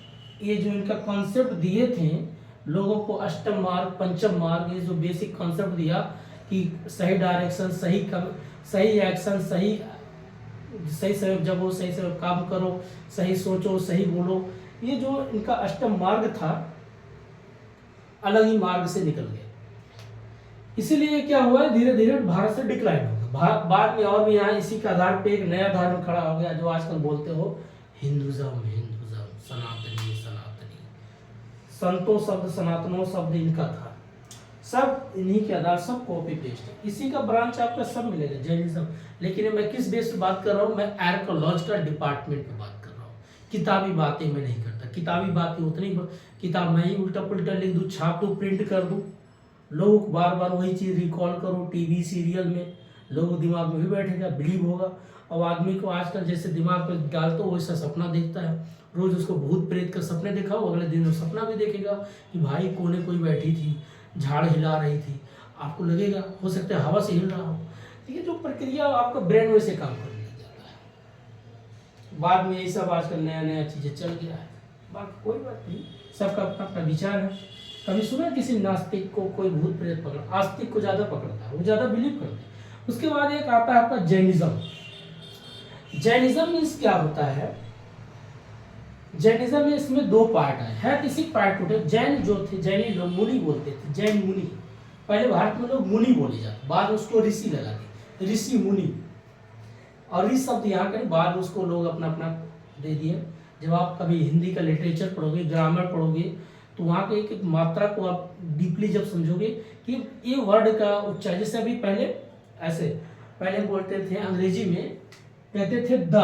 ये जो इनका कॉन्सेप्ट दिए थे लोगों को, अष्टम मार्ग, पंचम मार्ग, ये जो बेसिक कॉन्सेप्ट दिया कि सही डायरेक्शन, सही एक्शन, सही समय जब वो सही समय काम करो, सही सोचो, सही बोलो, ये जो इनका अष्टम मार्ग था, अलग ही मार्ग से निकल गए। इसीलिए क्या हुआ है, धीरे धीरे भारत से डिक्लाइन हो गया। बाद में और भी यहाँ इसी के आधार पे एक नया धर्म खड़ा हो गया जो आजकल बोलते हो हिंदुज्म, हिंदुज्म, सनातनी, सनातनी। संतो शब्द, सनातनो शब्द इनका था, सब इन्हीं के आधार, सब कॉपी पेस्ट है। इसी का ब्रांच आपका सब मिलेगा, जैनिज्म। लेकिन मैं किस बेस पे बात कर रहा हूँ, मैं आर्कोलॉजिकल डिपार्टमेंट पे बात कर रहा हूँ। किताबी बातें मैं नहीं करता। किताबी बातें उतनी, किताब मैं ही उल्टा पुल्टा लिख दूँ, छाप दूँ, प्रिंट कर दूँ, लोग बार बार वही चीज़ रिकॉल करो टीवी सीरियल में, लोग दिमाग में भी बैठेगा, बिलीव होगा। अब आदमी को आजकल जैसे दिमाग पर डालते हो वैसा सपना देखता है, रोज उसको भूत प्रेत का सपने दिखाओ, अगले दिन वो सपना भी देखेगा कि भाई कोने कोई बैठी थी, झाड़ हिला रही थी, आपको लगेगा, हो सकता है हवा से हिल रहा हो। ठीक है, जो प्रक्रिया आपका ब्रेन वैसे काम करने लग जाता है। बाद में यही सब आजकल नया नया चीज़ें चल गया है। बाकी कोई बात नहीं, सबका अपना अपना विचार है। कभी सुना किसी नास्तिक को कोई भूत प्रेत पकड़ा? आस्तिक को ज़्यादा पकड़ता है, वो ज़्यादा बिलीव करते हैं। उसके बाद एक आता है आपका जैनिज्म। जैनिज्म मीन्स क्या होता है, जैनिज्म में इसमें दो पार्ट है किसी पार्ट टूटे। जैन जो थे, जैनी लोग मुनि बोलते थे, जैन मुनि। पहले भारत में लोग मुनि बोले जाते, बाद में उसको ऋषि लगा दिए, ऋषि मुनि। और इस शब्द यहाँ के बाद उसको लोग अपना अपना दे दिए। जब आप कभी हिंदी का लिटरेचर पढ़ोगे, ग्रामर पढ़ोगे, तो वहाँ के एक एक मात्रा को आप डीपली जब समझोगे कि ये वर्ड का उच्चारण, जैसे अभी पहले ऐसे पहले बोलते थे अंग्रेजी में, कहते थे द,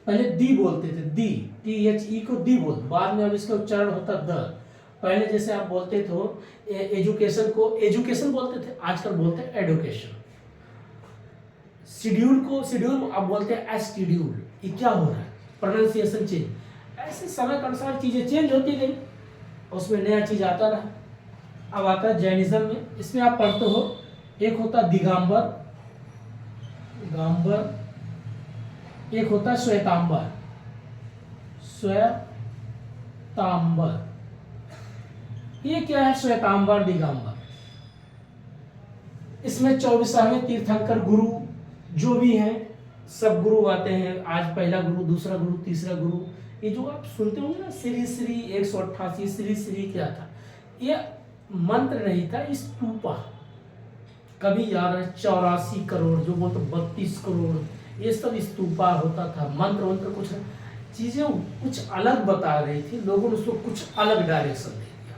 पहले दी बोलते थे, दी, THE को दी बोलते, बाद में अब इसका उच्चारण होता द। पहले जैसे आप बोलते थे एजुकेशन को एजुकेशन बोलते थे, आजकल बोलते हैं एडुकेशन। शेड्यूल को शेड्यूल अब बोलते हैं एस्टिड्यूल। ये क्या हो रहा है, प्रोनाउंसिएशन चेंज। ऐसे समय के अनुसार चीजें चेंज होती गई, उसमें नया चीज आता रहा। अब आता है जैनिज्म में, इसमें आप पढ़ते हो, एक होता दिगंबर, दिगंबर, एक होता श्वेतांबर, श्वेतांबर। ये क्या है श्वेतांबर दिगंबर? इसमें 24वें तीर्थंकर गुरु जो भी हैं, सब गुरु आते हैं। आज पहला गुरु, दूसरा गुरु, तीसरा गुरु, ये जो आप सुनते होंगे ना, श्री श्री 188 श्री श्री क्या था, ये मंत्र नहीं था, स्तूपा। कभी याद है 84 करोड़, जो बोलते 32 करोड़, ये सब स्तूपा होता था। मंत्र वंत्र कुछ चीजें कुछ अलग बता रही थी, लोगों ने उसको कुछ अलग डायरेक्शन दे दिया।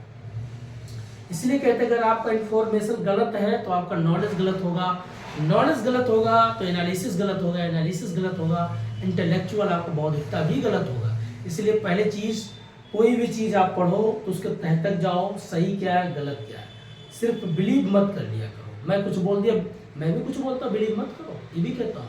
इसलिए कहते हैं अगर आपका इंफॉर्मेशन गलत है तो आपका नॉलेज गलत होगा, नॉलेज गलत होगा तो एनालिसिस गलत होगा, एनालिसिस गलत होगा, इंटेलेक्चुअल आपका बौद्धिकता भी गलत होगा। इसलिए पहले चीज, कोई भी चीज आप पढ़ो तो उसके तह तक जाओ, सही क्या है गलत क्या है। सिर्फ बिलीव मत कर लिया करो, मैं कुछ बोल दिया, मैं भी कुछ बोलता हूँ, बिलीव मत करो, ये भी कहता हूँ।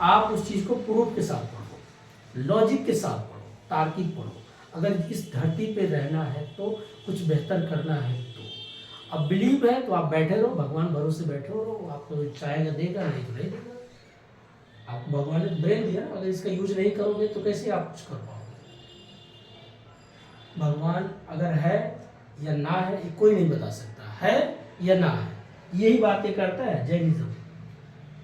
आप उस चीज को प्रूफ के साथ पढ़ो, लॉजिक के साथ पढ़ो, तार्किक पढ़ो। अगर इस धरती पे रहना है तो कुछ बेहतर करना है तो। अब बिलीव है तो आप बैठे रहो, भगवान भरोसे बैठे रहो, आपको चाहेगा देगा, नहीं तो नहीं देगा। आपको भगवान ने ब्रेन दिया, अगर इसका यूज नहीं करोगे तो कैसे आप कुछ कर पाओगे। भगवान अगर है या ना है ये कोई नहीं बता सकता, है या ना है, यही बातें करता है जैनिज्म।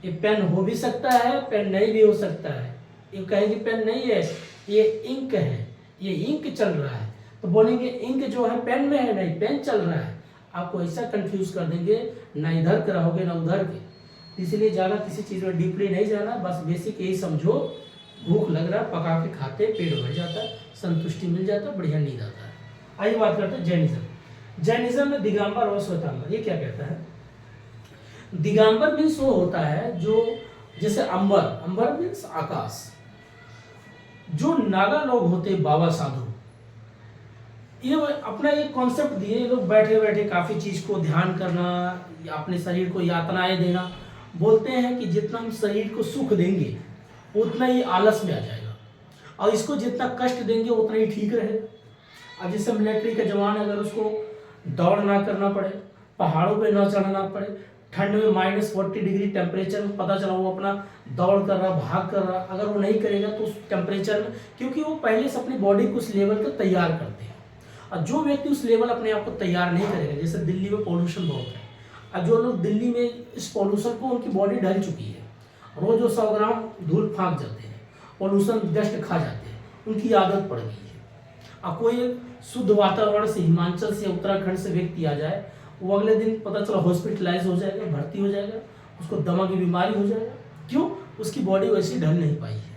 ये पेन हो भी सकता है, पेन नहीं भी हो सकता है। ये कहेंगे पेन नहीं है, ये इंक है, ये इंक चल रहा है, तो बोलेंगे इंक जो है पेन में है, नहीं पेन चल रहा है। आपको ऐसा कंफ्यूज कर देंगे, ना इधर के रहोगे ना उधर के। इसलिए ज़्यादा किसी चीज़ में डीपली नहीं जाना, बस बेसिक यही समझो, भूख लग रहा है पका के खाते, पेट भर जाता है, संतुष्टि मिल जाता है, बढ़िया नींद आता है। आइए बात करते हैं जैनिज्म। जैनिज्म में दिगंबर और श्वेतांबर, ये क्या कहता है? दिगंबर मीन्स वो होता है जो, जैसे अंबर, अंबर मीन्स आकाश। जो नागा लोग होते बाबा साधु, ये अपना एक कॉन्सेप्ट दिए, ये लोग बैठे बैठे काफ़ी चीज़ को ध्यान करना, अपने शरीर को यातनाएं देना। बोलते हैं कि जितना हम शरीर को सुख देंगे उतना ही आलस में आ जाएगा, और इसको जितना कष्ट देंगे उतना ही ठीक रहेगा। अब जैसे मिलिट्री का जवान, अगर उसको दौड़ ना करना पड़े, पहाड़ों पे ना चढ़ना पड़े, ठंड में -40 डिग्री टेम्परेचर में, पता चला वो अपना दौड़ कर रहा, भाग कर रहा, अगर वो नहीं करेगा तो उस टेम्परेचर में, क्योंकि वो पहले से अपनी बॉडी को उस लेवल तक तैयार करते हैं। और जो व्यक्ति उस लेवल अपने आप को तैयार नहीं करेगा, जैसे दिल्ली में पोल्यूशन बहुत है, और जो लोग दिल्ली में इस पोल्यूशन को, उनकी बॉडी ढल चुकी है, रोज वो 100 ग्राम धूल फाँक जाते हैं, पोल्यूशन डस्ट खा जाते हैं, उनकी आदत पड़ गई है। और कोई शुद्ध वातावरण से, हिमाचल से, उत्तराखंड से व्यक्ति आ जाए, वो अगले दिन पता चला हॉस्पिटलाइज हो जाएगा, भर्ती हो जाएगा, उसको दमा की बीमारी हो जाएगा। क्यों? उसकी बॉडी वैसी ढल नहीं पाई है।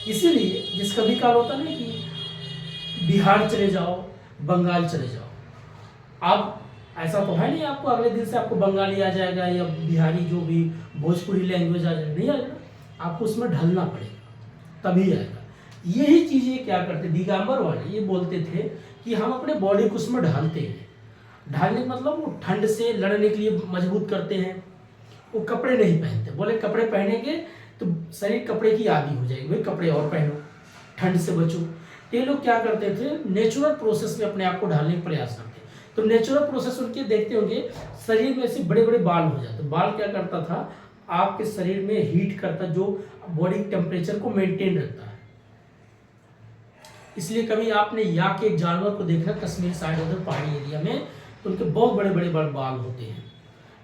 इसीलिए जिस कभी काल होता ना कि बिहार चले जाओ, बंगाल चले जाओ, आप ऐसा तो है नहीं आपको अगले दिन से आपको बंगाली आ जाएगा या बिहारी जो भी भोजपुरी लैंग्वेज आ जाएगा, नहीं आएगा, आपको उसमें ढलना पड़ेगा तभी आएगा। यही चीज़ें क्या करते दिगंबर वाले ये बोलते थे कि हम अपने बॉडी को उसमें ढालते हैं। ढालने का मतलब वो ठंड से लड़ने के लिए मजबूत करते हैं। वो कपड़े नहीं पहनते, बोले कपड़े पहनेंगे तो शरीर कपड़े की आदी हो जाएगी, भाई कपड़े और पहनो, ठंड से बचो। ये लोग क्या करते थे, नेचुरल प्रोसेस में अपने आप को ढालने का प्रयास करते। तो नेचुरल प्रोसेस उनके देखते होंगे शरीर में ऐसे बड़े बड़े बाल हो जाते। बाल क्या करता था, आपके शरीर में हीट करता, जो बॉडी टेम्परेचर को मेंटेन रखता है। इसलिए कभी आपने या के एक जानवर को देखा कश्मीर साइड उधर पहाड़ी एरिया में, तो उनके बहुत बड़े बड़े बाल होते हैं।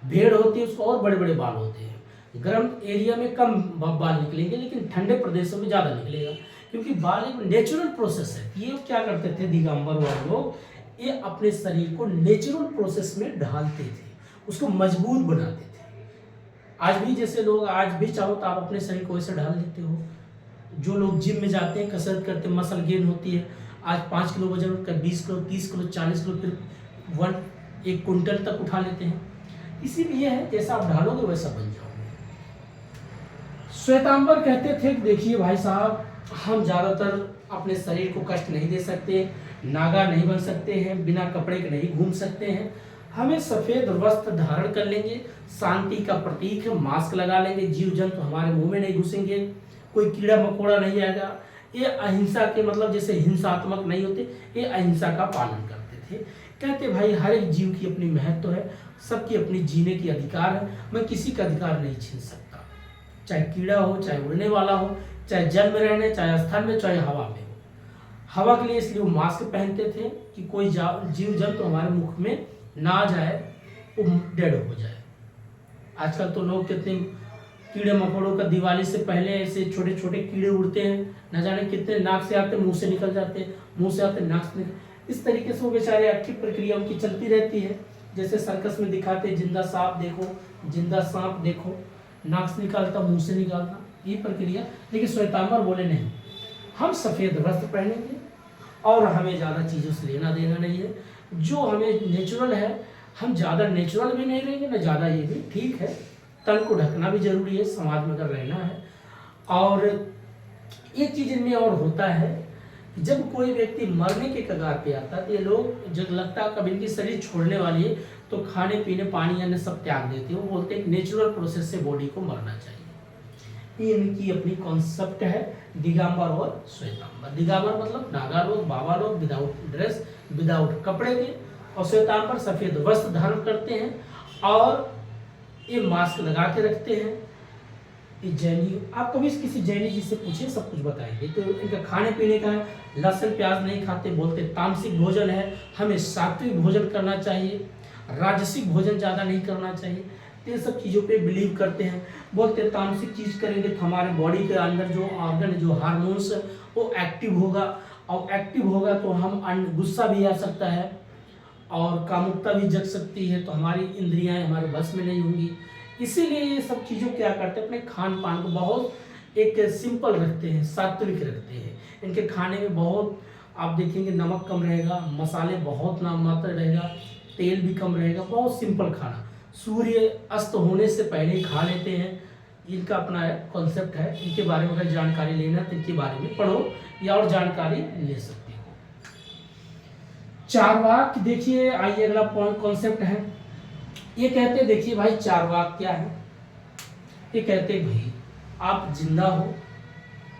भेड़ होती है उसको और बड़े बड़े बाल होते हैं। गर्म एरिया में कम बाल निकलेंगे, लेकिन ठंडे प्रदेशों में ज़्यादा निकलेगा, क्योंकि बाल एक नेचुरल प्रोसेस है। ये क्या करते थे दिगंबर वाले लोग, ये अपने शरीर को नेचुरल प्रोसेस में ढालते थे, उसको मजबूत बनाते थे। आज भी जैसे लोग आज भी चाहो तो आप अपने शरीर को वैसे ढाल लेते हो। जो लोग जिम में जाते हैं, कसरत करते हैं, मसल गेन होती है, आज 5 किलो वजन उठकर 20 किलो, 30 किलो, 40 किलो, फिर 1 क्विंटल तक उठा लेते हैं। इसीलिए है जैसा आप ढालोगे वैसा बन जाओगे। श्वेतांबर कहते थे देखिए भाई साहब, हम ज़्यादातर अपने शरीर को कष्ट नहीं दे सकते, नागा नहीं बन सकते हैं, बिना कपड़े के नहीं घूम सकते हैं, हमें सफ़ेद वस्त्र धारण कर लेंगे, शांति का प्रतीक है, मास्क लगा लेंगे, जीव जंतु हमारे मुंह में नहीं घुसेंगे, कोई कीड़ा मकोड़ा नहीं आएगा। ये अहिंसा के मतलब जैसे हिंसात्मक नहीं होते, ये अहिंसा का पालन करते थे। कहते भाई हर एक जीव की अपनी महत्व है, सबकी अपनी जीने की अधिकार है, मैं किसी का अधिकार नहीं छीन सकता, चाहे कीड़ा हो, चाहे उड़ने वाला हो, चाहे जल में रहने, चाहे स्थल में, चाहे हवा में हो। हवा के लिए इसलिए वो मास्क पहनते थे कि कोई जीव जंतु हमारे मुख में ना जाए, वो डेड हो जाए। आजकल तो लोग कितने कीड़े मकोड़ों का दिवाली से पहले ऐसे छोटे छोटे कीड़े उड़ते हैं, न जाने कितने नाक से आते मुंह से निकल जाते हैं, मुंह से आते नाक से निकल। इस तरीके से वो बेचारे अच्छी प्रक्रिया उनकी चलती रहती है। जैसे सर्कस में दिखाते हैं, जिंदा सांप देखो, जिंदा सांप देखो, नाक से निकालता मुंह से निकालता, ये प्रक्रिया। लेकिन श्वेतांबर बोले नहीं, हम सफ़ेद वस्त्र पहनेंगे और हमें ज़्यादा चीज़ों से लेना देना नहीं है। जो हमें नेचुरल है, हम ज़्यादा नेचुरल भी नहीं रहेंगे ना ज़्यादा ये भी ठीक है। तन को ढकना भी जरूरी है, समाज में अगर रहना है। और एक चीज़ इनमें और होता है, जब कोई व्यक्ति मरने के कगार पे आता है तो ये लोग जब लगता है कभी इनकी शरीर छोड़ने वाली है तो खाने पीने पानी अन्य सब त्याग देते हैं। वो बोलते हैं नेचुरल प्रोसेस से बॉडी को मरना चाहिए। ये इनकी अपनी कॉन्सेप्ट है दिगंबर और श्वेतांबर। दिगंबर मतलब नागा लोग, बाबा लोग विदाउट ड्रेस, विदाउट कपड़े के, और श्वेतांबर सफ़ेद वस्त्र धारण करते हैं और ये मास्क लगा के रखते हैं। ये जैनी, आप कभी किसी जैनी जी से पूछे सब कुछ बताएंगे। तो इनका खाने पीने का है, लहसुन प्याज नहीं खाते, बोलते तामसिक भोजन है, हमें सात्विक भोजन करना चाहिए, राजसिक भोजन ज़्यादा नहीं करना चाहिए। तो ये सब चीज़ों पे बिलीव करते हैं। बोलते तामसिक चीज़ करेंगे तो हमारे बॉडी के अंदर जो ऑर्गन, जो हार्मोन्स वो एक्टिव होगा, और एक्टिव होगा तो हम गुस्सा भी आ सकता है और कामुकता भी जग सकती है, तो हमारी इंद्रियां हमारे बस में नहीं होंगी। इसीलिए ये सब चीज़ों क्या करते हैं, अपने खान पान को बहुत एक सिंपल रखते हैं, सात्विक रखते हैं। इनके खाने में बहुत आप देखेंगे नमक कम रहेगा, मसाले बहुत नाम मात्र रहेगा, तेल भी कम रहेगा, बहुत सिंपल खाना। सूर्य अस्त होने से पहले ही खा लेते हैं। इनका अपना कॉन्सेप्ट है। इनके बारे में अगर जानकारी लेना तो इनके बारे में पढ़ो या और जानकारी ले सकते हो। चारवाक देखिए, आइए अगला कॉन्सेप्ट है। ये कहते हैं देखिए भाई चारवाक क्या है। ये कहते हैं भाई आप जिंदा हो,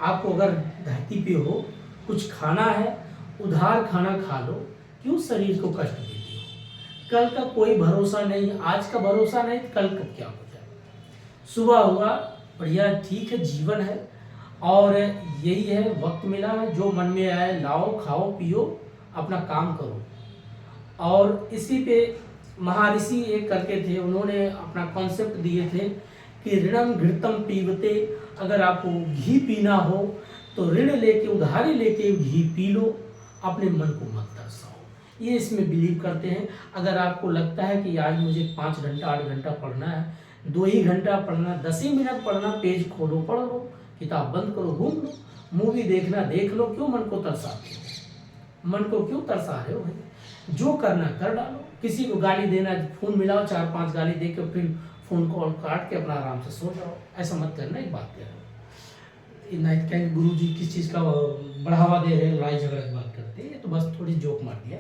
आपको अगर धरती पे हो, कुछ खाना है, उधार खाना खा लो, क्यों शरीर को कष्ट देती हो। कल का कोई भरोसा नहीं, आज का भरोसा नहीं, कल का क्या हो जाए। सुबह होगा बढ़िया, ठीक है, जीवन है और यही है, वक्त मिला है, जो मन में आए लाओ, खाओ पियो, अपना काम करो। और इसी पे महर्षि एक करके थे, उन्होंने अपना कॉन्सेप्ट दिए थे कि ऋणम घृतम पीबते, अगर आपको घी पीना हो तो ऋण लेके, उधारी लेके घी पी लो, अपने मन को मत तरसाओ। ये इसमें बिलीव करते हैं। अगर आपको लगता है कि आज मुझे 5 घंटा 8 घंटा पढ़ना है, 2 ही घंटा पढ़ना, 10 ही मिनट पढ़ना, पेज खोलो पढ़ लो, किताब बंद करो घूम लो, मूवी देखना देख लो, क्यों मन को तरसाते हो? मन को क्यों तरसा रहे हो भाई? जो करना कर डालो। किसी को गाली देना, फ़ोन मिलाओ, 4-5 गाली दे के फिर फ़ोन कॉल काट के अपना आराम से सो जाओ। ऐसा मत करना। एक बात कह रहा हूँ, नाइट कैंप गुरु जी किस चीज़ का बढ़ावा दे रहे हैं, लड़ाई झगड़ा की बात करते हैं, ये तो बस थोड़ी जोक मार दिया।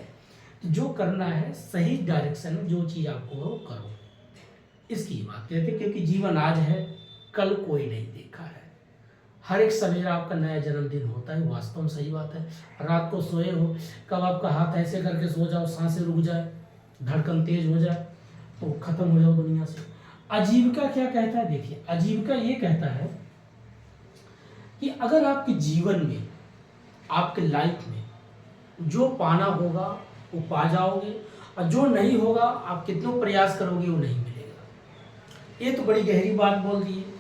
तो जो करना है सही डायरेक्शन में जो चीज़ आपको हो करो, इसकी बात कहते हैं। क्योंकि जीवन आज है, कल कोई नहीं देखा है। हर एक सवेरा आपका नया जन्मदिन होता है, वास्तव में सही बात है। रात को सोए हो, कब आपका हाथ ऐसे करके सो जाओ, सांसें रुक जाए, धड़कन तेज हो जाए, तो खत्म हो जाओ दुनिया से। आजीविका क्या कहता है? देखिए, आजीविका ये कहता है कि अगर आपके जीवन में, आपके लाइफ में जो पाना होगा वो पा जाओगे, और जो नहीं होगा आप कितना प्रयास करोगे वो नहीं मिलेगा। ये तो बड़ी गहरी बात बोल दी है,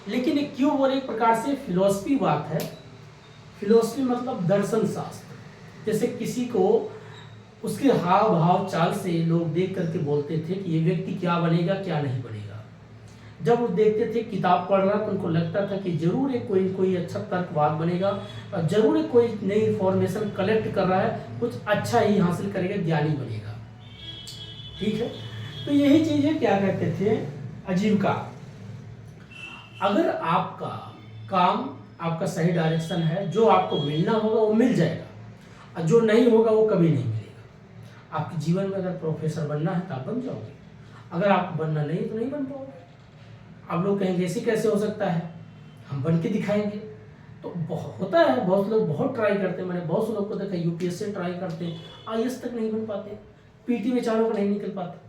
लेकिन ये क्यों बोले? एक प्रकार से फिलॉसफी बात है। फिलॉसफी मतलब दर्शन शास्त्र। जैसे किसी को उसके हाव भाव चाल से लोग देख करके बोलते थे कि ये व्यक्ति क्या बनेगा क्या नहीं बनेगा। जब वो देखते थे किताब पढ़ रहा तो उनको लगता था कि जरूर एक कोई अच्छा तर्कवाद बनेगा, और जरूर एक कोई नई इंफॉर्मेशन कलेक्ट कर रहा है, कुछ अच्छा ही हासिल करेगा, ज्ञानी बनेगा। ठीक है, तो यही चीज़ है, क्या कहते थे, आजीविका। अगर आपका काम, आपका सही डायरेक्शन है, जो आपको मिलना होगा वो मिल जाएगा, और जो नहीं होगा वो कभी नहीं मिलेगा। आपके जीवन में अगर प्रोफेसर बनना है तो आप बन जाओगे, अगर आपको बनना नहीं तो नहीं बन पाओगे। आप लोग कहेंगे ऐसे कैसे हो सकता है, हम बन के दिखाएंगे। तो होता है, बहुत लोग बहुत ट्राई करते हैं, मैंने बहुत से लोग को देखा यूपीएससी ट्राई करते हैं, आईएएस तक नहीं बन पाते, पीटी में चारों का नहीं निकल पाते।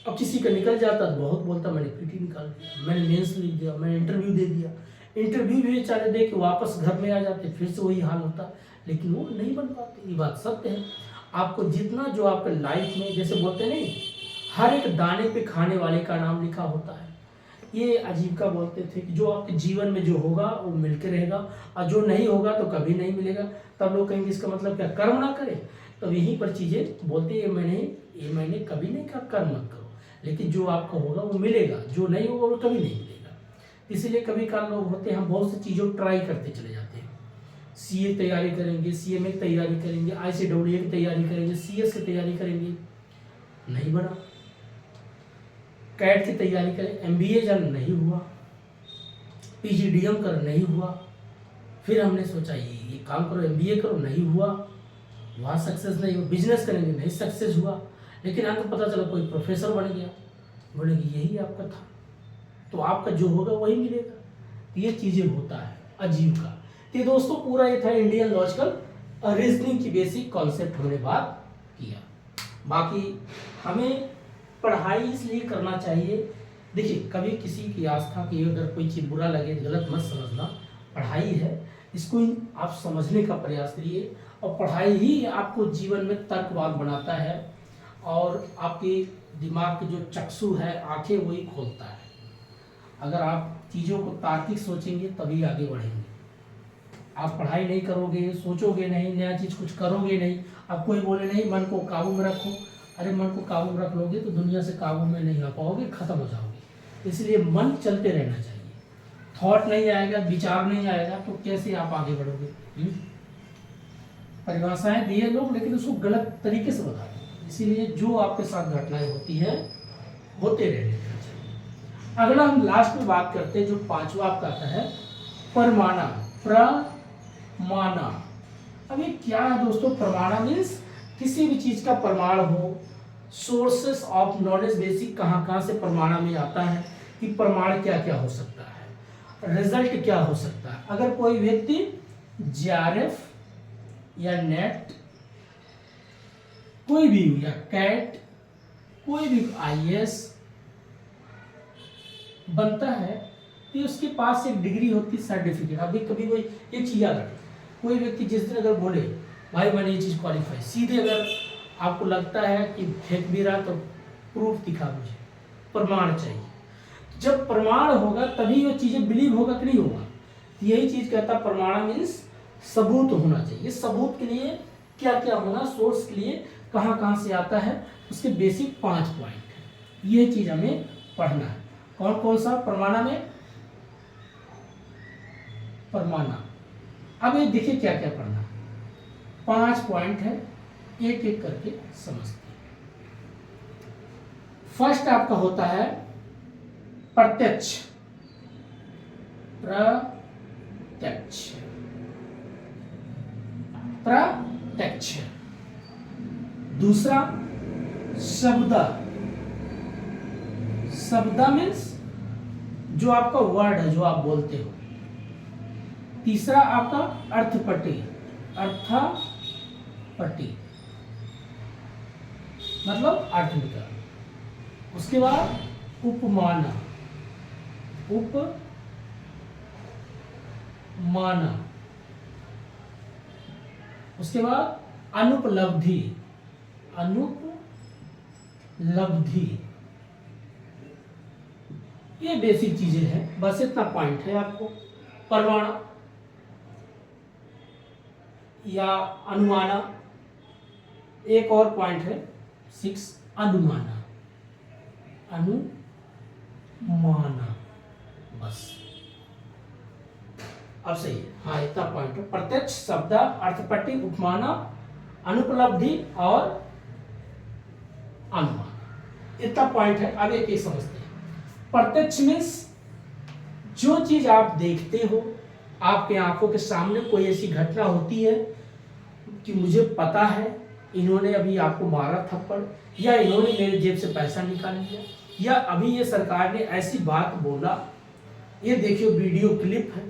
अब किसी का निकल जाता तो बहुत बोलता मैंने पीटी निकाल दिया, मैंने मेंस लिख दिया, मैंने इंटरव्यू दे दिया। इंटरव्यू भी बेचारे दे के वापस घर में आ जाते, फिर से वही हाल होता, लेकिन वो नहीं बन पाते। ये बात सत्य है। आपको जितना जो आपके लाइफ में, जैसे बोलते नहीं, हर एक दाने पे खाने वाले का नाम लिखा होता है। ये आजीविका बोलते थे कि जो आपके जीवन में जो होगा वो मिलके रहेगा, और जो नहीं होगा तो कभी नहीं मिलेगा। तब लोग कहेंगे इसका मतलब क्या, कर्म ना करें? तो यहीं पर चीज़ें बोलते ये मैंने कभी नहीं कहा कर्म मत करो, लेकिन जो आपका होगा वो मिलेगा, जो नहीं होगा वो कभी नहीं मिलेगा। इसीलिए कभी काल लोग होते हैं, हम बहुत सी चीज़ों ट्राई करते चले जाते हैं। सीए तैयारी करेंगे, सीएमए की तैयारी करेंगे, आईसीडब्ल्यू की तैयारी करेंगे, सीएस की तैयारी करेंगे, नहीं बना। कैट की तैयारी करें, एमबीए जब नहीं हुआ, पीजीडीएम कर नहीं हुआ, फिर हमने सोचा ये काम करो, एमबीए करो, नहीं हुआ, वहाँ सक्सेस नहीं हुआ, बिजनेस करेंगे, नहीं सक्सेस हुआ, लेकिन अंत पता चला कोई प्रोफेसर बन गया। बोलेंगे यही आपका था, तो आपका जो होगा वही मिलेगा। तो ये चीज़ें होता है आजीविका। तो दोस्तों पूरा ये था इंडियन लॉजिकल रीजनिंग की बेसिक कॉन्सेप्ट हमने बात किया। बाकी हमें पढ़ाई इसलिए करना चाहिए, देखिए कभी किसी की आस्था की अगर कोई चीज़ बुरा लगे गलत मत समझना, पढ़ाई है, इसको आप समझने का प्रयास करिए, और पढ़ाई ही आपको जीवन में तर्कवान बनाता है, और आपके दिमाग के जो चक्षु है, आंखें, वही खोलता है। अगर आप चीज़ों को तार्किक सोचेंगे तभी आगे बढ़ेंगे। आप पढ़ाई नहीं करोगे, सोचोगे नहीं, नया चीज़ कुछ करोगे नहीं, अब कोई बोले नहीं मन को काबू में रखो, अरे मन को काबू में रख लोगे तो दुनिया से काबू में नहीं आ पाओगे, खत्म हो जाओगे। इसलिए मन चलते रहना चाहिए। थॉट नहीं आएगा, विचार नहीं आएगा तो कैसे आप आगे बढ़ोगे? परिभाषाएं दिए लोग, लेकिन उसको गलत तरीके से बता दें। इसीलिए जो आपके साथ घटनाएं होती हैं, होते रहने देना चाहिए। अगला हम लास्ट में बात करते हैं, जो पांचवा आपका आता है परमाणा। प्रमाणा, अब ये क्या है दोस्तों? प्रमाणा मीन्स किसी भी चीज का प्रमाण हो, सोर्सेस ऑफ नॉलेज बेसिक कहाँ से प्रमाणा में आता है कि प्रमाण क्या क्या हो सकता है, रिजल्ट क्या हो सकता है। अगर कोई व्यक्ति जेआरएफ या नेट कोई भी, या कैट, कोई भी आईएएस बनता है तो उसके पास एक डिग्री होती है, सर्टिफिकेट। अभी कभी कोई एक चीज याद रखें, कोई व्यक्ति जिस दिन अगर बोले भाई मैंने ये चीज़ क्वालिफाई, सीधे अगर आपको लगता है कि फेंक भी रहा तो प्रूफ दिखा, मुझे प्रमाण चाहिए। जब प्रमाण होगा तभी वो चीज़ें बिलीव होगा कि नहीं होगा। यही चीज़ कहता प्रमाण मीन्स सबूत होना चाहिए। सबूत के लिए क्या क्या होना, सोर्स के लिए कहाँ कहाँ से आता है, उसके बेसिक 5 पॉइंट है। ये चीज हमें पढ़ना है। कौन कौन सा परमाणु में, परमाणु। अब ये देखिए क्या क्या पढ़ना है, 5 पॉइंट है, एक एक करके समझते हैं। फर्स्ट आपका होता है प्रत्यक्ष, प्रत्यक्ष, प्रत्यक्ष। दूसरा शब्द, शब्द मीन्स जो आपका वर्ड है, जो आप बोलते हो। तीसरा आपका अर्थपट्टी, अर्थपट्टी मतलब अर्थ निकाल। उसके बाद उपमान, उपमान। उसके बाद अनुपलब्धि, अनुपलब्धि। ये बेसिक चीजें हैं, बस इतना पॉइंट है आपको। परमाणु या अनुमाना, एक और पॉइंट है 6 अनुमाना, अनुमाना। बस अब सही है, हाँ इतना पॉइंट है। प्रत्यक्ष, शब्द, अर्थपट्टी, उपमाना, अनुपलब्धि और अनुमान, इतना पॉइंट है। अब एक समझते हैं। प्रत्यक्ष मीन्स जो चीज आप देखते हो, आपके आंखों के सामने कोई ऐसी घटना होती है कि मुझे पता है इन्होंने अभी आपको मारा थप्पड़, या इन्होंने मेरे जेब से पैसा निकाल लिया, या अभी ये सरकार ने ऐसी बात बोला। ये देखियो वीडियो क्लिप है,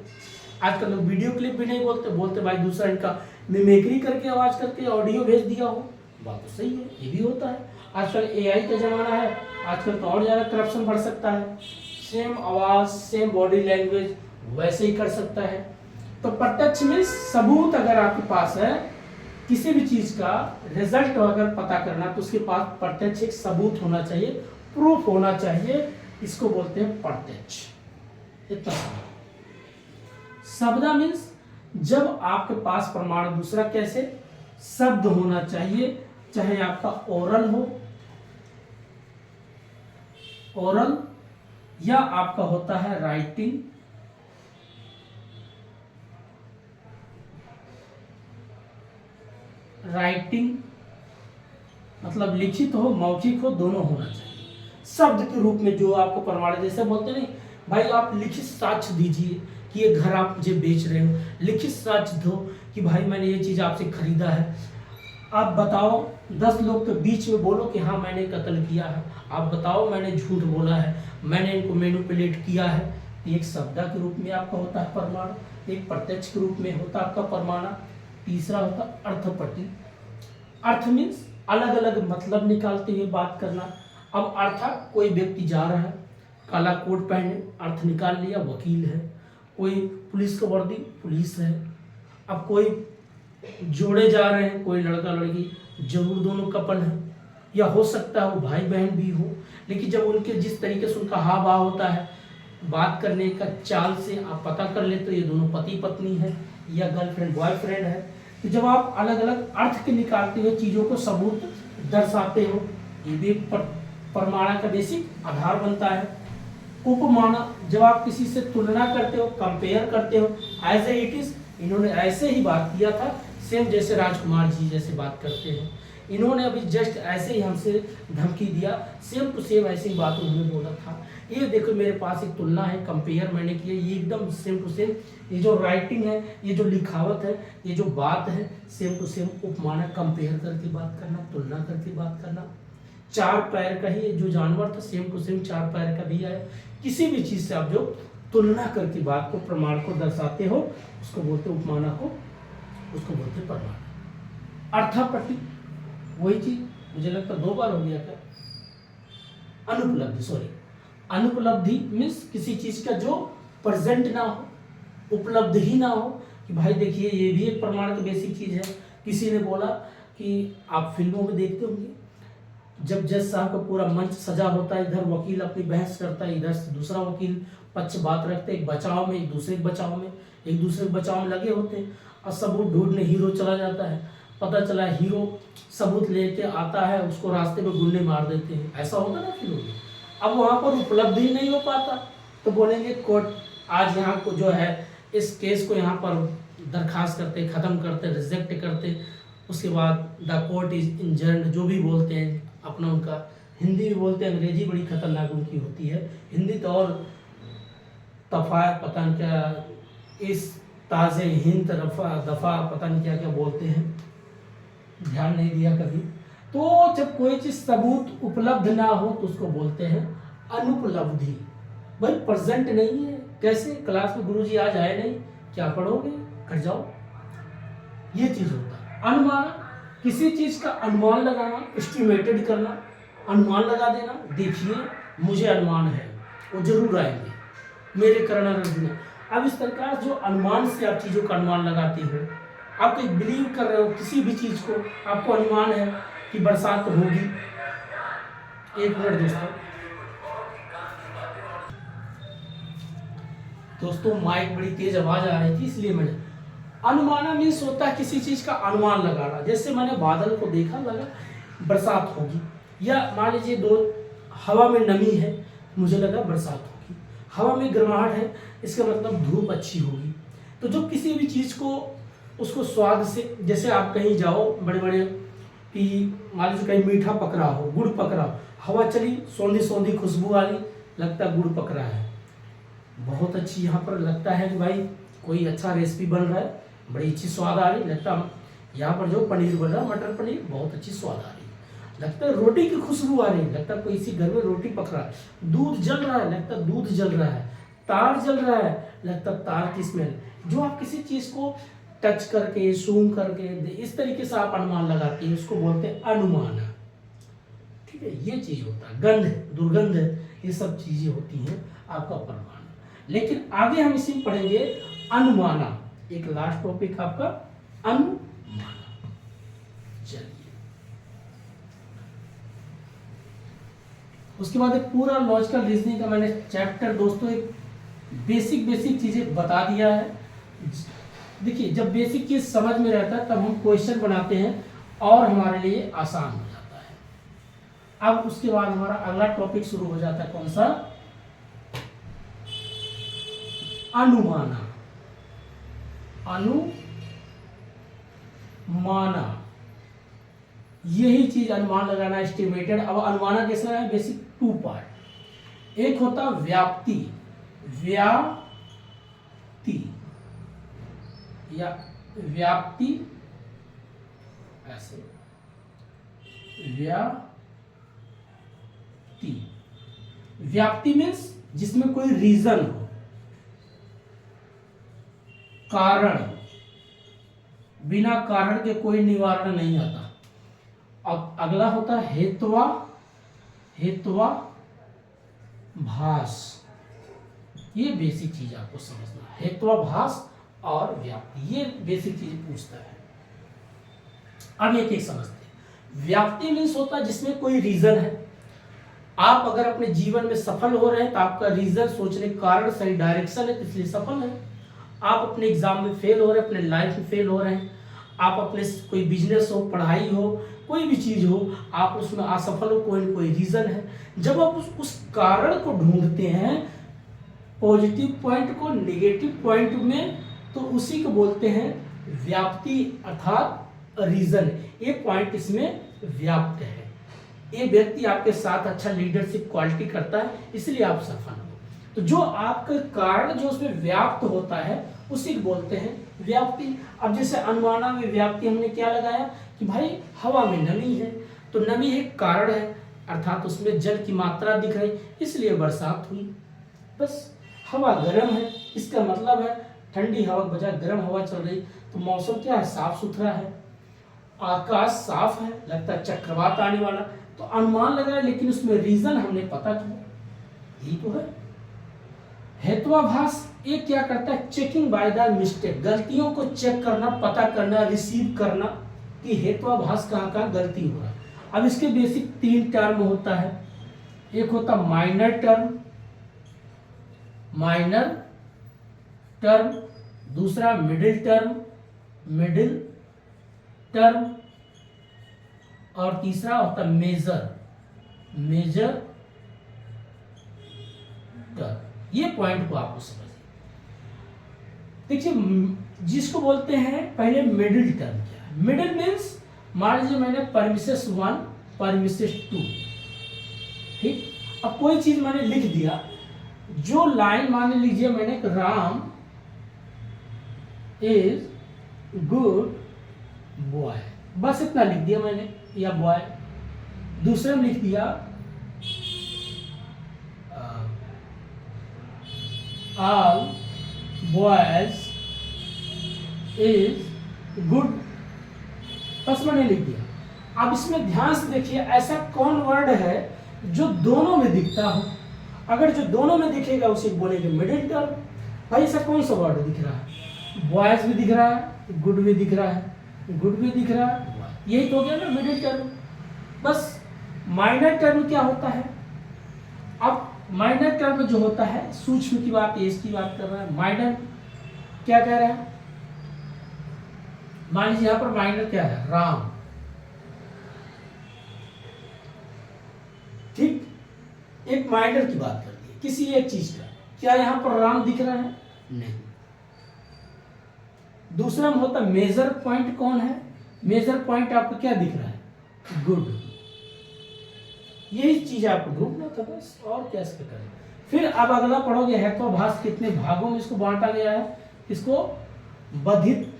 आजकल लोग वीडियो क्लिप भी नहीं बोलते, बोलते भाई दूसरा इनका मिमिक्री करके आवाज करके ऑडियो भेज दिया हो। बात तो सही है, ये भी होता है। आजकल एआई का जमाना है, आजकल तो और ज्यादा करप्शन बढ़ सकता है। सेम आवाज, सेम बॉडी लैंग्वेज वैसे ही कर सकता है। तो प्रत्यक्ष में सबूत अगर आपके पास है, किसी भी चीज का रिजल्ट अगर पता करना, तो उसके पास प्रत्यक्ष एक सबूत होना चाहिए, प्रूफ होना चाहिए। इसको बोलते हैं प्रत्यक्ष। इतना शब्द मीन्स जब आपके पास प्रमाण, दूसरा कैसे शब्द होना चाहिए, चाहे आपका ओरल हो, ओरल, या आपका होता है राइटिंग, राइटिंग मतलब लिखित हो, मौखिक हो, दोनों होना चाहिए। शब्द के रूप में जो आपको प्रमाण, जैसे बोलते नहीं भाई आप लिखित साक्ष्य दीजिए कि ये घर आप मुझे बेच रहे हो, लिखित साक्ष्य दो कि भाई मैंने ये चीज आपसे खरीदा है। आप बताओ, 10 लोग के बीच में बोलो कि हाँ मैंने कत्ल किया है, आप बताओ मैंने झूठ बोला है, मैंने इनको मैनिपुलेट किया है। एक शब्द के रूप में आपका होता है प्रमाण, एक प्रत्यक्ष के रूप में होता है आपका प्रमाण। तीसरा होता अर्थपट्टी। अर्थ मीन्स अलग अलग मतलब निकालते हुए बात करना। अब अर्थ, कोई व्यक्ति जा रहा है काला कोट पहने, अर्थ निकाल लिया वकील है। कोई पुलिस का वर्दी, पुलिस है। अब कोई जोड़े जा रहे हैं, कोई लड़का लड़की, जरूर दोनों कपल है, या हो सकता है वो भाई बहन भी हो। लेकिन जब उनके जिस तरीके से उनका हाव भाव होता है, बात करने का चाल से आप पता कर लेते हो ये दोनों पति पत्नी है या गर्लफ्रेंड बॉयफ्रेंड है। तो जब आप अलग अलग अर्थ के निकालते हुए चीजों को सबूत दर्शाते हो, ये भी प्रमाण का बेसिक आधार बनता है। उपमान, जब आप किसी से तुलना करते हो, कंपेयर करते हो, एज ए इट इज, इन्होंने ऐसे ही बात किया था, सेम जैसे राजकुमार जी जैसे बात करते हैं, इन्होंने अभी जस्ट ऐसे ही हमसे धमकी दिया, सेम टू सेम ऐसी बात उन्होंने बोला था। ये देखो मेरे पास एक तुलना है, कंपेयर मैंने किया, ये एकदम सेम टू सेम। ये जो राइटिंग है, ये जो लिखावट है, ये जो बात है, सेम टू सेम। उपमान, कंपेयर करके बात करना, तुलना करके बात करना। 4 पैर का ही जो जानवर था, सेम टू सेम 4 पैर का भी है। किसी भी चीज से आप जो तुलना करके बात को, प्रमाण को दर्शाते हो, उसको बोलते उपमाना को, उसको बोलते प्रमाण। अर्थापट्टी वही चीज, मुझे लगता 2 बार हो गया था। अनुपलब्धि, सॉरी, अनुपलब्धि मीन्स किसी चीज का जो प्रेजेंट ना हो, उपलब्ध ही ना हो। कि भाई देखिए ये भी एक प्रमाण की बेसिक चीज है। किसी ने बोला कि आप फिल्मों में देखते होंगे, जब जज साहब का पूरा मंच सजा होता है, इधर वकील अपनी बहस करता है, इधर से दूसरा वकील पक्ष बात रखते हैं, एक बचाव में, एक दूसरे के बचाव में, एक दूसरे के बचाव में लगे होते हैं, और सबूत ढूंढने हीरो चला जाता है। पता चला हीरो सबूत लेके आता है, उसको रास्ते में गुंडे मार देते हैं, ऐसा होता ना फिल्म में। अब वहाँ पर उपलब्ध ही नहीं हो पाता तो बोलेंगे कोर्ट आज यहाँ को जो है इस केस को यहाँ पर दरखास्त करते, ख़त्म करते, रिजेक्ट करते, उसके बाद द कोर्ट इज इंजर्ड जो भी बोलते हैं अपना, उनका हिंदी भी बोलते हैं, अंग्रेजी बड़ी खतरनाक उनकी होती है, हिंदी तो और तफा पता नहीं क्या, इस ताज़े हिंद रफा दफ़ा पता नहीं क्या क्या बोलते हैं, ध्यान नहीं दिया कभी। तो जब कोई चीज़ सबूत उपलब्ध ना हो तो उसको बोलते हैं अनुपलब्धि। भाई प्रेजेंट नहीं है, कैसे क्लास में गुरुजी आज आए नहीं, क्या पढ़ोगे, कर जाओ, ये चीज़ होता है। अनुमान, किसी चीज़ का अनुमान लगाना, एस्टिमेटेड करना, अनुमान लगा देना, देखिए मुझे अनुमान है वो जरूर आएंगे मेरे करना रखना। अब इस प्रकार जो अनुमान से आप चीज़ों का अनुमान लगाते हो, आप एक बिलीव कर रहे हो किसी भी चीज़ को, आपको अनुमान है कि बरसात होगी। एक मिनट दोस्तों माइक बड़ी तेज आवाज आ रही थी इसलिए मैंने, अनुमाना मीन्स होता है किसी चीज़ का अनुमान लगाना। जैसे मैंने बादल को देखा, लगा बरसात होगी, या मान लीजिए दो हवा में नमी है, मुझे लगा बरसात होगी, हवा में गर्माहट है, इसका मतलब धूप अच्छी होगी। तो जो किसी भी चीज़ को उसको स्वाद से, जैसे आप कहीं जाओ बड़े बड़े कि मान लीजिए कहीं मीठा पक रहा हो, गुड़ पक रहा हो, हवा चली, सौंधी सौंधी खुशबू आ रही, लगता है गुड़ पक रहा है, बहुत अच्छी, यहाँ पर लगता है कि भाई कोई अच्छा रेसिपी बन रहा है, बड़ी अच्छी स्वाद आ रही, लगता यहाँ पर जो पनीर बन रहा है, मटर पनीर, बहुत अच्छी स्वाद आ रही, लगता है रोटी की खुशबू आ रही, लगता है कोई इसी घर में रोटी पक रहा है, दूध जल रहा है, लगता है दूध जल रहा है, तार जल रहा है, लगता है तार की स्मेल। जो आप किसी चीज़ को टच करके, सूंघ करके, इस तरीके से आप अनुमान लगाते हैं, उसको बोलते हैं अनुमान। ठीक है, ये चीज़ होता है, गंध, दुर्गंध, ये सब चीज़ें होती हैं आपका प्रमाण। लेकिन आगे हम इसी में पढ़ेंगे अनुमाना, एक लास्ट टॉपिक आपका अनुमाना। चलिए, उसके बाद एक पूरा लॉजिकल रीजनिंग का मैंने चैप्टर दोस्तों एक बेसिक चीजें बता दिया है। देखिए जब बेसिक चीज समझ में रहता है तब हम क्वेश्चन बनाते हैं और हमारे लिए आसान हो जाता है। अब उसके बाद हमारा अगला टॉपिक शुरू हो जाता है, कौन सा, अनुमाना। अनुमाना यही चीज अनुमान लगाना, एस्टिमेटेड। अब अनुमाना कैसा है, बेसिक टू पार्ट, एक होता व्याप्ति, व्याप्ति या व्याप्ति, ऐसे व्याप्ति, व्याप्ति मीन्स जिसमें कोई रीजन हो, कारण, बिना कारण के कोई निवारण नहीं आता। अब अगला होता है हेत्वाभास, ये बेसिक चीज आपको समझना, हेत्वाभास और व्याप्ति, ये बेसिक चीज पूछता है। अब एक एक समझते हैं। व्याप्ति मीन्स होता है जिसमें कोई रीजन है, आप अगर अपने जीवन में सफल हो रहे हैं तो आपका रीजन, सोचने का कारण, सही डायरेक्शन है, इसलिए सफल है। आप अपने एग्जाम में फेल हो रहे हैं, अपने लाइफ में फेल हो रहे हैं, आप अपने कोई बिजनेस हो, पढ़ाई हो, कोई भी चीज हो, आप उसमें असफल हो, कोई न कोई रीजन है। जब आप उस कारण को ढूंढते हैं, पॉजिटिव पॉइंट को नेगेटिव पॉइंट में, तो उसी को बोलते हैं व्याप्ति अर्थात रीजन। ये पॉइंट इसमें व्याप्त है, ये व्यक्ति आपके साथ अच्छा लीडरशिप क्वालिटी करता है, इसलिए आप सफल हो। तो जो आपका कारण जो उसमें व्याप्त होता है उसी को बोलते हैं व्याप्ति। अब जैसे अनुमाना में व्याप्ति हमने क्या लगाया कि भाई हवा में नमी है, तो नमी एक कारण है, अर्थात उसमें जल की मात्रा दिख रही, इसलिए बरसात हुई। बस हवा गर्म है, इसका मतलब है ठंडी हवा के बजाय गर्म हवा चल रही, तो मौसम क्या है, साफ सुथरा है, आकाश साफ है, लगता है चक्रवात आने वाला, तो अनुमान लगाया, लेकिन उसमें रीजन हमने पता किया, यही तो है। हेत्वाभास ये क्या करता है, चेकिंग बाय द मिस्टेक, गलतियों को चेक करना, पता करना, रिसीव करना कि हेत्वाभास कहाँ कहाँ गलती हो रहा है। अब इसके बेसिक तीन टर्म होता है, एक होता माइनर टर्म, दूसरा मिडिल टर्म, और तीसरा होता है मेजर टर्म। ये पॉइंट को आपको समझिए। देखिए, जिसको बोलते हैं पहले मिडिल टर्म क्या है। मिडिल मीन्स मान लीजिए मैंने परमिसेस 1 परमिसेस 2, ठीक। अब कोई चीज मैंने लिख दिया, जो लाइन मान लीजिए मैंने राम इज गुड बॉय, बस इतना लिख दिया मैंने, या बॉय। दूसरे में लिख दिया ऑल बॉयज इज गुड, बस मैंने लिख दिया। अब इसमें ध्यान से देखिए, ऐसा कौन वर्ड है जो दोनों में दिखता हो। अगर जो दोनों में दिखेगा उसे बोलेंगे मिडिल टर्म। भाई ऐसा कौन सा वर्ड दिख रहा है, बॉयज भी दिख रहा है, गुड भी दिख रहा है, गुड भी दिख रहा है, यही तो हो गया ना मिडिल टर्म। बस माइनर टर्म क्या होता है, अब माइनर टर्म जो होता है, सूक्ष्म की बात, एज की बात कर रहा है। माइनर क्या कह रहा है, मान लीजिए यहां पर माइनर क्या है, राम, ठीक। एक माइनर की बात कर दी किसी एक चीज का, क्या यहां पर राम दिख रहा है, नहीं। दूसरा में होता मेजर पॉइंट, कौन है मेजर पॉइंट, आपको क्या दिख रहा है, गुड। यही चीज आपको ढूंढना था बस, और क्या इसका करें। फिर अब अगला पढ़ोगे, हेत्वाभास कितने भागों में इसको बांटा गया है, इसको बधित,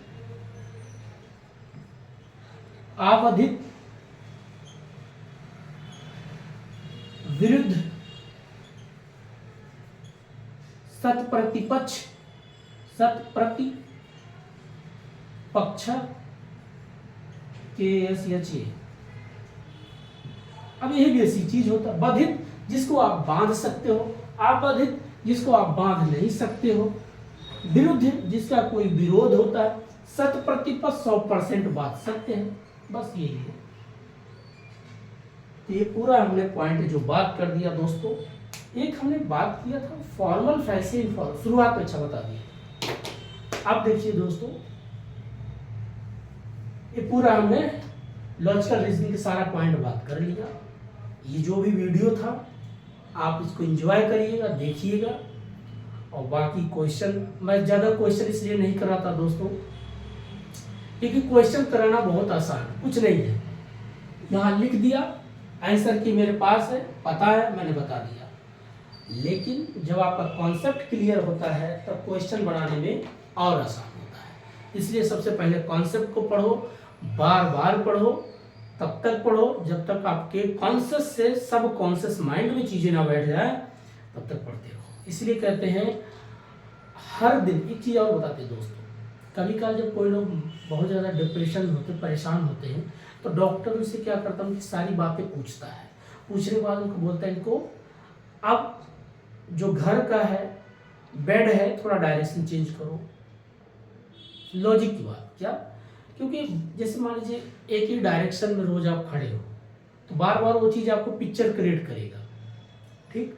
आवधित, विरुद्ध, सतप्रतिपक्ष, सतप्रतिपक्ष के एस एच ए। अब यही भी ऐसी चीज होता है। बधित जिसको आप बांध सकते हो, आपधित जिसको आप बांध नहीं सकते हो, विरुद्ध जिसका कोई विरोध होता है, शत प्रतिपक्ष 100% बांध सकते हैं, बस यही है। तो ये पूरा हमने पॉइंट जो बात कर दिया दोस्तों। एक हमने बात किया था फॉर्मल फैसे, शुरुआत में अच्छा बता दिया। अब देखिए दोस्तों, ये पूरा हमने लॉजिकल रीजनिंग के सारा पॉइंट बात कर लिया। ये जो भी वीडियो था आप इसको एंजॉय करिएगा, देखिएगा। और बाकी क्वेश्चन, मैं ज़्यादा क्वेश्चन इसलिए नहीं कराता दोस्तों क्योंकि क्वेश्चन कराना बहुत आसान है, कुछ नहीं है। यहाँ लिख दिया, आंसर की मेरे पास है, पता है, मैंने बता दिया। लेकिन जब आपका कॉन्सेप्ट क्लियर होता है तब क्वेश्चन बनाने में और आसान होता है। इसलिए सबसे पहले कॉन्सेप्ट को पढ़ो, बार बार पढ़ो, तब तक पढ़ो जब तक आपके कॉन्शियस से सब कॉन्शियस माइंड में चीजें ना बैठ जाए, तब तक पढ़ते रहो। इसलिए कहते हैं हर दिन एक चीज और बताते हैं दोस्तों, कभी कभार जब कोई लोग बहुत ज़्यादा डिप्रेशन होते, परेशान होते हैं, तो डॉक्टर उनसे क्या करता है, उनकी सारी बातें पूछता है। पूछने के बाद उनको बोलता है, इनको अब जो घर का है, बेड है, थोड़ा डायरेक्शन चेंज करो। लॉजिक की बात क्या, क्योंकि जैसे मान लीजिए एक ही डायरेक्शन में रोज आप खड़े हो तो बार बार वो चीज़ आपको पिक्चर क्रिएट करेगा, ठीक।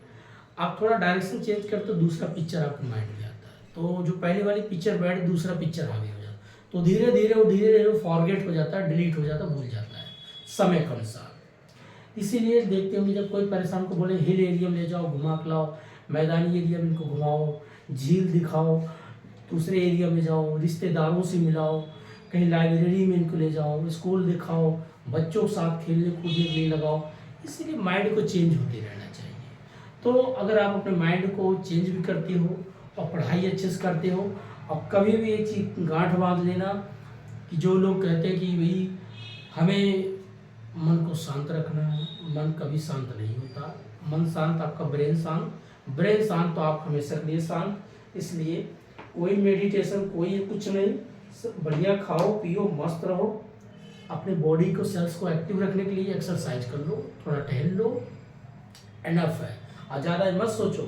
आप थोड़ा डायरेक्शन चेंज करते तो दूसरा पिक्चर आपके माइंड में आता है, तो जो पहले वाली पिक्चर बैठ, दूसरा पिक्चर हावी हो जाता है, तो धीरे धीरे फॉरगेट हो जाता है, डिलीट हो जाता है, भूल जाता है समय के अनुसार। इसीलिए देखते होंगे जब कोई परेशान को बोले हिल एरिया में ले जाओ, घुमा के लाओ, मैदानी एरिया में इनको घुमाओ, झील दिखाओ, दूसरे एरिया में जाओ, रिश्तेदारों से मिलाओ, कहीं लाइब्रेरी में इनको ले जाओ, स्कूल दिखाओ, बच्चों के साथ खेलने कूदने के लिए लगाओ। इसीलिए माइंड को चेंज होते रहना चाहिए। तो अगर आप अपने माइंड को चेंज भी करते हो और पढ़ाई अच्छे से करते हो, और कभी भी एक चीज गांठ बांध लेना कि जो लोग कहते हैं कि भाई हमें मन को शांत रखना है, मन कभी शांत नहीं होता। मन शांत, आपका ब्रेन शांत, ब्रेन शांत तो आप हमेशा के लिए शांत। इसलिए कोई मेडिटेशन, कोई कुछ नहीं, बढ़िया खाओ पियो, मस्त रहो। अपने बॉडी को, सेल्स को एक्टिव रखने के लिए एक्सरसाइज कर लो, थोड़ा टहल लो, एनफ है। और ज़्यादा मत सोचो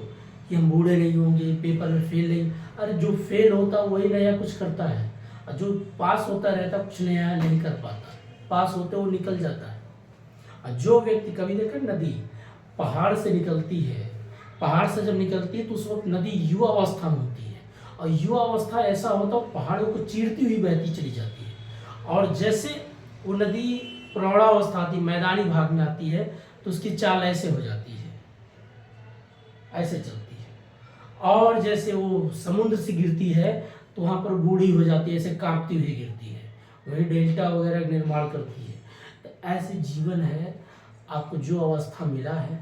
कि हम बूढ़े नहीं होंगे, पेपर में फेल नहीं। अरे जो फेल होता वही नया कुछ करता है, और जो पास होता रहता कुछ नया नहीं कर पाता। पास होते वो निकल जाता है। और जो व्यक्ति, कभी देखा नदी पहाड़ से निकलती है, पहाड़ से जब निकलती है तो उस वक्त नदी युवा अवस्था में होती है, और युवा अवस्था ऐसा होता है पहाड़ों को चीरती हुई बहती चली जाती है। और जैसे वो नदी प्रौढ़ावस्था आती, मैदानी भाग में आती है तो उसकी चाल ऐसे हो जाती है, ऐसे चलती है। और जैसे वो समुद्र से गिरती है तो वहाँ पर बूढ़ी हो जाती है, ऐसे कांपती हुई गिरती है, वही डेल्टा वगैरह का निर्माण करती है। तो ऐसे जीवन है, आपको जो अवस्था मिला है,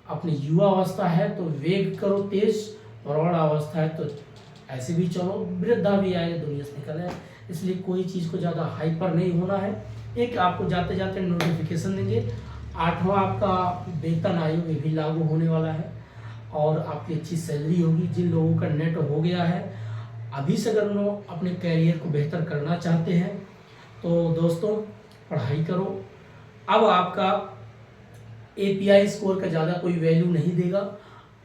अपनी युवा अवस्था है तो वेग करो तेज, प्रौढ़ अवस्था है तो ऐसे भी चलो, वृद्धा भी आए दुनिया से निकल है। इसलिए कोई चीज़ को ज़्यादा हाइपर नहीं होना है। एक आपको जाते जाते नोटिफिकेशन देंगे, 8वां आपका वेतन आयोग ये भी लागू होने वाला है और आपकी अच्छी सैलरी होगी। जिन लोगों का नेट हो गया है अभी से, अगर उन्होंने अपने कैरियर को बेहतर करना चाहते हैं तो दोस्तों पढ़ाई करो। अब आपका API स्कोर का ज़्यादा कोई वैल्यू नहीं देगा।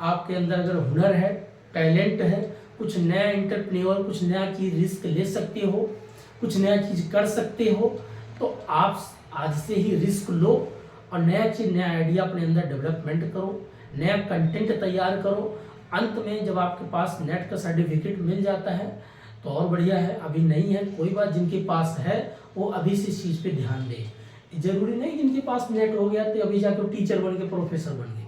आपके अंदर अगर हुनर है, टैलेंट है, कुछ नया एंटरप्रेन्योर, कुछ नया चीज़ रिस्क ले सकते हो, कुछ नया चीज़ कर सकते हो, तो आप आज से ही रिस्क लो और नया चीज़, नया आइडिया अपने अंदर डेवलपमेंट करो, नया कंटेंट तैयार करो। अंत में जब आपके पास नेट का सर्टिफिकेट मिल जाता है तो और बढ़िया है, अभी नहीं है कोई बात, जिनके पास है वो अभी से इस चीज़ पे ध्यान दे। जरूरी नहीं जिनके पास नेट हो गया तो अभी जाकर टीचर बन के प्रोफेसर बन गए।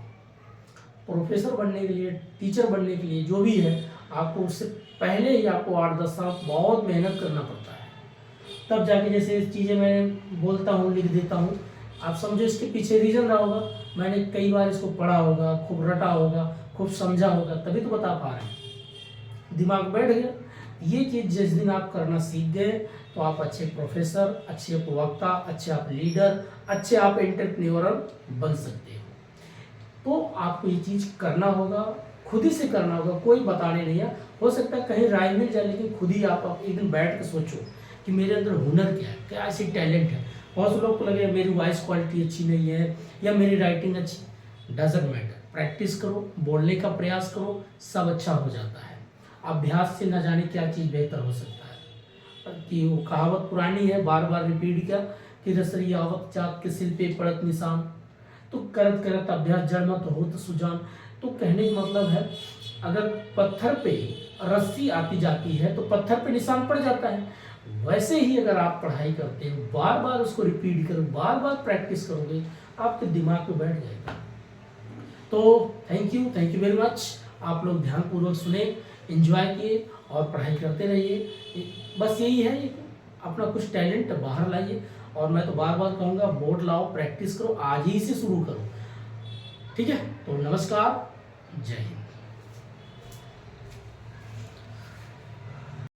प्रोफेसर बनने के लिए, टीचर बनने के लिए, जो भी है, आपको उससे पहले ही आपको 8-10 साल बहुत मेहनत करना पड़ता है, तब जाके जैसे चीज़ें मैं बोलता हूँ, लिख देता हूँ, आप समझो इसके पीछे रीज़न रहा होगा, मैंने कई बार इसको पढ़ा होगा, खूब रटा होगा, खूब समझा होगा, तभी तो बता पा रहे हैं, दिमाग बैठ गया। ये चीज़ जिस दिन आप करना सीख गए तो आप अच्छे प्रोफेसर, अच्छे प्रवक्ता, अच्छे आप लीडर, अच्छे आप एंटरप्रेन्योर बन सकते हो। तो आपको ये चीज़ करना होगा, खुद ही से करना होगा, कोई बताने नहीं है। हो सकता है कहीं राय मिल जाए, लेकिन खुद ही आप एक दिन बैठ कर सोचो कि मेरे अंदर हुनर क्या है, क्या ऐसी टैलेंट है। बहुत से लोग को लगे मेरी वॉइस क्वालिटी अच्छी नहीं है या मेरी राइटिंग अच्छी, डजंट मैटर। प्रैक्टिस करो, बोलने का प्रयास करो, सब अच्छा हो जाता है। अभ्यास से न जाने क्या चीज़ बेहतर हो सकता है। कि वो कहावत पुरानी है, बार बार रिपीट किया कि रसरी आवत चाँद के सिल पे पड़त निशान, तो करत करत अभ्यास जड़ मत होत सुजान। तो कहने का मतलब है, अगर पत्थर पे रस्सी आती जाती है तो पत्थर पे निशान पड़ जाता है। वैसे ही अगर आप पढ़ाई करते हो, बार बार उसको रिपीट करो, बार बार प्रैक्टिस करोगे, आपके दिमाग में बैठ जाएगा। तो थैंक यू वेरी मच। आप लोग ध्यानपूर्वक सुने, एंजॉय किए और पढ़ाई करते रहिए। बस यही है, अपना कुछ टैलेंट बाहर लाइए। और मैं तो बार बार कहूँगा, बोर्ड लाओ, प्रैक्टिस करो, आज ही से शुरू करो। ठीक है, तो नमस्कार, जय हिंद।